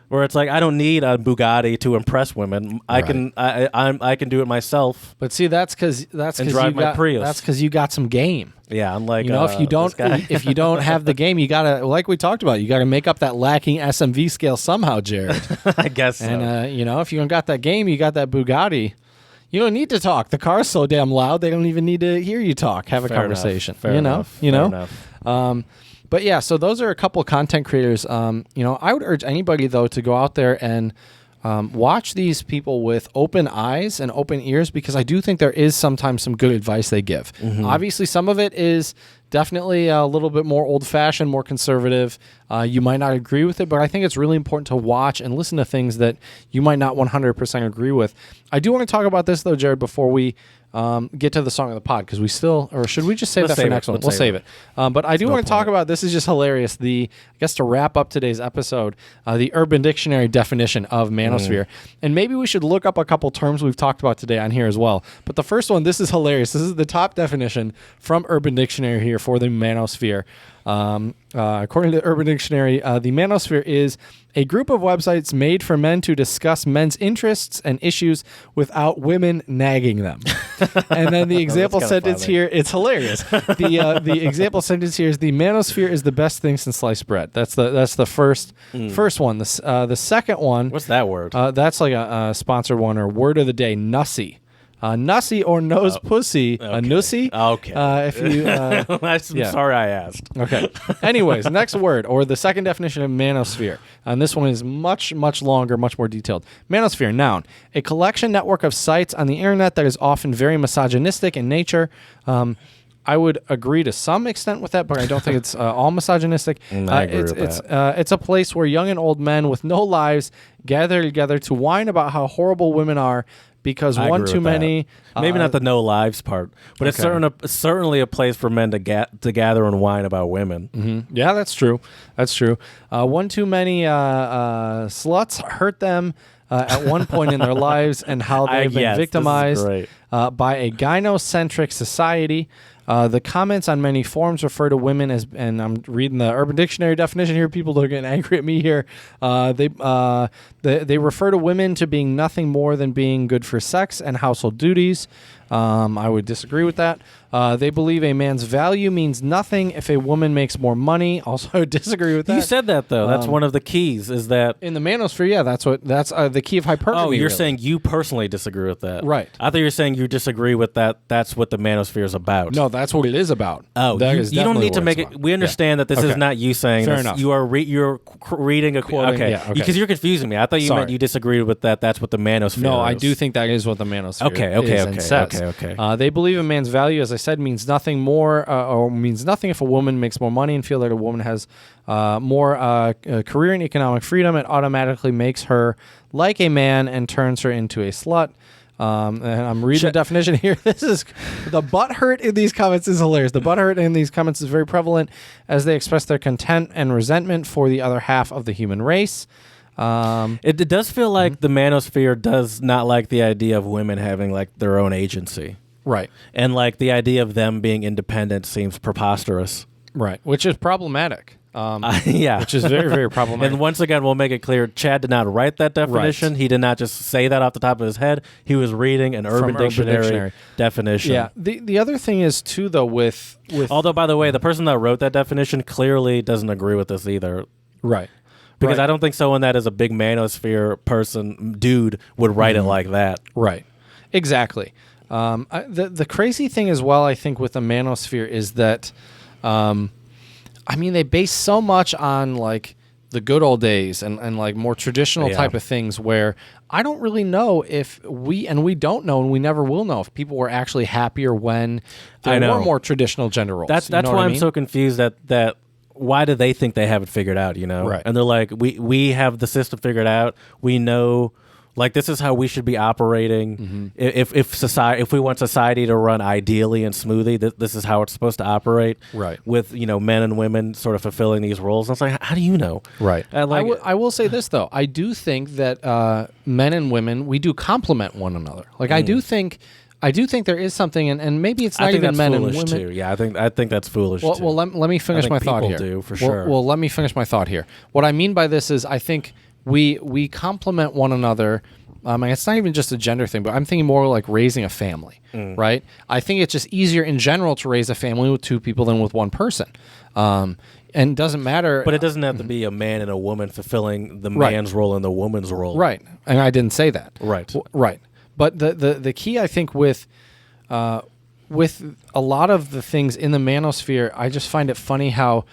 Where it's like, I don't need a Bugatti to impress women. I can do it myself. But see, that's because Prius. That's because you got some game. Yeah, unlike if you don't have the game, you gotta, like we talked about, you gotta make up that lacking SMV scale somehow, Jared. I guess so. And if you don't got that game, you got that Bugatti. You don't need to talk. The car's so damn loud, they don't even need to hear you talk. Have a conversation. Fair enough. But yeah, so those are a couple of content creators. I would urge anybody though to go out there and watch these people with open eyes and open ears, because I do think there is sometimes some good advice they give. Mm-hmm. Obviously, some of it is definitely a little bit more old-fashioned, more conservative. You might not agree with it, but I think it's really important to watch and listen to things that you might not 100% agree with. I do want to talk about this, though, Jared, before we get to the song of the pod, because we still, or should we just save that for next one? We'll save it. But I do want to talk about, this is just hilarious, I guess to wrap up today's episode, the Urban Dictionary definition of manosphere. And maybe we should look up a couple terms we've talked about today on here as well. But the first one, this is hilarious. This is the top definition from Urban Dictionary here for the manosphere. According to the Urban Dictionary, the manosphere is a group of websites made for men to discuss men's interests and issues without women nagging them. And then the example sentence here, it's hilarious. The example sentence here is, the manosphere is the best thing since sliced bread. That's the first one. The second one. What's that word? That's like a sponsored one, or word of the day, nussy. Nussy or nose pussy. Okay. A nussy. Okay. If you, I'm sorry I asked. Okay. Anyways, next word, or the second definition of manosphere. And this one is much, much longer, much more detailed. Manosphere, noun. A collection network of sites on the internet that is often very misogynistic in nature. I would agree to some extent with that, but I don't think it's all misogynistic. I agree with that. It's a place where young and old men with no lives gather together to whine about how horrible women are, because one too many. Maybe not the no lives part, but it's certainly a place for men to gather and whine about women. Mm-hmm. Yeah, that's true. That's true. One too many sluts hurt them at one point in their lives, and how they've been victimized by a gynocentric society. The comments on many forums refer to women as, and I'm reading the Urban Dictionary definition here. People are getting angry at me here. They refer to women to being nothing more than being good for sex and household duties. I would disagree with that. They believe a man's value means nothing if a woman makes more money. Also, I would disagree with that. You said that, though. That's one of the keys, is that... In the manosphere, yeah, that's the key of hypergamy. Oh, you're saying you personally disagree with that. Right. I thought you were saying you disagree with that. That's what the manosphere is about. No, that's what it is about. Oh, you don't need to make it... We understand that this is not you saying Fair this. enough. You're reading a... Quoting, okay. Because you're confusing me. I thought you meant you disagreed with that. That's what the manosphere is. No, I do think that is what the manosphere is and says. Okay. They believe a man's value, as I said, means nothing more, or means nothing if a woman makes more money, and feel that a woman has more career and economic freedom. It automatically makes her like a man and turns her into a slut. And I'm reading the definition here. This is the butthurt in these comments is hilarious. The butthurt in these comments is very prevalent as they express their contempt and resentment for the other half of the human race. It does feel like the manosphere does not like the idea of women having like their own agency. Right. And like the idea of them being independent seems preposterous. Right. Which is problematic. Yeah. Which is very, very problematic. And once again, we'll make it clear, Chad did not write that definition. Right. He did not just say that off the top of his head. He was reading an Urban Dictionary definition. Yeah. The other thing is, too, though, with... Although, by the way, the person that wrote that definition clearly doesn't agree with this either. Right. Because I don't think someone that is a big manosphere dude would write it like that. Right. Exactly. The crazy thing as well, I think, with the manosphere is that, they base so much on like the good old days and like more traditional type of things, where I don't really know if we don't know, and we never will know, if people were actually happier when there were more traditional gender roles. That's why I'm so confused that why do they think they have it figured out, Right. And they're like, we have the system figured out. We know... Like, this is how we should be operating. Mm-hmm. If we want society to run ideally and smoothly, this is how it's supposed to operate. Right. With men and women sort of fulfilling these roles. And it's like, how do you know? Right. I will say this though. I do think that men and women, we do complement one another. Like I do think there is something, and maybe it's not even men and women. Too. Yeah, I think that's foolish. Well, let me finish my thought here. Do for sure. Well, let me finish my thought here. What I mean by this is, I think we complement one another. And it's not even just a gender thing, but I'm thinking more like raising a family, right? I think it's just easier in general to raise a family with two people than with one person. And it doesn't matter. But it doesn't have to be a man and a woman fulfilling the man's role and the woman's role. Right. And I didn't say that. Right. Right. But the key, I think, with a lot of the things in the manosphere, I just find it funny how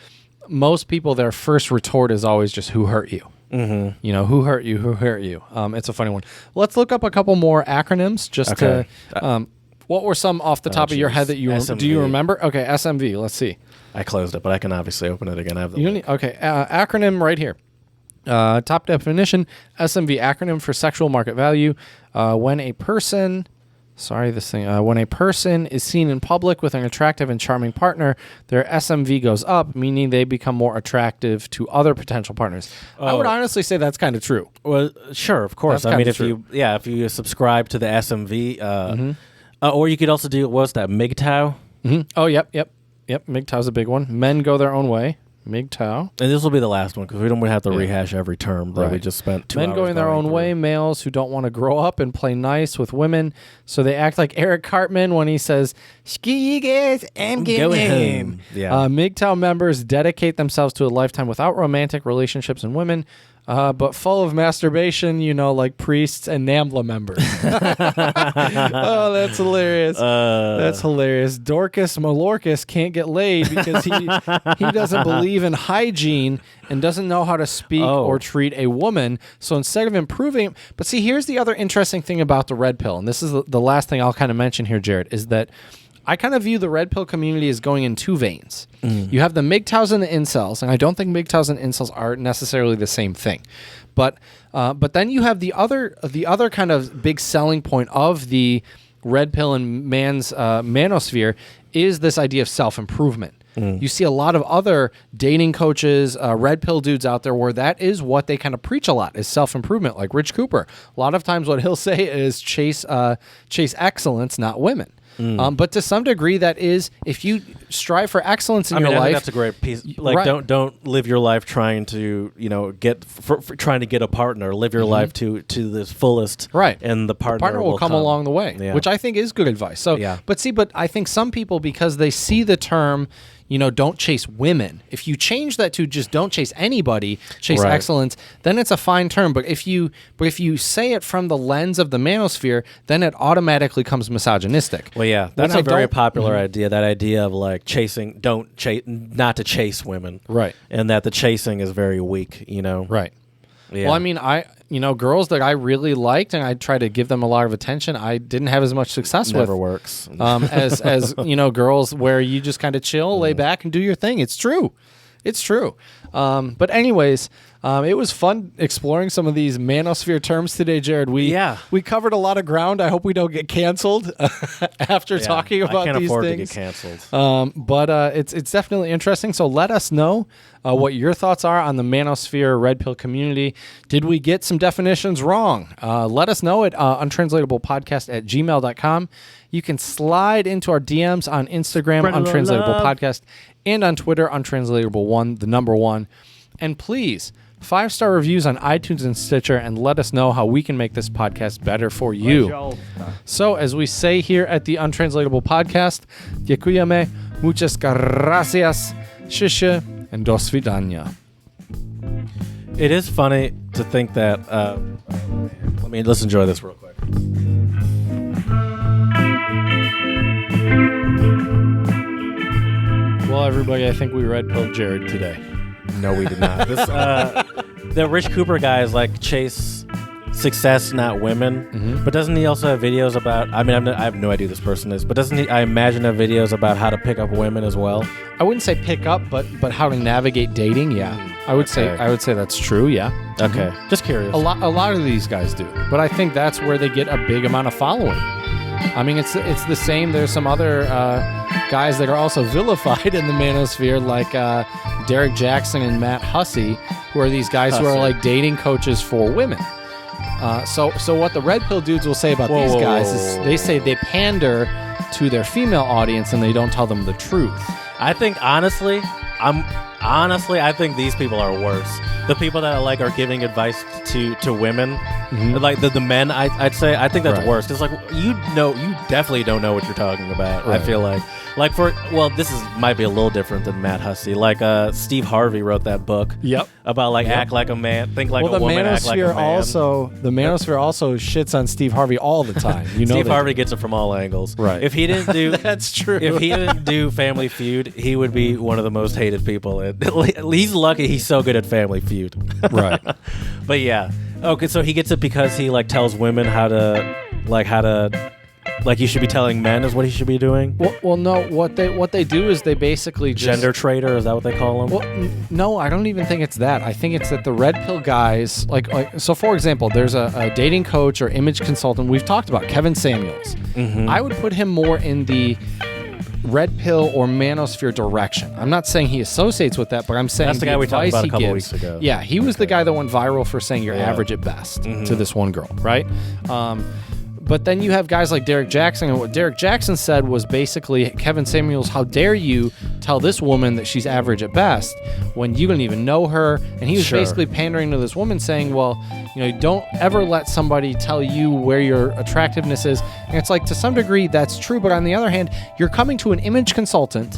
most people, their first retort is always just, who hurt you? Mm-hmm. You know, who hurt you? Who hurt you? It's a funny one. Let's look up a couple more acronyms just to... what were some off the top of your head that do you remember? Okay, SMV. Let's see. I closed it, but I can obviously open it again. I have the link. Okay, acronym right here. Top definition, SMV, acronym for sexual market value. When a person is seen in public with an attractive and charming partner, their SMV goes up, meaning they become more attractive to other potential partners. I would honestly say that's kind of true. Well, sure, of course. That's I mean, true. if you subscribe to the SMV, or you could also do, what's that, MGTOW? Mm-hmm. Oh, yep. MGTOW's a big one. Men go their own way. MGTOW. And this will be the last one because we don't have to rehash every term that we just spent 2 hours. Men going their own way, males who don't want to grow up and play nice with women, so they act like Eric Cartman when he says, "Ski guys, I'm going home." Yeah. MGTOW members dedicate themselves to a lifetime without romantic relationships and women, but full of masturbation, like priests and NAMBLA members. Oh, that's hilarious. That's hilarious. Dorcas Malorcas can't get laid because he doesn't believe in hygiene and doesn't know how to speak or treat a woman. So instead of improving... But see, here's the other interesting thing about the red pill, and this is the last thing I'll kind of mention here, Jared, is that I kind of view the red pill community as going in two veins. You have the MGTOWs and the incels, and I don't think MGTOWs and incels are necessarily the same thing. But then you have the other kind of big selling point of the red pill and man's manosphere is this idea of self-improvement. You see a lot of other dating coaches, red pill dudes out there where that is what they kind of preach a lot, is self-improvement, like Rich Cooper. A lot of times what he'll say is chase excellence, not women. But to some degree, that is, if you strive for excellence in your life, I think that's a great piece. Like, don't live your life trying to trying to get a partner. Live your life to the fullest, right? And the partner will come along the way, which I think is good advice. So, but I think some people, because they see the term, don't chase women. If you change that to just don't chase anybody, chase excellence, then it's a fine term. But if you say it from the lens of the manosphere, then it automatically comes misogynistic. Well, yeah, that's a very popular idea. That idea of like chasing, not to chase women, right? And that the chasing is very weak. Right. Yeah. Well, I mean, girls that I really liked and I tried to give them a lot of attention, I didn't have as much success with. Never works. As girls where you just kind of chill, lay back, and do your thing. It's true. But anyways, it was fun exploring some of these manosphere terms today, Jared. We covered a lot of ground. I hope we don't get canceled after talking about these things. I can't afford to get canceled. But it's definitely interesting. So let us know what your thoughts are on the manosphere red pill community. Did we get some definitions wrong? Let us know at untranslatablepodcast@gmail.com. You can slide into our DMs on Instagram, Untranslatable Podcast, and on Twitter, Untranslatable1, the number 1. And please, 5-star reviews on iTunes and Stitcher, and let us know how we can make this podcast better for you. So, as we say here at the Untranslatable Podcast, dziękujemy, muchas gracias, shishi, and do svidania. It is funny to think that... let's enjoy this real quick. Well, everybody, I think we red-pilled Jared today. No, we did not. The Rich Cooper guy is like chase success, not women. But doesn't he also have videos about? I have no idea who this person is, but doesn't he? I imagine have videos about how to pick up women as well. I wouldn't say pick up, but how to navigate dating. Yeah, I would say that's true. Yeah. Okay. Just curious. A lot of these guys do, but I think that's where they get a big amount of following. I mean, it's the same. There's some other guys that are also vilified in the manosphere, like Derek Jackson and Matt Hussey, who are these guys who are like dating coaches for women. So what the red pill dudes will say about these guys is they say they pander to their female audience and they don't tell them the truth. I think honestly, I'm Honestly, I think these people are worse. The people that like are giving advice to women, like the men, I'd say, I think that's worse. Because you definitely don't know what you're talking about. I feel like this might be a little different than Matt Hussey. Like Steve Harvey wrote that book. About act like a man, think like a woman, act like a man. The Manosphere also shits on Steve Harvey all the time. Steve Harvey gets it from all angles. Right. If he didn't do that's true. If he didn't do Family Feud, he would be one of the most hated people. He's lucky he's so good at Family Feud. Right. But yeah. Okay, so he gets it because he tells women how to you should be telling men is what he should be doing. Well, no. What they do is they basically just, gender traitor. Is that what they call them? Well, no, I don't even think it's that. I think it's that the red pill guys, so. For example, there's a dating coach or image consultant we've talked about, Kevin Samuels. I would put him more in the red pill or manosphere direction. I'm not saying he associates with that, but I'm saying that's the guy we talked about a couple weeks ago. Yeah, he was the guy that went viral for saying you're average at best to this one girl, right? But then you have guys like Derek Jackson, and what Derek Jackson said was basically, Kevin Samuels, how dare you tell this woman that she's average at best when you don't even know her? And he was basically pandering to this woman saying, well, don't ever let somebody tell you where your attractiveness is. And it's to some degree, that's true. But on the other hand, you're coming to an image consultant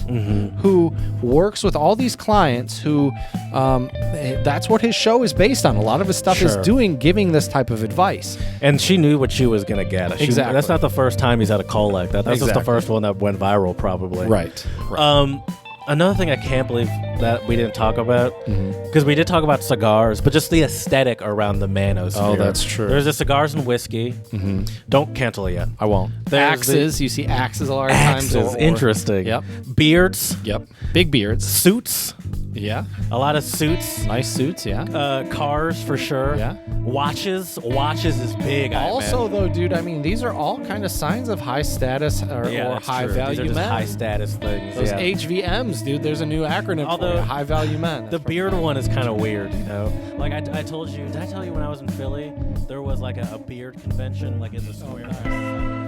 who works with all these clients who, that's what his show is based on. A lot of his stuff is giving this type of advice. And she knew what she was going to get. Exactly. That's not the first time he's had a call like that. That's just the first one that went viral, probably. Right. Another thing I can't believe that we didn't talk about, because we did talk about cigars, but just the aesthetic around the Manosphere. Oh, that's true. There's the cigars and whiskey. Don't cancel it yet. I won't. Axes. You see axes a lot of times. Interesting. Yep. Beards. Yep. Big beards. Suits. Yeah. A lot of suits. Nice suits, yeah. Cars, for sure. Yeah. Watches. Watches is big. Also, though, dude, I mean, these are all kind of signs of high status or high value These are just men. high status things. Those HVMs, dude. There's a new acronym for it. High value men. The beard one is kind of weird, Like I told you, did I tell you when I was in Philly, there was a beard convention in the square?